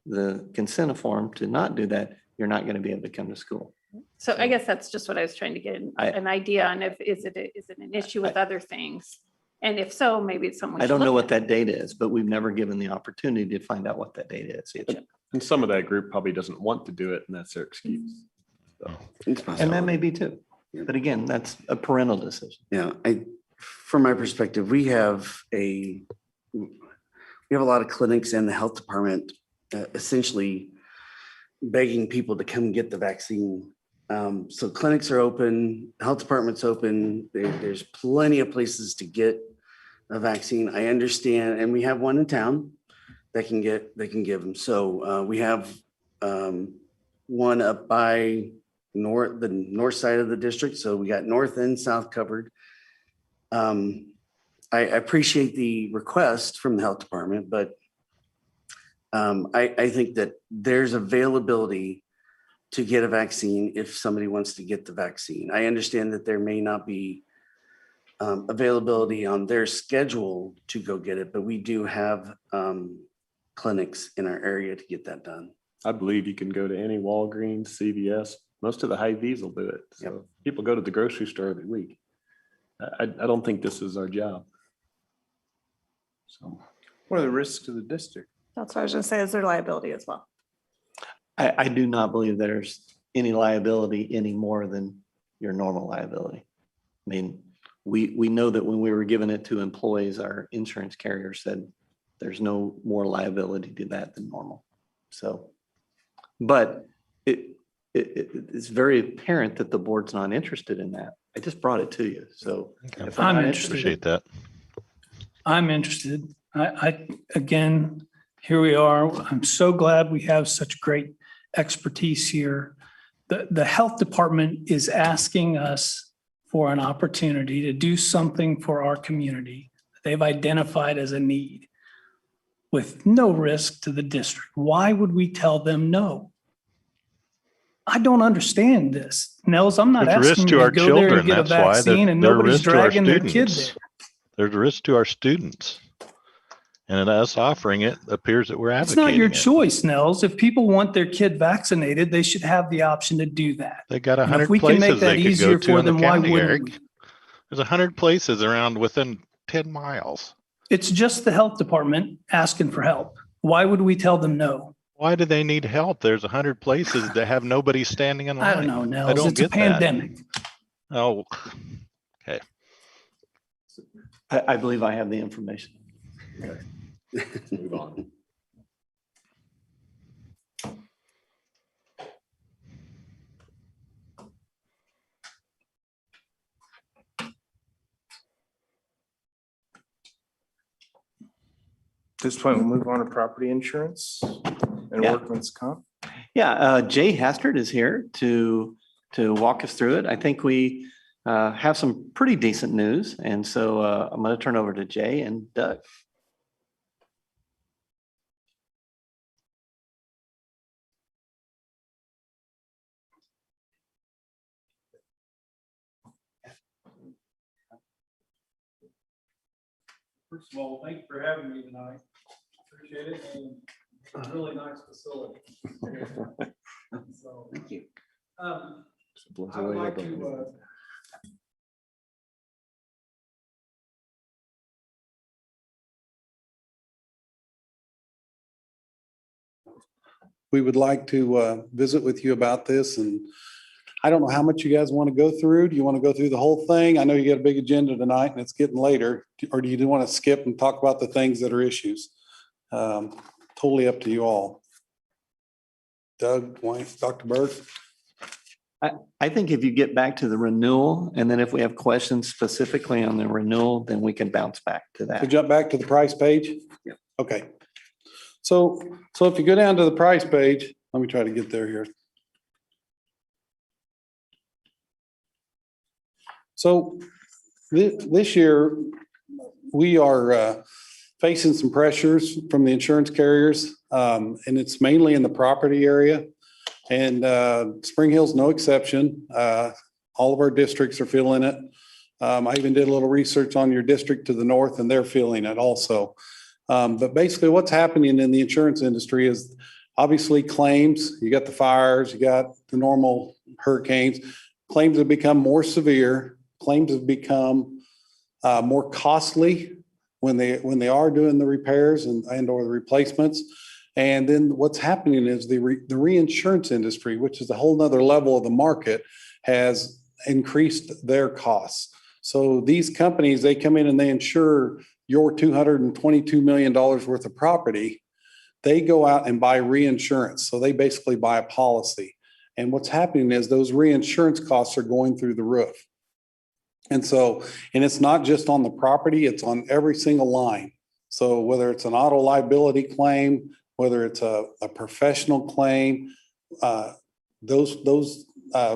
the consent form to not do that, you're not going to be able to come to school. So I guess that's just what I was trying to get an idea on. If is it an issue with other things? And if so, maybe it's something. I don't know what that date is, but we've never given the opportunity to find out what that date is. And some of that group probably doesn't want to do it, and that's their excuse. So. And that may be too. But again, that's a parental decision. Yeah, from my perspective, we have a lot of clinics in the health department essentially begging people to come get the vaccine. So clinics are open, health department's open. There's plenty of places to get a vaccine. I understand, and we have one in town that can give them. So we have one up by the north side of the district. So we got north and south covered. I appreciate the request from the health department, but I think that there's availability to get a vaccine if somebody wants to get the vaccine. I understand that there may not be availability on their schedule to go get it, but we do have clinics in our area to get that done. I believe you can go to any Walgreens, CVS. Most of the Hy-Vees will do it. So people go to the grocery store every week. I don't think this is our job. So what are the risks to the district? That's what I was going to say, is there liability as well? I do not believe there's any liability any more than your normal liability. I mean, we know that when we were giving it to employees, our insurance carrier said there's no more liability to that than normal. So, but it's very apparent that the board's not interested in that. I just brought it to you. So if I'm not interested. Appreciate that. I'm interested. I again, here we are. I'm so glad we have such great expertise here. The health department is asking us for an opportunity to do something for our community that they've identified as a need with no risk to the district. Why would we tell them no? I don't understand this. Nels, I'm not There's a risk asking to you to our go there and children. get a That's why vaccine and there's nobody's risk to our dragging their kid there. students. There's a risk to our students. And us offering it appears that we're It's advocating not your it. choice, Nels. If people want their kid vaccinated, they should have the option to do that. They got And 100 if we can make places that they could easier go to for in the them, why county, wouldn't Eric. we? There's 100 places around within 10 miles. It's just the health department asking for help. Why would we tell them no? Why do they need help? There's 100 places that have nobody standing in line. I don't know, Nels. I don't It's a get that. pandemic. Oh, okay. I believe I have the information. Move on. At this point, we'll move on to property insurance and Yeah. workman's comp. Yeah, Jay Hastert is here to walk us through it. I think we have some pretty decent news. And so I'm going to turn over to Jay and Doug. First of all, thank you for having me tonight. Appreciate it. And it's a really nice facility. So, thank you. I would like to we would like to visit with you about this, and I don't know how much you guys want to go through. Do you want to go through the whole thing? I know you got a big agenda tonight and it's getting later, or do you want to skip and talk about the things that are issues? Totally up to you all. Doug, Wayne, Dr. Berg? I think if you get back to the renewal, and then if we have questions specifically on the renewal, then we can bounce back to that. So jump back to the price page? Yeah. Okay. So if you go down to the price page, let me try to get there here. So this year, we are facing some pressures from the insurance carriers, and it's mainly in the property area. And Spring Hill's no exception. All of our districts are feeling it. I even did a little research on your district to the north, and they're feeling it also. But basically what's happening in the insurance industry is obviously claims. You got the fires, you got the normal hurricanes. Claims have become more severe. Claims have become more costly when they are doing the repairs and or the replacements. And then what's happening is the reinsurance industry, which is a whole nother level of the market, has increased their costs. So these companies, they come in and they insure your $222 million worth of property. They go out and buy reinsurance. So they basically buy a policy. And what's happening is those reinsurance costs are going through the roof. And it's not just on the property, it's on every single line. So whether it's an auto liability claim, whether it's a professional claim, those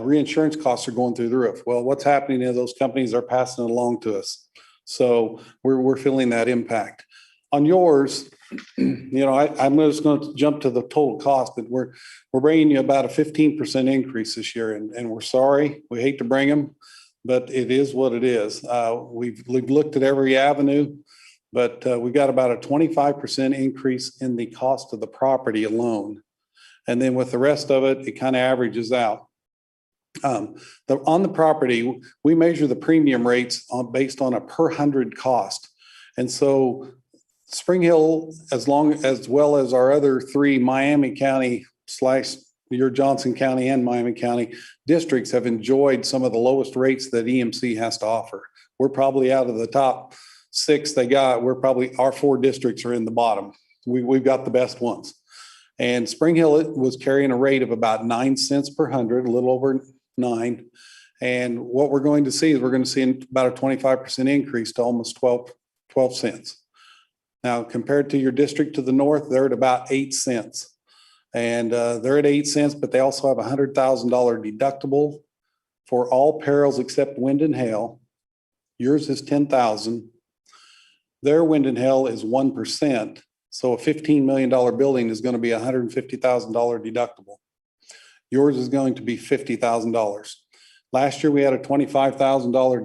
reinsurance costs are going through the roof. Well, what's happening is those companies are passing it along to us. So we're feeling that impact. On yours, I'm just going to jump to the total cost, but we're bringing you about a 15% increase this year, and we're sorry. We hate to bring them, but it is what it is. We've looked at every avenue, but we've got about a 25% increase in the cost of the property alone. And then with the rest of it, it kind of averages out. On the property, we measure the premium rates based on a per 100 cost. And so Spring Hill, as well as our other three Miami County / your Johnson County and Miami County districts, have enjoyed some of the lowest rates that EMC has to offer. We're probably out of the top six they got, our 4 districts are in the bottom. We've got the best ones. And Spring Hill was carrying a rate of about 9 cents per hundred, a little over 9. And what we're going to see is we're going to see about a 25% increase to almost 12 cents. Now, compared to your district to the north, they're at about 8 cents. And they're at 8 cents, but they also have a $100,000 deductible for all perils except wind and hail. Yours is 10,000. Their wind and hail is 1%. So a $15 million building is going to be a $150,000 deductible. Yours is going to be $50,000. Last year, we had a $25,000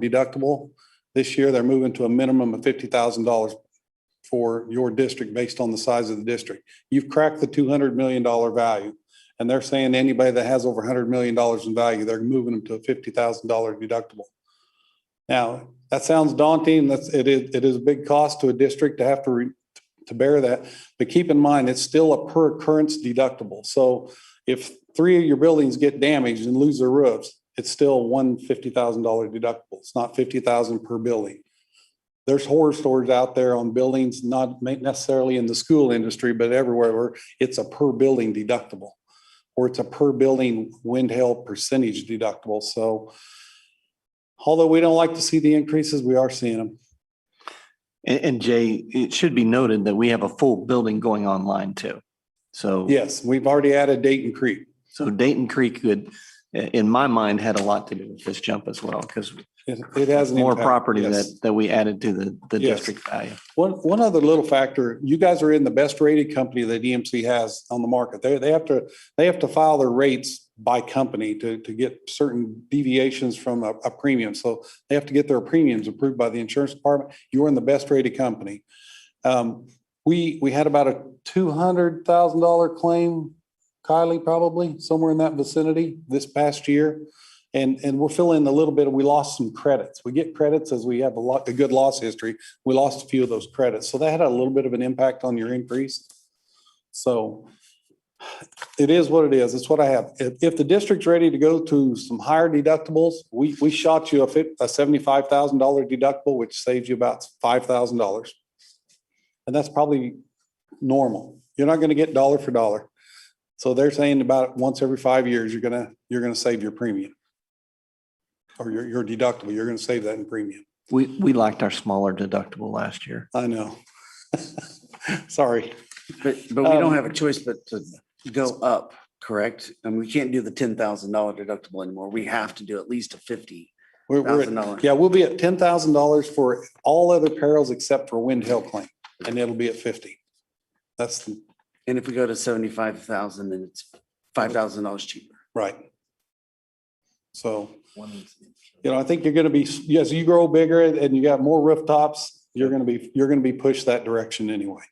deductible. This year, they're moving to a minimum of $50,000 for your district based on the size of the district. You've cracked the $200 million value. And they're saying anybody that has over $100 million in value, they're moving them to a $50,000 deductible. Now, that sounds daunting. It is a big cost to a district to have to bear that. But keep in mind, it's still a per occurrence deductible. So if 3 of your buildings get damaged and lose their roofs, it's still one $50,000 deductible. It's not $50,000 per building. There's horror stories out there on buildings, not necessarily in the school industry, but everywhere where it's a per building deductible, or it's a per building wind hail percentage deductible. So although we don't like to see the increases, we are seeing them. And Jay, it should be noted that we have a full building going online too. So yes, we've already added Dayton Creek. So Dayton Creek could, in my mind, had a lot to do with this jump as well, because it has more impact, property yes. that we added to the Yes. district value. One other little factor, you guys are in the best rated company that EMC has on the market. They have to file their rates by company to get certain deviations from a premium. So they have to get their premiums approved by the insurance department. You're in the best rated company. We had about a $200,000 claim, Kylie, probably somewhere in that vicinity this past year. And we're filling a little bit we lost some credits. We get credits as we have a good loss history. We lost a few of those credits. So that had a little bit of an impact on your increase. So it is what it is. It's what I have. If the district's ready to go to some higher deductibles, we shot you a $75,000 deductible, which saves you about $5,000. And that's probably normal. You're not going to get dollar for dollar. So they're saying about once every 5 years, you're gonna save your premium or your deductible. You're going to save that in premium. We liked our smaller deductible last year. I know. Sorry. But we don't have a choice but to go up, correct? And we can't do the $10,000 deductible anymore. We have to do at least a $50,000. Yeah, we'll be at $10,000 for all other perils except for wind hail claim, and it'll be at 50. And if we go to 75,000, then it's $5,000 cheaper. Right. So, I think you're going to be, as you grow bigger and you got more rooftops, you're going to be pushed that direction anyway.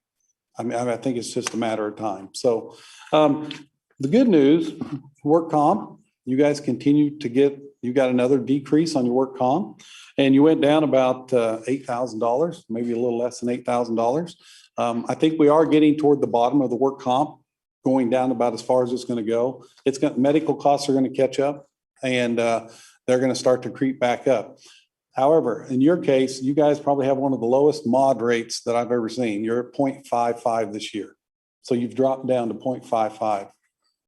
I mean, I think it's just a matter of time. So, the good news, work comp, you guys continue to you got another decrease on your work comp, and you went down about $8,000, maybe a little less than $8,000. I think we are getting toward the bottom of the work comp, going down about as far as it's going to go. Medical costs are going to catch up, and they're going to start to creep back up. However, in your case, you guys probably have one of the lowest mod rates that I've ever seen. You're at 0.55 this year. So you've dropped down to 0.55.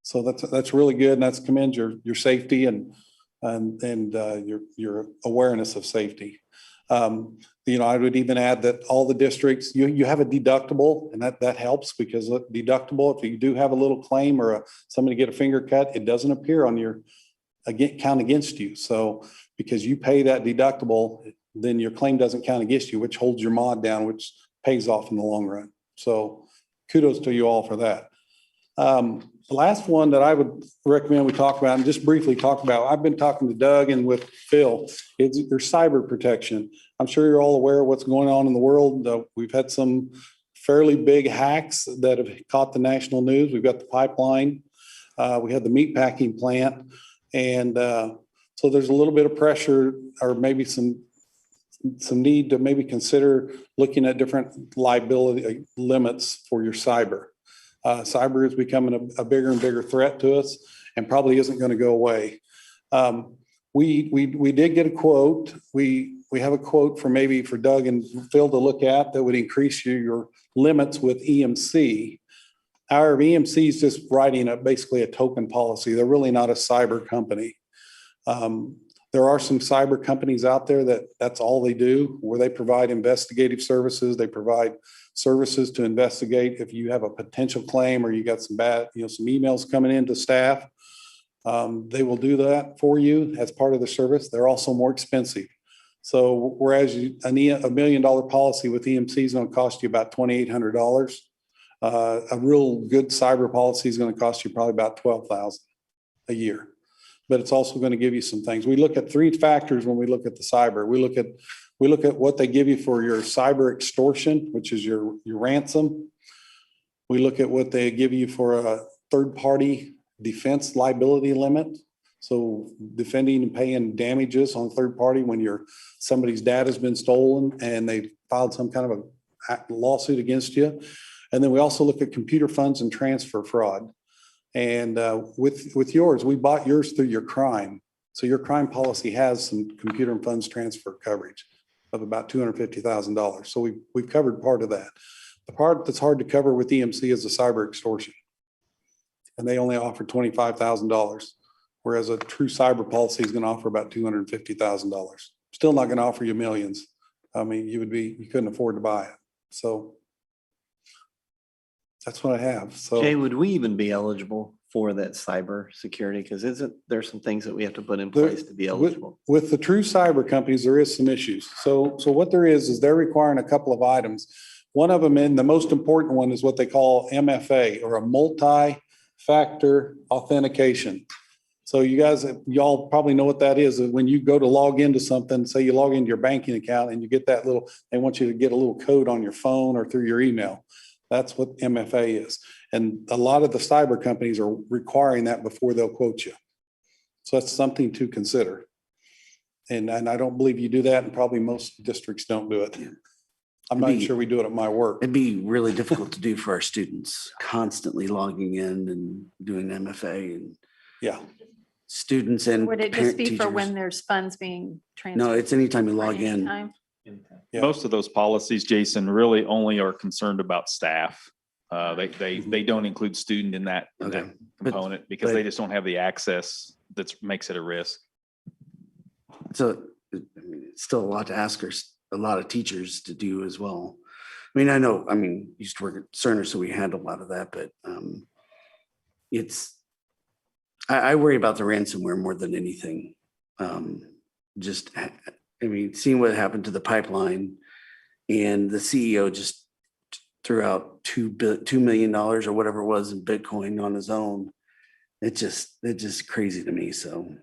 So that's really good, and that's commends your safety and your awareness of safety. I would even add that all the districts, you have a deductible, and that helps because deductible, if you do have a little claim or somebody get a finger cut, it doesn't appear on your count against you. So because you pay that deductible, then your claim doesn't count against you, which holds your mod down, which pays off in the long run. So kudos to you all for that. The last one that I would recommend we talk about, and just briefly talk about, I've been talking to Doug and with Phil, is your cyber protection. I'm sure you're all aware of what's going on in the world. We've had some fairly big hacks that have caught the national news. We've got the pipeline. We had the meatpacking plant. And so there's a little bit of pressure, or maybe some need to maybe consider looking at different liability limits for your cyber. Cyber is becoming a bigger and bigger threat to us and probably isn't going to go away. We did get a quote. We have a quote for Doug and Phil to look at that would increase your limits with EMC. Our EMC is just writing basically a token policy. They're really not a cyber company. There are some cyber companies out there that's all they do, where they provide investigative services. They provide services to investigate if you have a potential claim or you got some some emails coming into staff. They will do that for you as part of the service. They're also more expensive. So whereas a $1 million policy with EMC is going to cost you about $2,800, a real good cyber policy is going to cost you probably about $12,000 a year. But it's also going to give you some things. We look at 3 factors when we look at the cyber. We look at what they give you for your cyber extortion, which is your ransom. We look at what they give you for a third-party defense liability limit. So defending and paying damages on third party when somebody's data has been stolen and they filed some kind of a lawsuit against you. And then we also look at computer funds and transfer fraud. And with yours, we bought yours through your crime. So your crime policy has some computer and funds transfer coverage of about $250,000. So we've covered part of that. The part that's hard to cover with EMC is the cyber extortion. And they only offer $25,000, whereas a true cyber policy is going to offer about $250,000. Still not going to offer you millions. I mean, you couldn't afford to buy it. So that's what I have. So Jay, would we even be eligible for that cyber security? Because isn't there some things that we have to put in place to be eligible? With the true cyber companies, there is some issues. So what there is they're requiring a couple of items. One of them, and the most important one, is what they call MFA, or a multi-factor authentication. So y'all probably know what that is. When you go to log into something, say you log into your banking account and you get they want you to get a little code on your phone or through your email. That's what MFA is. And a lot of the cyber companies are requiring that before they'll quote you. So that's something to consider. And I don't believe you do that, and probably most districts don't do it. I'm not sure we do it at my work. It'd be really difficult to do for our students, constantly logging in and doing MFA and students and Would it just be for teachers. when there's funds being transferred? No, it's anytime you log in. Anytime? Most of those policies, Jason, really only are concerned about staff. They don't include student in that component because they just don't have the access that makes it a risk. So it's still a lot to ask a lot of teachers to do as well. I mean, used to work at Cerner, so we handle a lot of that, but I worry about the ransomware more than anything. Seeing what happened to the pipeline, and the CEO just threw out $2 million or whatever it was in Bitcoin on his own. It's just crazy to me. So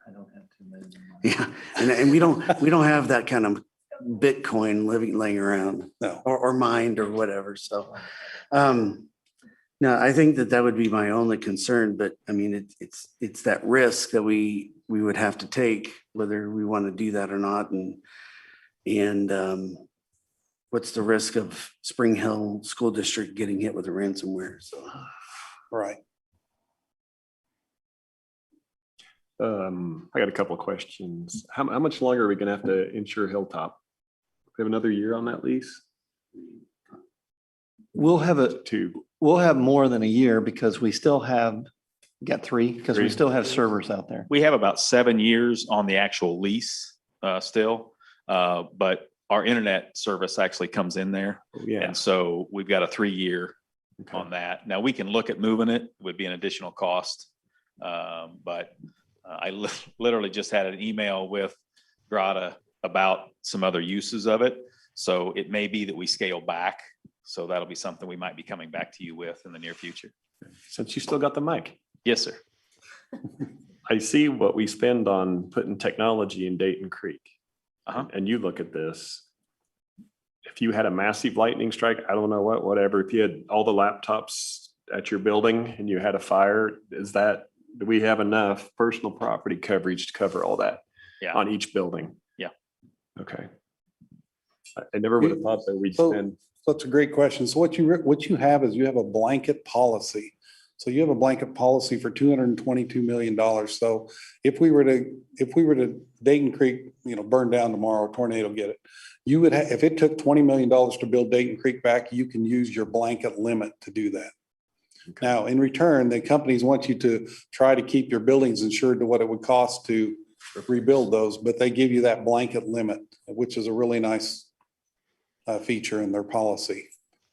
I don't have $2 million. Yeah, and we don't have that kind of Bitcoin laying around, or mined or whatever. So, no, I think that would be my only concern. But I mean, it's that risk that we would have to take, whether we want to do that or not, and what's the risk of Spring Hill School District getting hit with a ransomware? So, right. I got a couple of questions. How much longer are we going to have to insure Hilltop? We have another year on that lease? We'll have more than a year because we still got 3 because we still have servers out there. We have about 7 years on the actual lease still, but our internet service actually comes in there. Yeah. And so we've got a 3-year on that. Now we can look at moving it. It would be an additional cost. But I literally just had an email with Grata about some other uses of it. So it may be that we scale back. So that'll be something we might be coming back to you with in the near future. Since you still got the mic. Yes, sir. I see what we spend on putting technology in Dayton Creek. And you look at this. If you had a massive lightning strike, I don't know whatever, if you had all the laptops at your building and you had a fire, do we have enough personal property coverage to cover all that on each building? Yeah. Okay. I never would have thought that we'd spend. That's a great question. So what you have is you have a blanket policy. So you have a blanket policy for $222 million. So if we were to Dayton Creek, burn down tomorrow, tornado get it, you would have, if it took $20 million to build Dayton Creek back, you can use your blanket limit to do that. Okay. Now, in return, the companies want you to try to keep your buildings insured to what it would cost to rebuild those, but they give you that blanket limit, which is a really nice feature in their policy.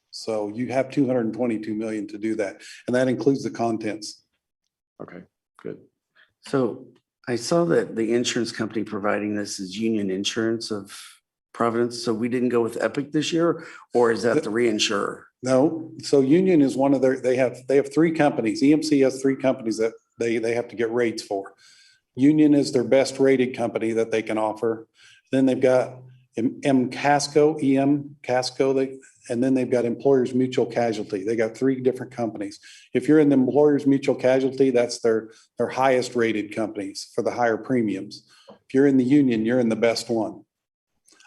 So you have 222 million to do that. And that includes the contents. Okay, good. So I saw that the insurance company providing this is Union Insurance of Providence. So we didn't go with Epic this year, or is that the reinsurer? No. So Union is one of their, they have 3 companies. EMC has 3 companies that they have to get rates for. Union is their best rated company that they can offer. Then they've got Casco, and then they've got Employers Mutual Casualty. They got 3 different companies. If you're in the Employers Mutual Casualty, that's their highest rated companies for the higher premiums. If you're in the Union, you're in the best one.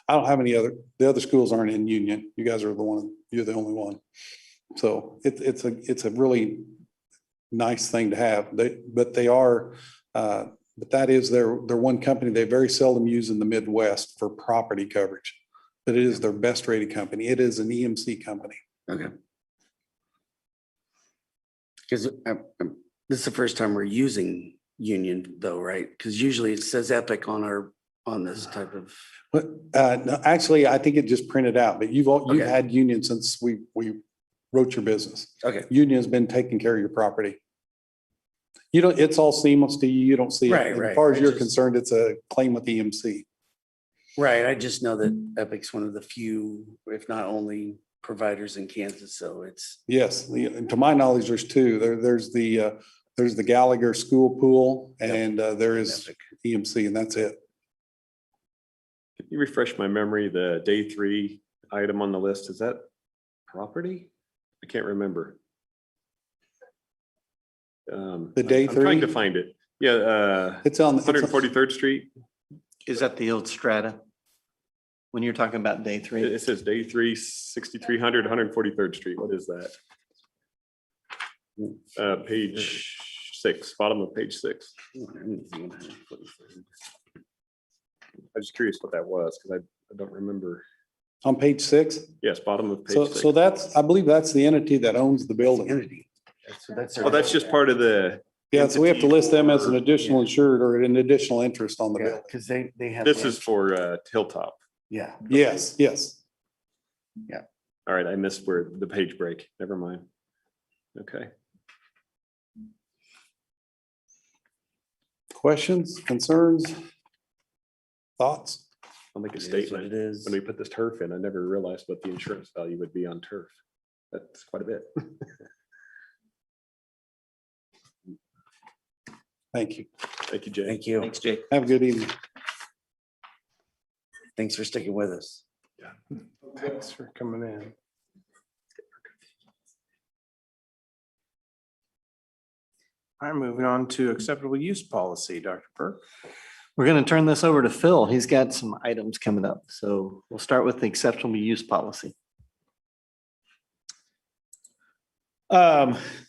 I don't have any other, the other schools aren't in Union. You guys are the one, you're the only one. So it's a really nice thing to have. But that is their one company they very seldom use in the Midwest for property coverage. But it is their best rated company. It is an EMC company. Okay. Because this is the first time we're using Union though, right? Because usually it says Epic on this type of. No, actually, I think it just printed out, but you've had Union since we wrote your business. Okay. Union has been taking care of your property. It's all seamless to you. You don't see it. Right. As far as you're concerned, it's a claim with EMC. Right. I just know that Epic's one of the few, if not only, providers in Kansas. So it's. Yes. To my knowledge, there's 2. There's the Gallagher School Pool, and there is Epic. EMC, and that's it. Can you refresh my memory? The day 3 item on the list, is that property? I can't remember. The day 3? I'm trying to find it. Yeah. It's on 143rd Street. Is that the old strata? When you're talking about day 3? It says day 3, 6300, 143rd Street. What is that? Page 6, bottom of page 6. I'm just curious what that was because I don't remember. On page 6? Yes, bottom of page 6. So I believe that's the entity that owns the building. Entity. That's just part of the. Yeah, so we have to list them as an additional insured or an additional interest on the building. Because they have. This is for Hilltop. Yeah. Yes. Yeah. All right, I missed where the page break. Never mind. Okay. Questions, concerns, thoughts? I'll make a statement. When we put this turf in, I never realized what the insurance value would be on turf. That's quite a bit. Thank you. Thank you, Jay. Thank you. Thanks, Jake. Have a good evening. Thanks for sticking with us. Yeah. Thanks for coming in. I'm moving on to acceptable use policy, Dr. Burke. We're going to turn this over to Phil. He's got some items coming up. So we'll start with the acceptable use policy.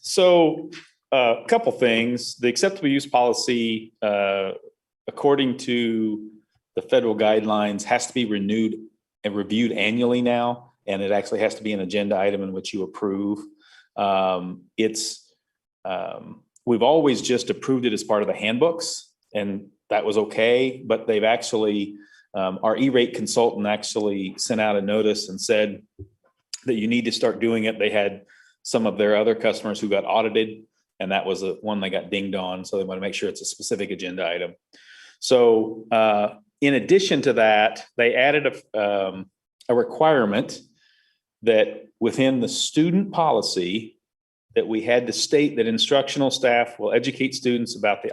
So a couple things. The acceptable use policy, according to the federal guidelines, has to be renewed and reviewed annually now, and it actually has to be an agenda item in which you approve. We've always just approved it as part of the handbooks, and that was okay, but they've actually, our E-rate consultant actually sent out a notice and said that you need to start doing it. They had some of their other customers who got audited, and that was the one they got dinged on. So they want to make sure it's a specific agenda item. So in addition to that, they added a requirement that within the student policy that we had to state that instructional staff will educate students about the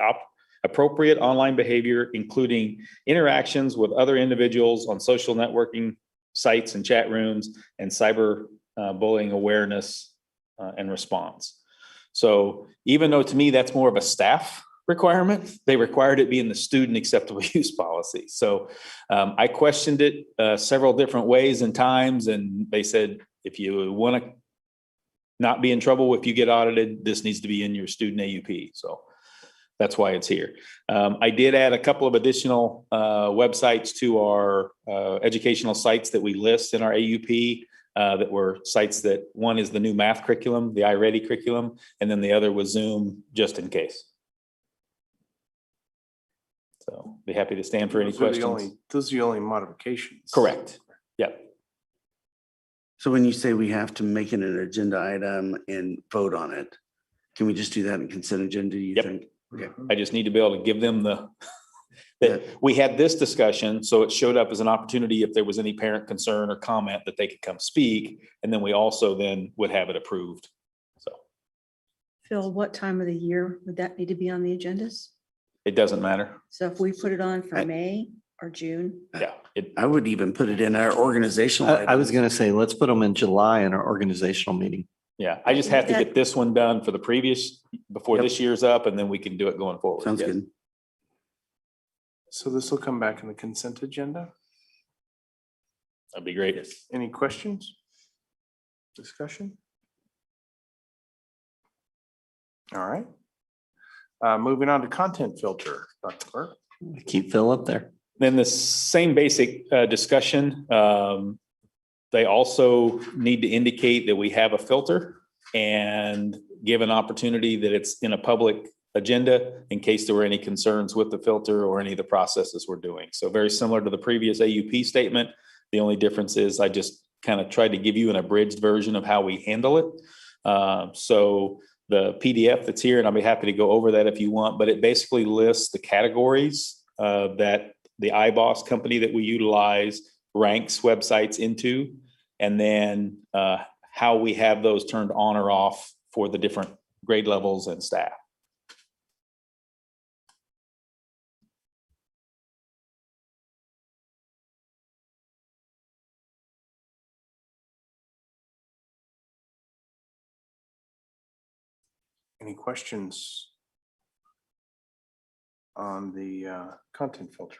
appropriate online behavior, including interactions with other individuals on social networking sites and chat rooms, and cyber bullying awareness and response. So even though to me that's more of a staff requirement, they required it be in the student acceptable use policy. So I questioned it several different ways and times, and they said, if you want to not be in trouble if you get audited. This needs to be in your student AUP. So that's why it's here. I did add a couple of additional websites to our educational sites that we list in our AUP that were sites that one is the new math curriculum, the iReady curriculum, and then the other was Zoom just in case. So be happy to stand for any questions. Those are the only modifications. Correct. Yep. So when you say we have to make it an agenda item and vote on it, can we just do that in consent agenda, do you think? Okay. I just need to be able to give them that we had this discussion, so it showed up as an opportunity if there was any parent concern or comment that they could come speak, and then we also then would have it approved. So Phil, what time of the year would that need to be on the agendas? it doesn't matter. So if we put it on for May or June? Yeah. I would even put it in our organizational. I was going to say, let's put them in July in our organizational meeting. Yeah, I just have to get this one done for the previous, before this year's up, and then we can do it going forward. Sounds good. So this will come back in the consent agenda. That'd be great. Any questions? Discussion? All right. Moving on to content filter, Dr. Clark. Keep Phil up there. Then the same basic discussion. They also need to indicate that we have a filter and give an opportunity that it's in a public agenda in case there were any concerns with the filter or any of the processes we're doing. So very similar to the previous AUP statement. The only difference is I just kind of tried to give you an abridged version of how we handle it. So the PDF that's here, and I'll be happy to go over that if you want, but it basically lists the categories that the iBoss company that we utilize ranks websites into, and then how we have those turned on or off for the different grade levels and staff. Any questions on the content filter?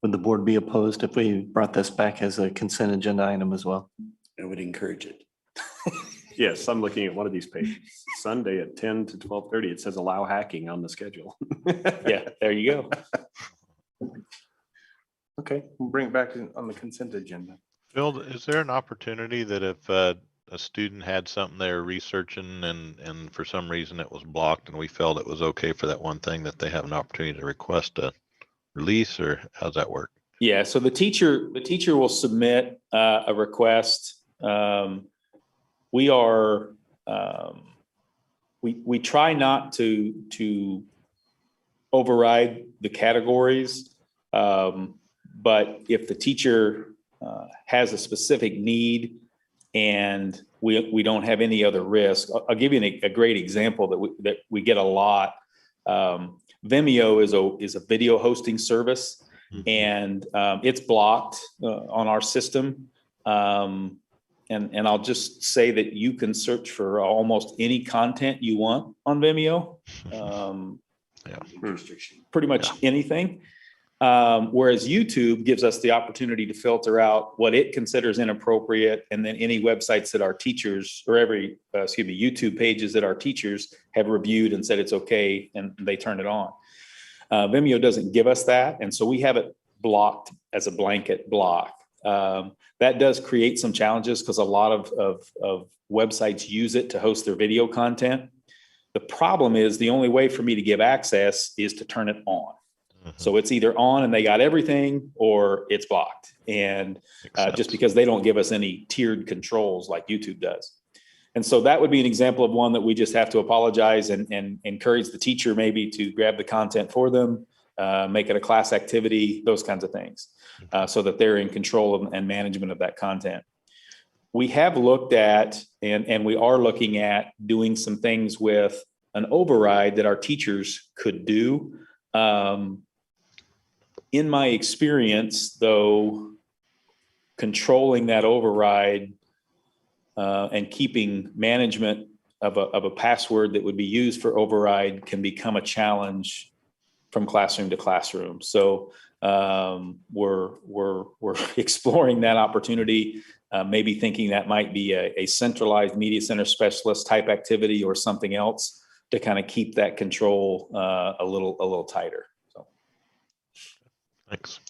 Would the board be opposed if we brought this back as a consent agenda item as well? I would encourage it. Yes, I'm looking at one of these pages. Sunday at 10 to 12:30, it says allow hacking on the schedule. Yeah, there you go. Okay, we'll bring it back on the consent agenda. Phil, is there an opportunity that if a student had something they were researching and for some reason it was blocked and we felt it was okay for that one thing, that they have an opportunity to request a release, or how's that work? Yeah, so the teacher will submit a request. We try not to override the categories, but if the teacher has a specific need and we don't have any other risk, I'll give you a great example that we get a lot. Vimeo is a video hosting service, and it's blocked on our system. And I'll just say that you can search for almost any content you want on Vimeo. Pretty much anything. Whereas YouTube gives us the opportunity to filter out what it considers inappropriate, and then any websites that our teachers, or YouTube pages that our teachers have reviewed and said it's okay, and they turn it on. Vimeo doesn't give us that, and so we have it blocked as a blanket block. That does create some challenges because a lot of websites use it to host their video content. The problem is the only way for me to give access is to turn it on. So it's either on and they got everything, or it's blocked. And just because they don't give us any tiered controls like YouTube does. And so that would be an example of one that we just have to apologize and encourage the teacher maybe to grab the content for them, make it a class activity, those kinds of things, so that they're in control and management of that content. We have looked at, and we are looking at doing some things with an override that our teachers could do. In my experience, though, controlling that override and keeping management of a password that would be used for override can become a challenge from classroom to classroom. So we're exploring that opportunity, maybe thinking that might be a centralized media center specialist type activity or something else to kind of keep that control a little tighter. So Thanks.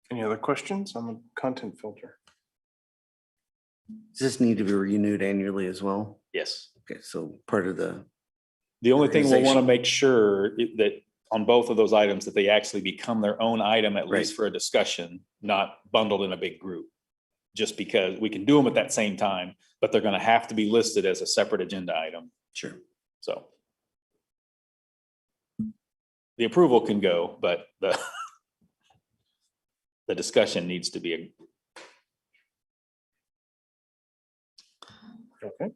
Any other questions on the content filter? Does this need to be renewed annually as well? yes. Okay, so part of the. The only thing we'll want to organization. make sure that on both of those items, that they actually become their own item, at least for a discussion, not bundled in a big group. Just because we can do them at that same time, but they're going to have to be listed as a separate agenda item. Sure. So the approval can go, but the discussion needs to be Okay.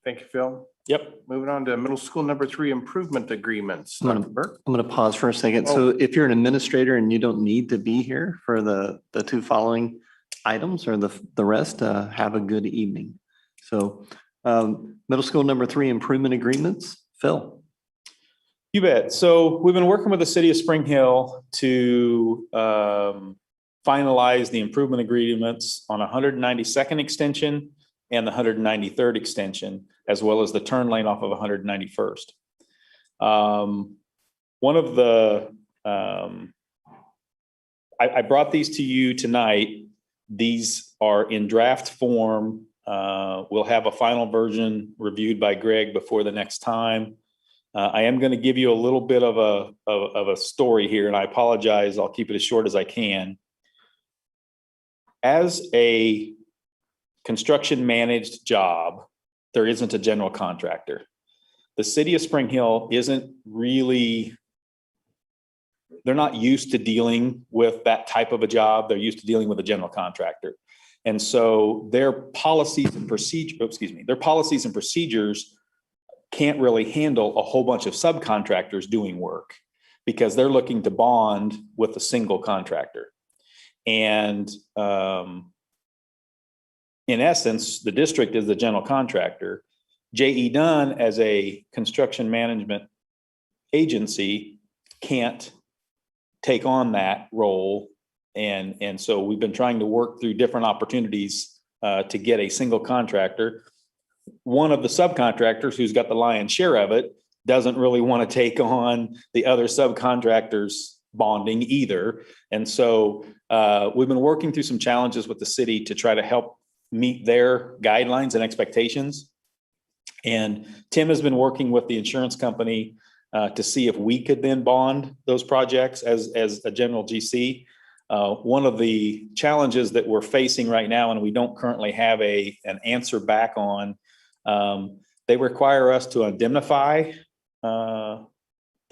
Thank you, Phil. Yep. Moving on to middle school number 3 improvement agreements. I'm Dr. Burke. going to pause for a second. So if you're an administrator and you don't need to be here for the two following items or the rest, have a good evening. So middle school number 3 improvement agreements. Phil. You bet. So we've been working with the city of Spring Hill to finalize the improvement agreements on 192nd extension and the 193rd extension, as well as the turn lane off of 191st. One of the, I brought these to you tonight. These are in draft form. We'll have a final version reviewed by Greg before the next time. I am going to give you a little bit of a story here, and I apologize. I'll keep it as short as I can. As a construction managed job, there isn't a general contractor. The city of Spring Hill isn't really, they're not used to dealing with that type of a job. They're used to dealing with a general contractor. And so their policies and procedures can't really handle a whole bunch of subcontractors doing work because they're looking to bond with a single contractor. And in essence, the district is the general contractor. J.E. Dunn, as a construction management agency, can't take on that role. And so we've been trying to work through different opportunities to get a single contractor. One of the subcontractors, who's got the lion's share of it, doesn't really want to take on the other subcontractors' bonding either. And so we've been working through some challenges with the city to try to help meet their guidelines and expectations. And Tim has been working with the insurance company to see if we could then bond those projects as a general GC. One of the challenges that we're facing right now, and we don't currently have an answer back on, they require us to indemnify the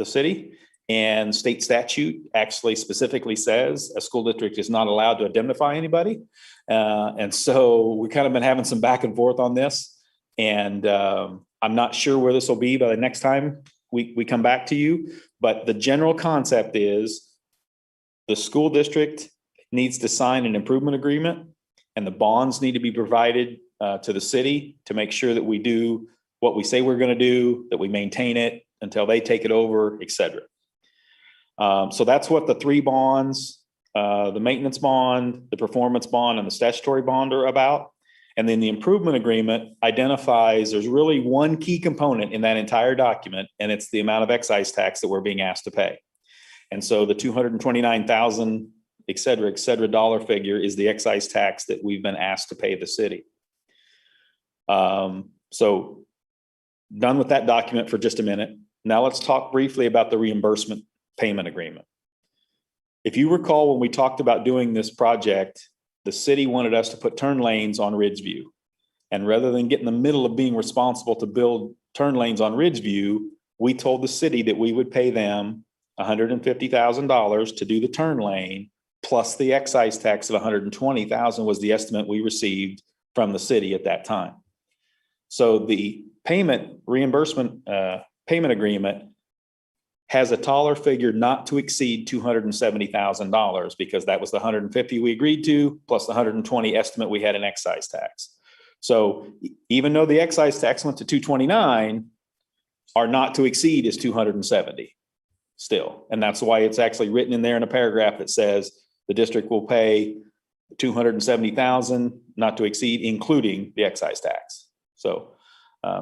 city, and state statute actually specifically says a school district is not allowed to indemnify anybody. And so we kind of been having some back and forth on this, and I'm not sure where this will be by the next time we come back to you. But the general concept is the school district needs to sign an improvement agreement, and the bonds need to be provided to the city to make sure that we do what we say we're going to do, that we maintain it until they take it over, et cetera. So that's what the 3 bonds, the maintenance bond, the performance bond, and the statutory bond are about. And then the improvement agreement identifies there's really one key component in that entire document, and it's the amount of excise tax that we're being asked to pay. And so the $229,000, et cetera, dollar figure is the excise tax that we've been asked to pay the city. So done with that document for just a minute. Now let's talk briefly about the reimbursement payment agreement. If you recall, when we talked about doing this project, the city wanted us to put turn lanes on Ridgeview. And rather than get in the middle of being responsible to build turn lanes on Ridgeview, we told the city that we would pay them $150,000 to do the turn lane, plus the excise tax of $120,000 was the estimate we received from the city at that time. So the reimbursement payment agreement has a dollar figure not to exceed $270,000, because that was the $150,000 we agreed to, plus the $120,000 estimate we had in excise tax. So even though the excise tax went to 229, our not to exceed is 270 still. And that's why it's actually written in there in a paragraph that says the district will pay 270,000 not to exceed, including the excise tax. So,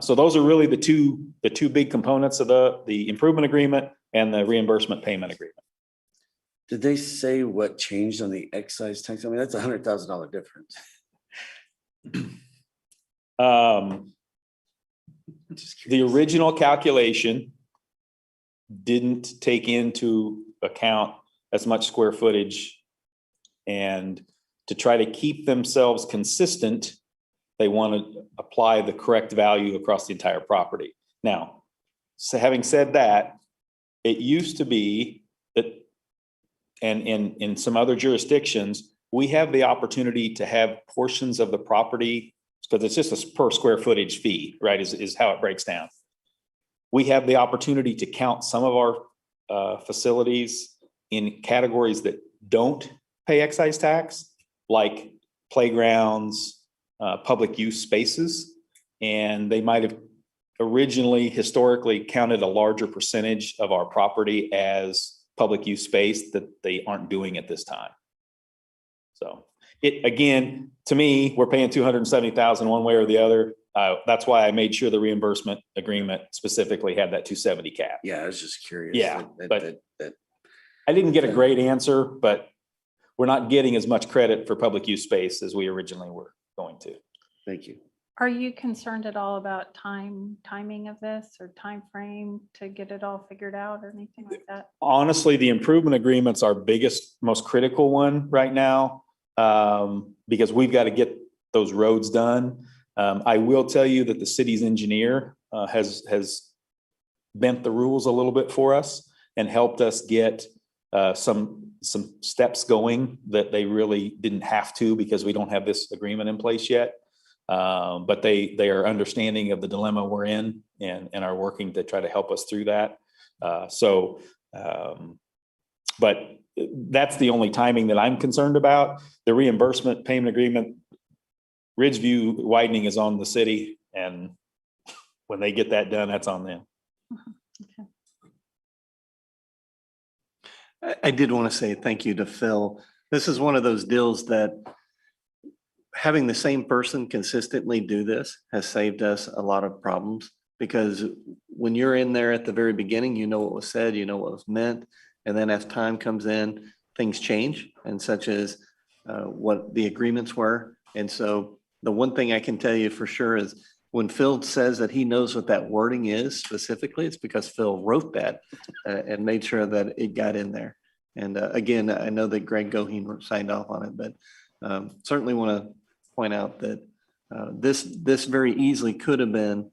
so those are really the two big components of the improvement agreement and the reimbursement payment agreement. Did they say what changed on the excise tax? I mean, that's $100,000 difference. The original calculation didn't take into account as much square footage, and to try to keep themselves consistent, they want to apply the correct value across the entire property. Now, so having said that, it used to be that, and in some other jurisdictions, we have the opportunity to have portions of the property, because it's just a per square footage fee, right, is how it breaks down. We have the opportunity to count some of our facilities in categories that don't pay excise tax, like playgrounds, public use spaces, and they might have originally historically counted a larger percentage of our property as public use space that they aren't doing at this time. So it, again, to me, we're paying 270,000 one way or the other. That's why I made sure the reimbursement agreement specifically had that 270 cap. Yeah, I was just curious. Yeah, but I didn't get a great answer, but we're not getting as much credit for public use space as we originally were going to. Thank you. Are you concerned at all about timing of this or time frame to get it all figured out or anything like that? Honestly, the improvement agreement's our biggest, most critical one right now, because we've got to get those roads done. I will tell you that the city's engineer has bent the rules a little bit for us and helped us get some steps going that they really didn't have to, because we don't have this agreement in place yet. But they are understanding of the dilemma we're in and are working to try to help us through that. But that's the only timing that I'm concerned about. The reimbursement payment agreement, Ridgeview widening is on the city, and when they get that done, that's on them. I did want to say thank you to Phil. This is one of those deals that having the same person consistently do this has saved us a lot of problems, because when you're in there at the very beginning, you know what was said, you know what was meant. And then as time comes in, things change, and such as what the agreements were. And so the one thing I can tell you for sure is when Phil says that he knows what that wording is specifically, it's because Phil wrote that and made sure that it got in there. And again, I know that Greg Goheen signed off on it, but certainly want to point out that this very easily could have been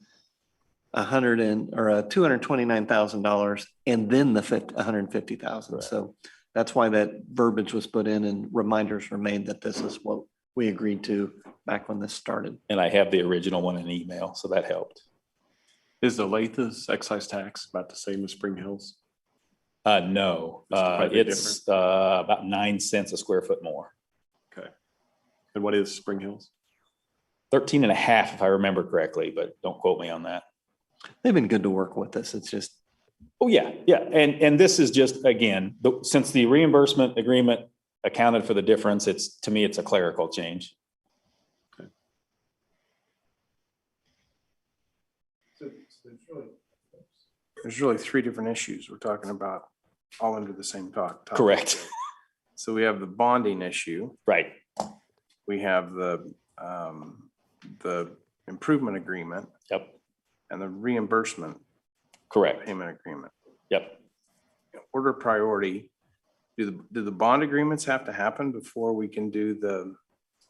$229,000 and then the $150,000. So that's why that verbiage was put in and reminders were made that this is what we agreed to back when this started. And I have the original one in email, so that helped. Is the Lathes excise tax about the same as Spring Hills? No, it's about 9 cents a square foot more. Okay. And what is Spring Hills? 13.5, if I remember correctly, but don't quote me on that. They've been good to work with us. It's just. Oh yeah. Yeah. And this is just, again, since the reimbursement agreement accounted for the difference, to me, it's a clerical change. Okay. So there's really three different issues we're talking about, all under the same topic. Correct. So we have the bonding issue. Right. We have the improvement agreement. Yep. And the reimbursement. Correct. Payment agreement. Yep. Order of priority. Do the bond agreements have to happen before we can do the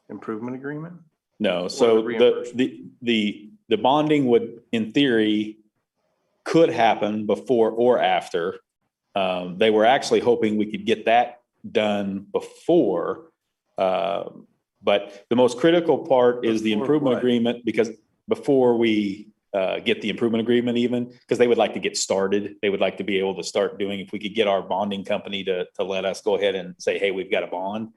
improvement agreement? No. So the bonding would, in theory, could happen before or after. They were actually hoping we could get that done before. But the most critical part is the improvement agreement, because before we get the improvement agreement, even because they would like to get started, they would like to be able to start doing, if we could get our bonding company to let us go ahead and say, hey, we've got a bond.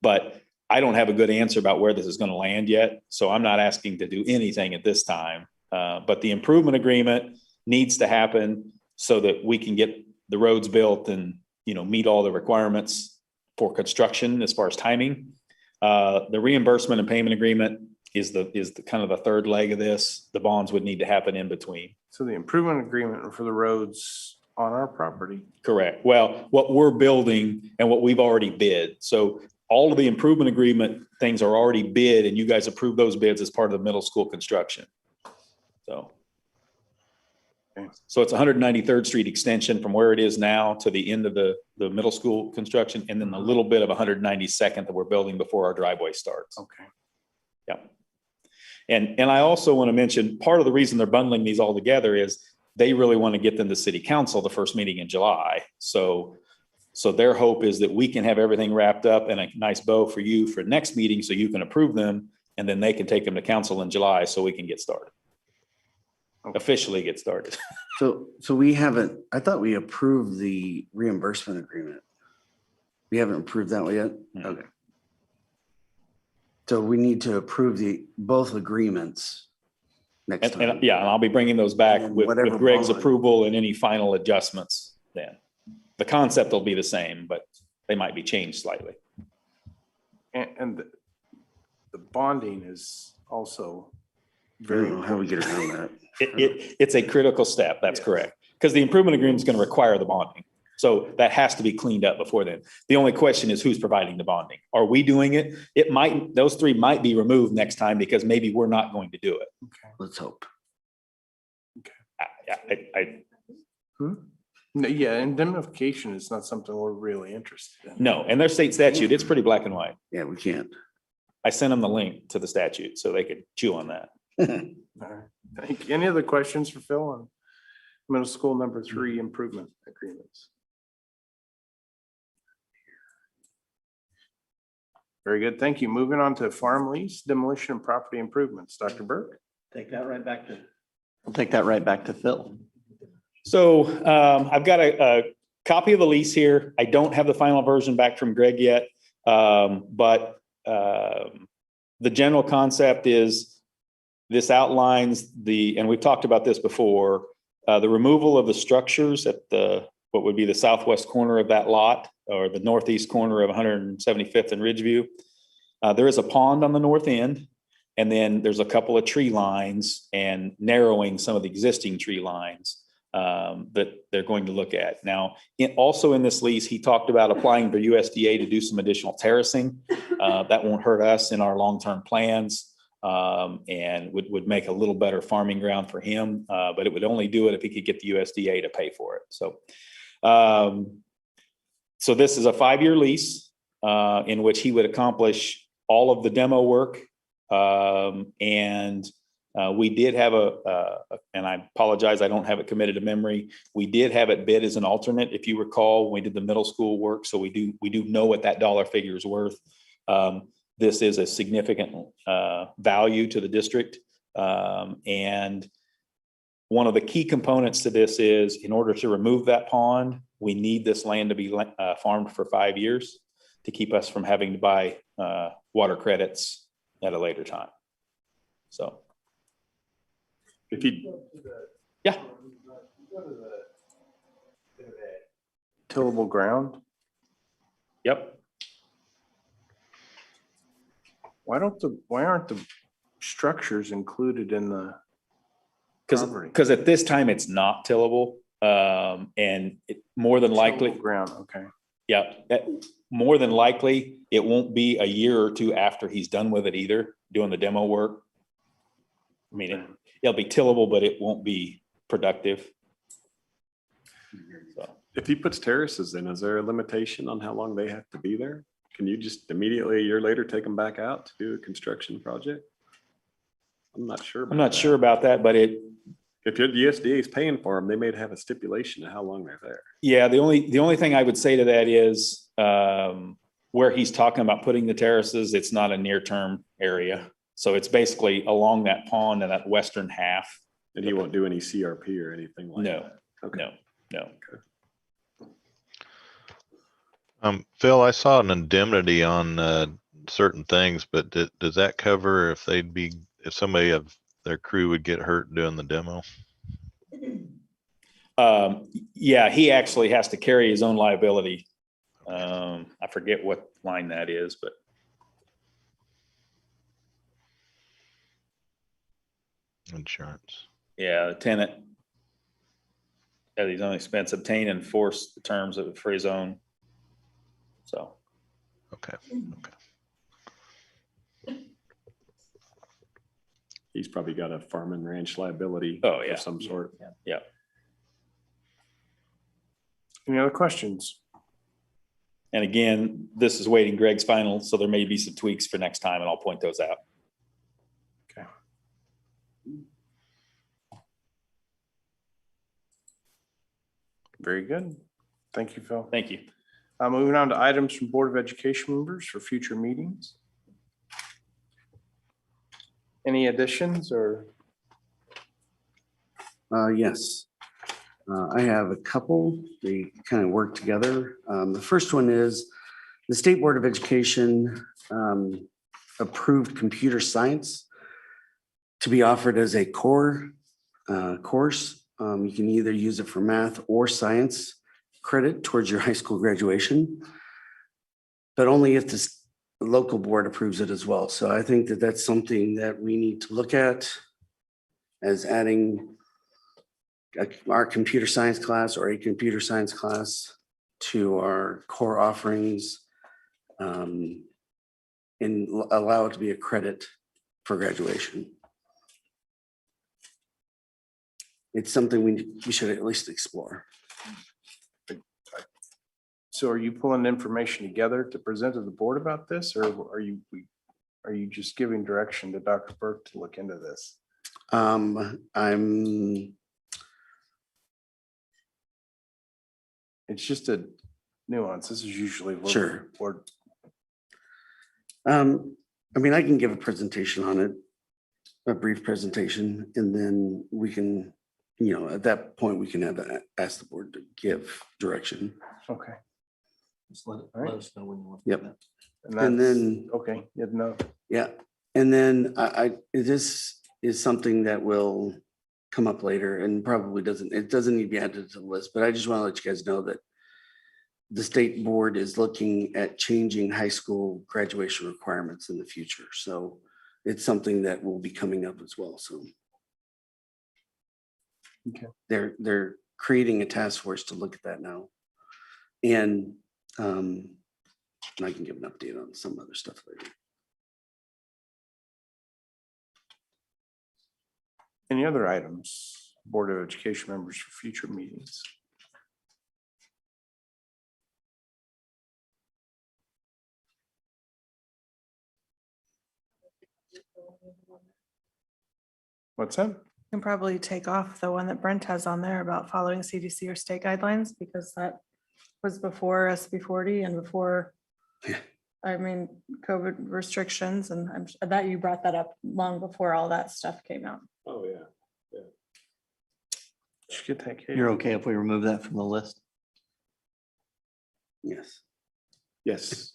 But I don't have a good answer about where this is going to land yet. So I'm not asking to do anything at this time. But the improvement agreement needs to happen so that we can get the roads built and, meet all the requirements for construction as far as timing. The reimbursement and payment agreement is the kind of the third leg of this. The bonds would need to happen in between. So the improvement agreement for the roads on our property? Correct. Well, what we're building and what we've already bid. So all of the improvement agreement things are already bid, and you guys approved those bids as part of the middle school construction. So it's 193rd Street extension from where it is now to the end of the middle school construction, and then a little bit of 192nd that we're building before our driveway starts. Okay. Yeah. And I also want to mention, part of the reason they're bundling these all together is they really want to get them to city council the first meeting in July. So their hope is that we can have everything wrapped up in a nice bow for you for next meeting so you can approve them, and then they can take them to council in July so we can get started. Okay. Officially get started. So we haven't, I thought we approved the reimbursement agreement. We haven't approved that one yet? Mm-hmm. Okay. So we need to approve both agreements next time. And I'll be bringing those back with Greg's bond. approval and any final adjustments then. The concept will be the same, but they might be changed slightly. And the bonding is also very. I don't know how we get around that. It's a critical step. That's correct. Because the improvement agreement is going to require the bonding. So that has to be cleaned up before then. The only question is who's providing the bonding. Are we doing it? Those three might be removed next time because maybe we're not going to do it. Okay. Let's hope. Okay. No, yeah, indemnification is not something we're really interested in. No, and their state statute, it's pretty black and white. Yeah, we can't. I sent them the link to the statute so they could chew on that. All right. Thank you. Any other questions for Phil on middle school number 3 improvement agreements? Very good. Thank you. Moving on to farm lease, demolition, and property improvements. Dr. Burke? I'll take that right back to Phil. So I've got a copy of the lease here. I don't have the final version back from Greg yet, but the general concept is this outlines and we've talked about this before, the removal of the structures at what would be the southwest corner of that lot or the northeast corner of 175th and Ridgeview. There is a pond on the north end, and then there's a couple of tree lines and narrowing some of the existing tree lines that they're going to look at. Now, also in this lease, he talked about applying for USDA to do some additional terracing. That won't hurt us in our long-term plans. And would make a little better farming ground for him, but it would only do it if he could get the USDA to pay for it. So this is a 5-year lease in which he would accomplish all of the demo work. And we did have and I apologize, I don't have it committed to memory. We did have it bid as an alternate, if you recall, when we did the middle school work. So we do know what that dollar figure is worth. This is a significant value to the district. And one of the key components to this is in order to remove that pond, we need this land to be farmed for 5 years to keep us from having to buy water credits at a later time. So. Yeah. Tillable ground? Yep. Why aren't the structures included in the property? Because at this time it's not tillable, and more than likely Tillable ground. Okay. Yeah, more than likely it won't be a year or two after he's done with it either, doing the demo work. I mean, it'll be tillable, but it won't be productive. So. If he puts terraces in, is there a limitation on how long they have to be there? Can you just immediately a year later take them back out to do a construction project? I'm not sure. I'm not sure about that, but if the USDA is paying for them, they may have a stipulation of how long they're there. Yeah, the only thing I would say to that is where he's talking about putting the terraces, it's not a near-term area. So it's basically along that pond and that western half. And he won't do any CRP or anything like that? Okay. No. Okay. Phil, I saw an indemnity on certain things, but does that cover if if somebody of their crew would get hurt doing the demo? Yeah, he actually has to carry his own liability. I forget what line that is, but. Insurance. Yeah, the tenant at his own expense, obtain and enforce the terms of for his own. So. Okay. He's probably got a farm and ranch liability. Oh, yeah. Of some sort. Yeah. Any other questions? And again, this is waiting Greg's final, so there may be some tweaks for next time, and I'll point those out. Okay. Very good. Thank you, Phil. Thank you. Moving on to items from Board of Education members for future meetings. Any additions or? Yes. I have a couple. They kind of work together. The first one is the State Board of Education approved computer science to be offered as a core course. You can either use it for math or science credit towards your high school graduation, but only if the local board approves it as well. So I think that that's something that we need to look at as adding our computer science class or a computer science class to our core offerings, and allow it to be a credit for graduation. It's something we should at least explore. So are you pulling information together to present to the board about this, or are you just giving direction to Dr. Burke to look into this? It's just a nuance. This is usually what Sure. board. I mean, I can give a presentation on it, a brief presentation, and then we can, at that point, we can ask the board to give direction. Okay. Just let us know when you want. Yep. And then, okay, yeah, no. yeah. And then this is something that will come up later and probably doesn't need to be added to the list, but I just want to let you guys know that the state board is looking at changing high school graduation requirements in the future. So it's something that will be coming up as well. So okay. They're creating a task force to look at that now. And I can give an update on some other stuff later. Any other items, Board of Education members for future meetings? What's that? You can probably take off the one that Brent has on there about following CDC or state guidelines, because that was before SB 40 and before, COVID restrictions. And I bet you brought that up long before all that stuff came out. Oh, yeah. Should get that case. You're okay if we remove that from the list? Yes. Yes.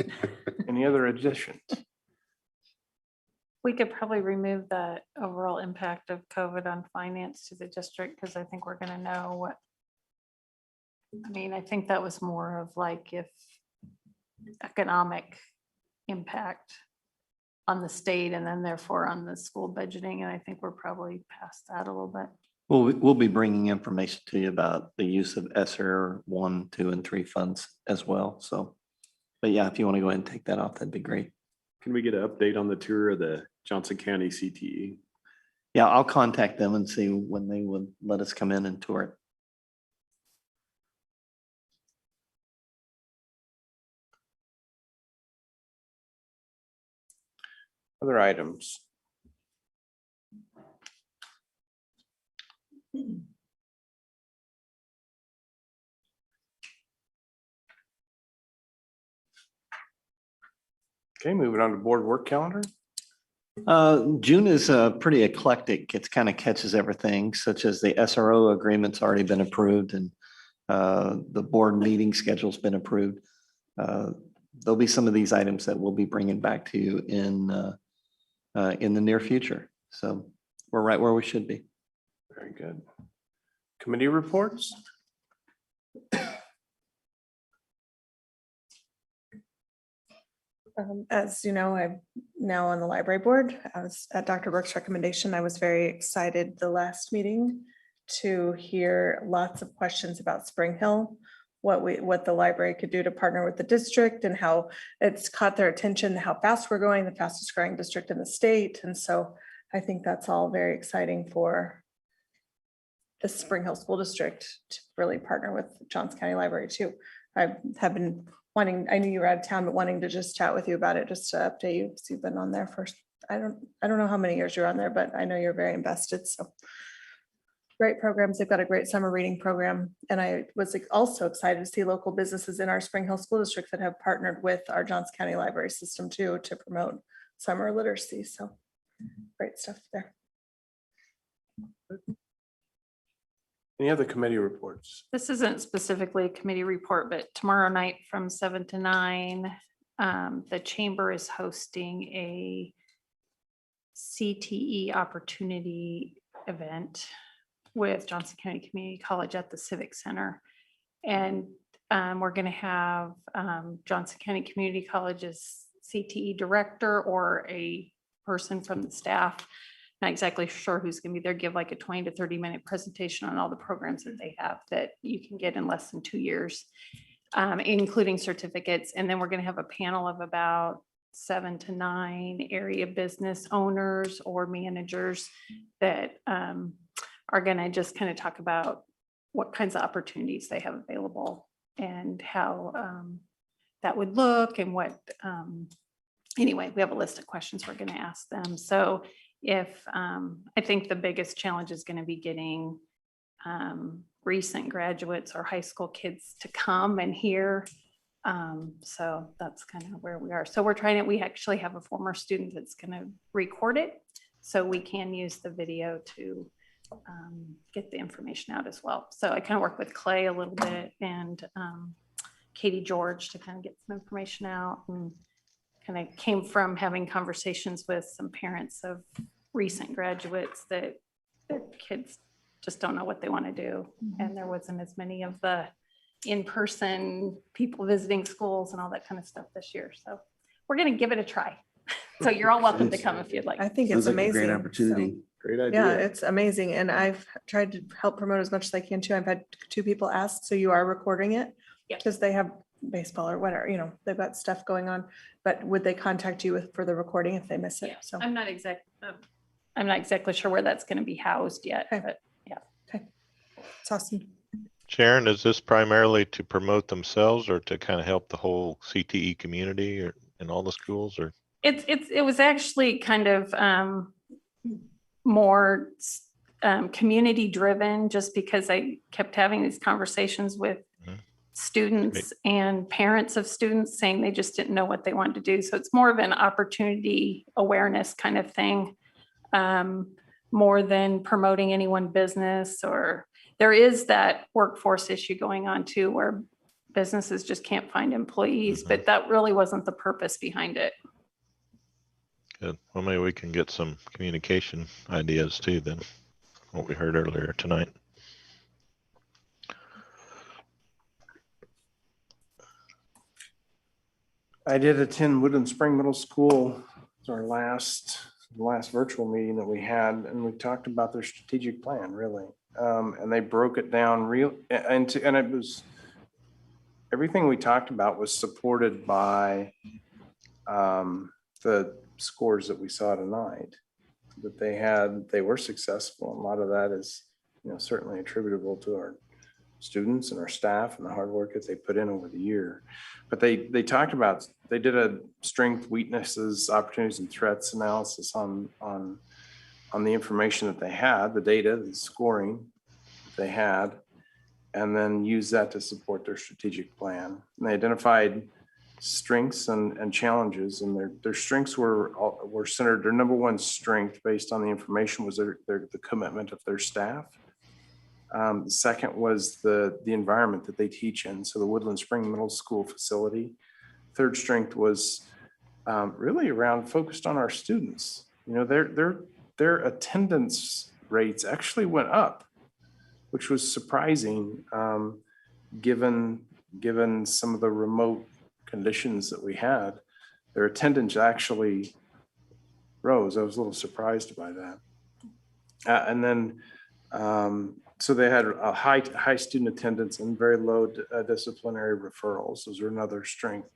Any other additions? We could probably remove the overall impact of COVID on finance to the district, because I think we're going to know what. I think that was more of like if economic impact on the state and then therefore on the school budgeting. And I think we're probably past that a little bit. Well, we'll be bringing information to you about the use of ESSER 1, 2, and 3 funds as well. So, but yeah, if you want to go ahead and take that off, that'd be great. Can we get an update on the tour of the Johnson County CTE? Yeah, I'll contact them and see when they would let us come in and tour it. Other items? Okay, moving on to board work calendar. June is pretty eclectic. It kind of catches everything, such as the SRO agreement's already been approved and the board meeting schedule's been approved. there'll be some of these items that we'll be bringing back to you in the near future. So we're right where we should be. Very good. Committee reports? As you know, I'm now on the library board. I was at Dr. Burke's recommendation. I was very excited the last meeting to hear lots of questions about Spring Hill, what the library could do to partner with the district and how it's caught their attention, how fast we're going, the fastest growing district in the state. And so I think that's all very exciting for the Spring Hill School District to really partner with Johnson County Library too. I have been wanting, I knew you were out of town, but wanting to just chat with you about it, just to update you. So you've been on there for, I don't know how many years you're on there, but I know you're very invested. So great programs. They've got a great summer reading program. And I was also excited to see local businesses in our Spring Hill School District that have partnered with our Johnson County Library system too, to promote summer literacy. So great stuff there. Any other committee reports? This isn't specifically a committee report, but tomorrow night from 7 to 9, the chamber is hosting a CTE opportunity event with Johnson County Community College at the Civic Center. And we're going to have Johnson County Community College's CTE director or a person from the staff, not exactly sure who's going to be there, give like a 20 to 30 minute presentation on all the programs that they have that you can get in less than 2 years, including certificates. And then we're going to have a panel of about 7 to 9 area business owners or managers that are going to just kind of talk about what kinds of opportunities they have available and how that would look and what, anyway, we have a list of questions we're going to ask them. So if I think the biggest challenge is going to be getting recent graduates or high school kids to come and hear. So that's kind of where we are. So we're trying to, we actually have a former student that's going to record it so we can use the video to get the information out as well. So I kind of work with Clay a little bit and Katie George to kind of get some information out, and kind of came from having conversations with some parents of recent graduates that their kids just don't know what they want to do. And there wasn't as many of the in-person people visiting schools and all that kind of stuff this year. So we're going to give it a try. So you're all welcome to come if you'd like. I think it's amazing. Great opportunity. Great idea. Yeah, it's amazing. And I've tried to help promote as much as I can too. I've had 2 people ask, so you are recording it? Because they have baseball or whatever, you know, they've got stuff going on, but would they contact you for the recording if they miss it? So I'm not exactly sure where that's going to be housed yet, but yeah. Okay. It's awesome. Sharon, is this primarily to promote themselves or to kind of help the whole CTE community or in all the schools, or? It was actually kind of more community driven, just because I kept having these conversations with students and parents of students saying they just didn't know what they wanted to do. So it's more of an opportunity awareness kind of thing, more than promoting any one business. Or there is that workforce issue going on too, where businesses just can't find employees, but that really wasn't the purpose behind it. Good. Well, maybe we can get some communication ideas too, then, what we heard earlier tonight. I did attend Woodland Spring Middle School. It's our last virtual meeting that we had, and we talked about their strategic plan, really. And they broke it down and it was, everything we talked about was supported by the scores that we saw tonight that they were successful. And a lot of that is, you know, certainly attributable to our students and our staff and the hard work that they put in over the year. But they talked about, they did a strength, weaknesses, opportunities, and threats analysis on the information that they had, the data, the scoring that they had, and then use that to support their strategic plan. And they identified strengths and challenges, and their strengths were centered. Their number one strength, based on the information, was the commitment of their staff. The second was the environment that they teach in. So the Woodland Spring Middle School facility third strength was really around focused on our students. You know, their attendance rates actually went up, which was surprising, given some of the remote conditions that we had. Their attendance actually rose. I was a little surprised by that. And then, so they had a high student attendance and very low disciplinary referrals. Those are another strength.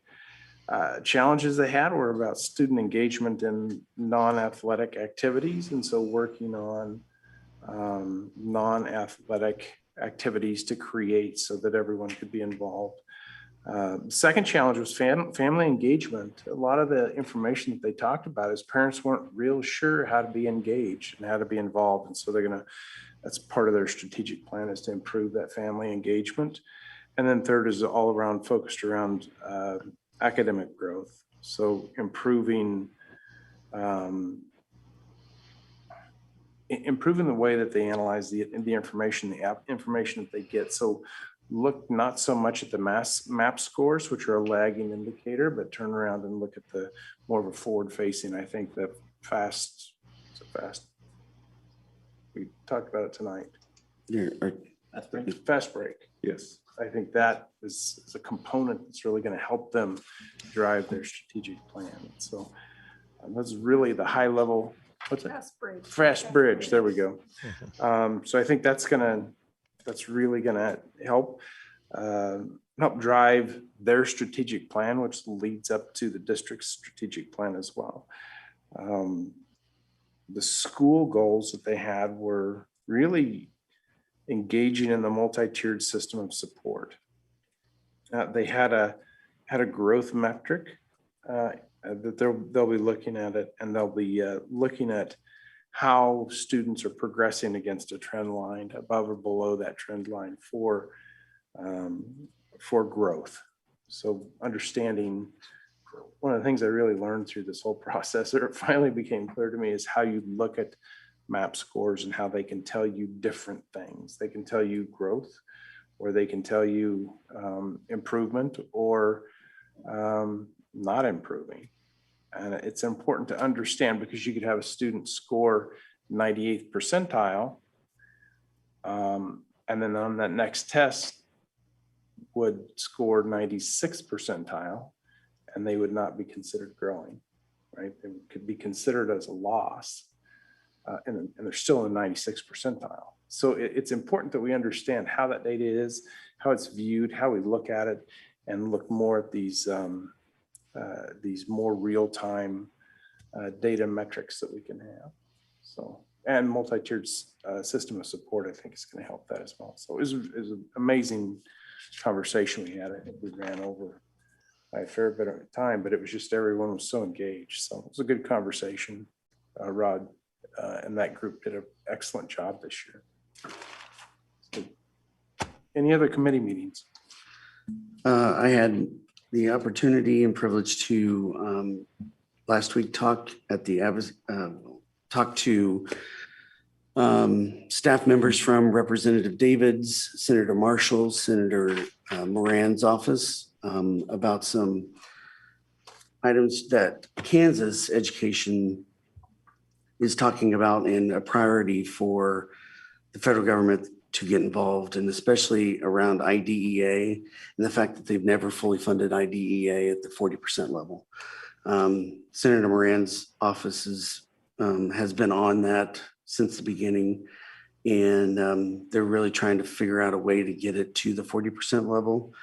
Challenges they had were about student engagement in non-athletic activities. And so working on non-athletic activities to create so that everyone could be involved. Second challenge was family engagement. A lot of the information that they talked about is parents weren't real sure how to be engaged and how to be involved. And so that's part of their strategic plan, is to improve that family engagement. And then third is all around focused around academic growth. So improving the way that they analyze the information, the information that they get. So look not so much at the MAP scores, which are a lagging indicator, but turn around and look at the more of a forward facing. I think the fast, we talked about it tonight. Fast break. Yes. I think that is a component that's really going to help them drive their strategic plan. So that's really the high level. What's it? Fastbridge. There we go. So I think that's really gonna help drive their strategic plan, which leads up to the district's strategic plan as well. The school goals that they had were really engaging in the multi-tiered system of support. They had a growth metric that they'll be looking at it, and they'll be looking at how students are progressing against a trend line, above or below that trend line for growth. So understanding, one of the things I really learned through this whole process, or it finally became clear to me, is how you look at MAP scores and how they can tell you different things. They can tell you growth, or they can tell you improvement, or not improving. And it's important to understand, because you could have a student score 98th percentile, and then on that next test would score 96th percentile, and they would not be considered growing, right? They could be considered as a loss, and they're still in the 96th percentile. So it's important that we understand how that data is, how it's viewed, how we look at it, and look more at these more real-time data metrics that we can have. So, and multi-tiered system of support, I think, is going to help that as well. So it was an amazing conversation we had. I think we ran over by a fair bit of time, but it was just everyone was so engaged. So it was a good conversation. Rod and that group did an excellent job this year. So, any other committee meetings? I had the opportunity and privilege to last week talk to staff members from Representative David's, Senator Marshall, Senator Moran's office about some items that Kansas education is talking about, and a priority for the federal government to get involved, and especially around IDEA and the fact that they've never fully funded IDEA at the 40% level. Senator Moran's office has been on that since the beginning, and they're really trying to figure out a way to get it to the 40% level.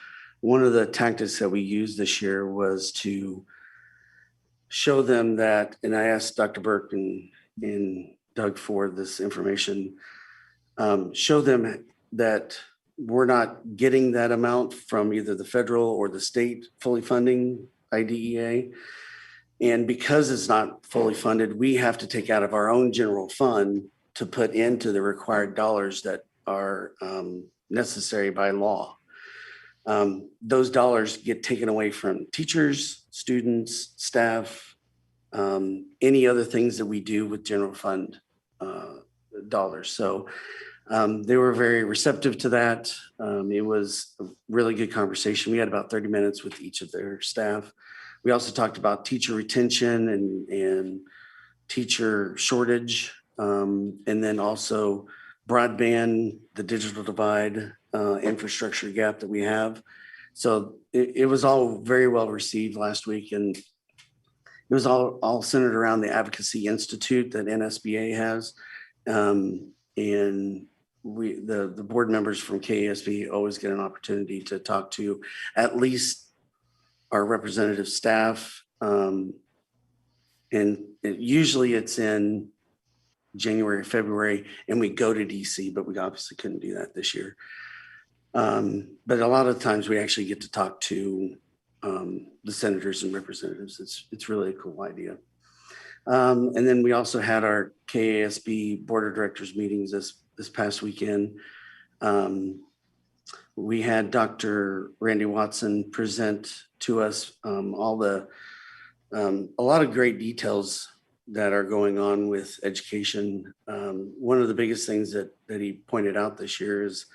One of the tactics that we used this year was to show them that, and I asked Dr. Burke and Doug for this information, show them that we're not getting that amount from either the federal or the state fully funding IDEA. And because it's not fully funded, we have to take out of our own general fund to put into the required dollars that are necessary by law. Those dollars get taken away from teachers, students, staff, any other things that we do with general fund dollars. So They were very receptive to that. It was a really good conversation. We had about 30 minutes with each of their staff. We also talked about teacher retention and teacher shortage, and then also broadband, the digital divide, infrastructure gap that we have. So it was all very well received last week, and it was all centered around the Advocacy Institute that NSBA has. And the board members from KASB always get an opportunity to talk to at least our representative staff. And usually it's in January, February, and we go to DC, but we obviously couldn't do that this year. But a lot of times we actually get to talk to the senators and representatives. It's really a cool idea. And then we also had our KASB Board of Directors meetings this past weekend. We had Dr. Randy Watson present to us a lot of great details that are going on with education. One of the biggest things that he pointed out this year is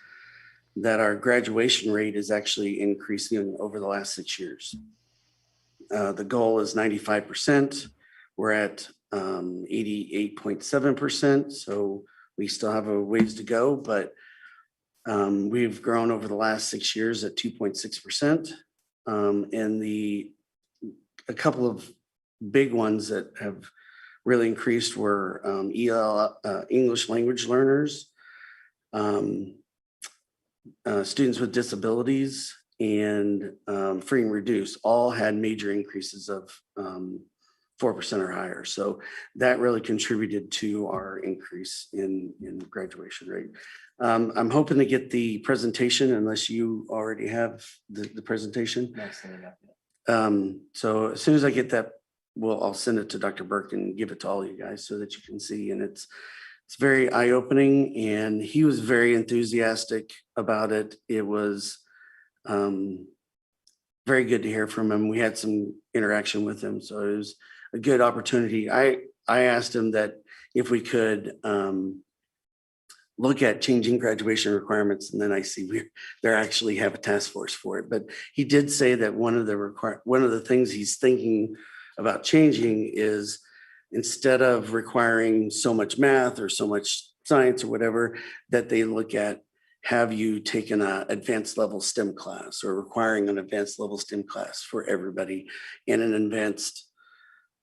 that our graduation rate is actually increasing over the last 6 years. The goal is 95%. We're at 88.7%. So we still have a ways to go, but we've grown over the last 6 years at 2.6%. And a couple of big ones that have really increased were English language learners, students with disabilities, and free and reduced all had major increases of 4% or higher. So that really contributed to our increase in graduation rate. I'm hoping to get the presentation, unless you already have the presentation. So as soon as I get that, I'll send it to Dr. Burke and give it to all you guys so that you can see. And it's very eye-opening, and he was very enthusiastic about it. It was very good to hear from him. We had some interaction with him, so it was a good opportunity. I asked him that if we could look at changing graduation requirements, and then I see they actually have a task force for it. But he did say that one of the things he's thinking about changing is, instead of requiring so much math or so much science or whatever, that they look at, have you taken an advanced level STEM class, or requiring an advanced level STEM class for everybody, and an advanced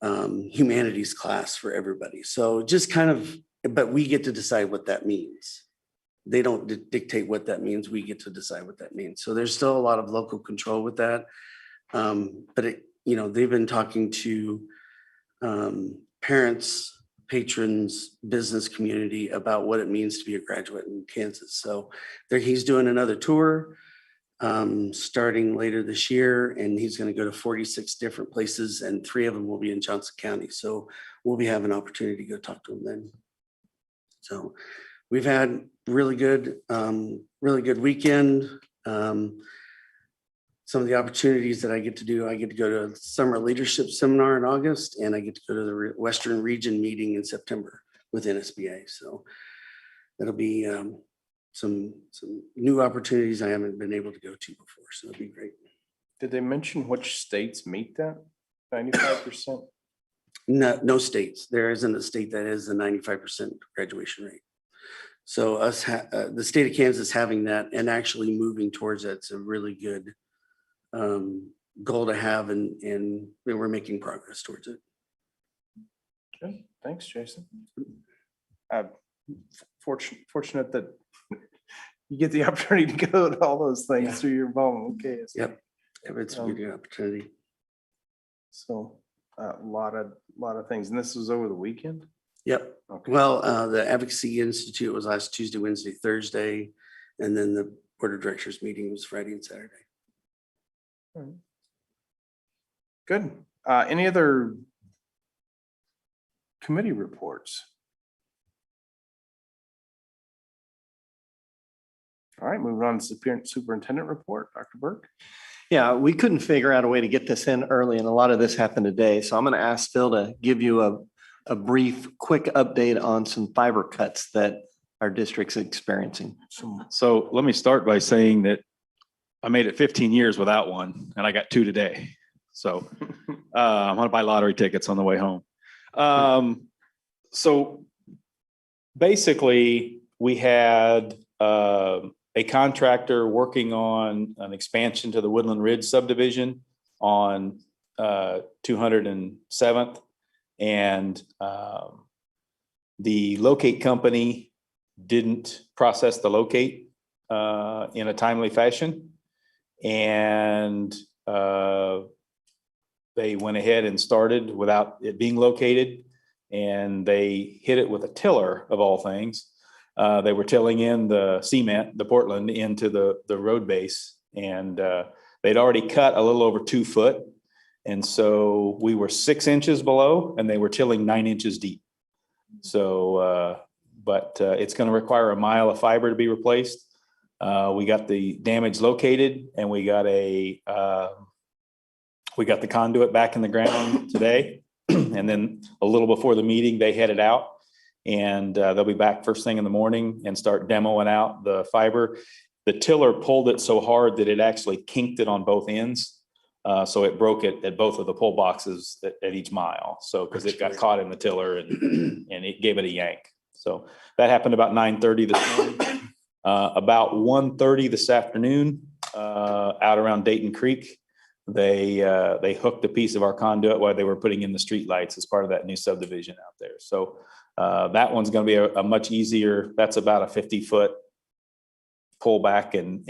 humanities class for everybody. So just kind of, but we get to decide what that means. They don't dictate what that means. We get to decide what that means. So there's still a lot of local control with that. But they've been talking to parents, patrons, business community about what it means to be a graduate in Kansas. So he's doing another tour starting later this year, and he's going to go to 46 different places, and 3 of them will be in Johnson County. So we'll be having an opportunity to go talk to him then. So we've had really good weekend. Some of the opportunities that I get to do, I get to go to a summer leadership seminar in August, and I get to go to the Western Region meeting in September with NSBA. So that'll be some new opportunities I haven't been able to go to before. So it'll be great. Did they mention which states meet that 95%? No states. There isn't a state that is the 95% graduation rate. So the state of Kansas having that and actually moving towards that's a really good goal to have, and we're making progress towards it. Good. Thanks, Jason. Fortunate that you get the opportunity to go to all those things through your involvement. Okay. Yep. It's a good opportunity. So a lot of things, and this was over the weekend. Yep. Okay. Well, the Advocacy Institute was last Tuesday, Wednesday, Thursday, and then the Board of Directors meeting was Friday and Saturday. All right. Good. Any other committee reports? All right, moving on to superintendent report, Dr. Burke. Yeah, we couldn't figure out a way to get this in early, and a lot of this happened today. So I'm going to ask Phil to give you a brief, quick update on some fiber cuts that our district's experiencing. So let me start by saying that I made it 15 years without one, and I got 2 today. So I'm gonna buy lottery tickets on the way home. So basically, we had a contractor working on an expansion to the Woodland Ridge subdivision on 207th, and the locate company didn't process the locate in a timely fashion. And they went ahead and started without it being located, and they hit it with a tiller of all things. They were tilling in the cement, the Portland, into the road base, and they'd already cut a little over 2 foot. And so we were 6 inches below, and they were tilling 9 inches deep. So, but it's going to require a mile of fiber to be replaced. We got the damage located, and we got the conduit back in the ground today. And then a little before the meeting, they headed out, and they'll be back first thing in the morning and start demoing out the fiber. The tiller pulled it so hard that it actually kinked it on both ends. So it broke it at both of the pull boxes at each mile. So, because it got caught in the tiller and it gave it a yank. So that happened about 9:30 this morning. About 1:30 this afternoon, out around Dayton Creek, they hooked a piece of our conduit while they were putting in the street lights as part of that new subdivision out there. So that one's going to be a much easier. That's about a 50-foot pull back and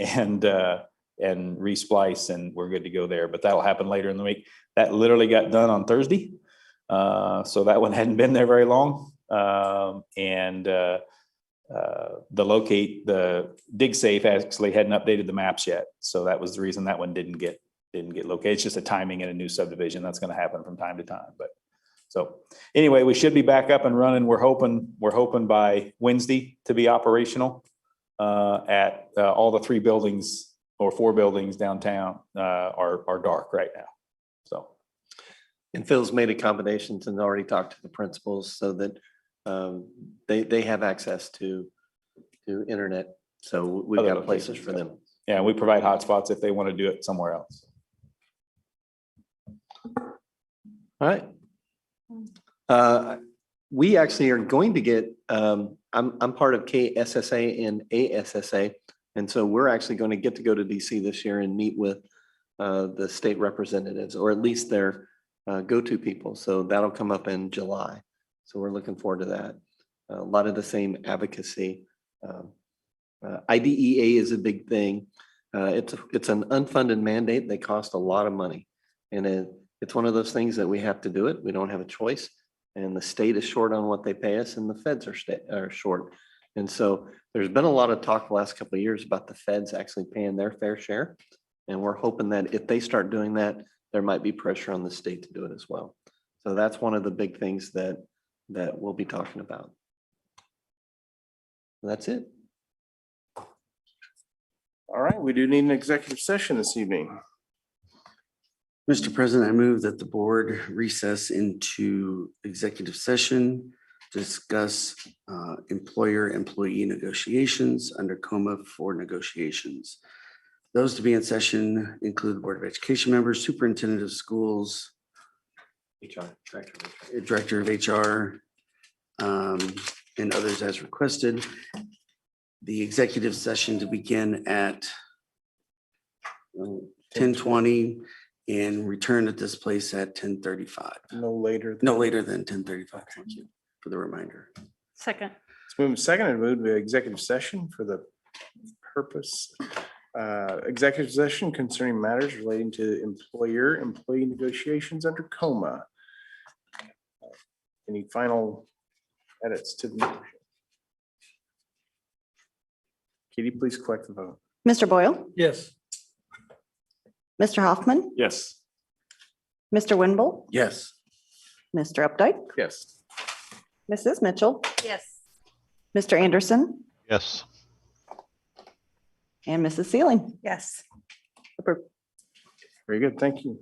resplice, and we're good to go there. But that'll happen later in the week. That literally got done on Thursday, so that one hadn't been there very long. The dig safe actually hadn't updated the maps yet, so that was the reason that one didn't get located. It's just a timing in a new subdivision that's going to happen from time to time. But so anyway, we should be back up and running. We're hoping by Wednesday to be operational at all the 3 buildings or 4 buildings downtown are dark right now. So, and Phil's made accommodations and already talked to the principals so that they have access to internet. So we've got places for them. Yeah, we provide hotspots if they want to do it somewhere else. All right. We actually are going to get, I'm part of KSSA and ASSA. And so we're actually going to get to go to DC this year and meet with the state representatives, or at least their go-to people. So that'll come up in July. So we're looking forward to that. A lot of the same advocacy. IDEA is a big thing. It's an unfunded mandate. They cost a lot of money. And it's one of those things that we have to do it. We don't have a choice. And the state is short on what they pay us, and the feds are short. And so there's been a lot of talk the last couple of years about the feds actually paying their fair share. And we're hoping that if they start doing that, there might be pressure on the state to do it as well. So that's one of the big things that we'll be talking about. That's it. All right, we do need an executive session this evening. Mr. President, I move that the board recess into executive session to discuss employer-employee negotiations under COMA for negotiations. Those to be in session include the Board of Education members, superintendent of schools, director of HR, and others as requested. The executive session to begin at 10:20 and return at this place at 10:35. No later than 10:35. Thank you for the reminder. Second. It's moved second and moved to executive session for the purpose, executive session concerning matters relating to employer-employee negotiations under COMA. Any final edits to the motion? Katie, please collect the vote. Mr. Boyle, Yes. Mr. Hoffman, Yes. Mr. Winble, Yes. Mr. Updike, Yes. Mrs. Mitchell, Yes. Mr. Anderson, Yes. and Mrs. Sealing. Yes. Approved. Very good. Thank you.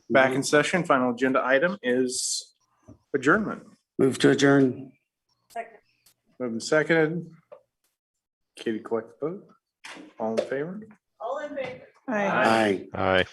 Back in session. Final agenda item is adjournment. Move to adjourn. Moved and seconded. Katie, collect the vote. All in favor? All in favor? Aye. Aye.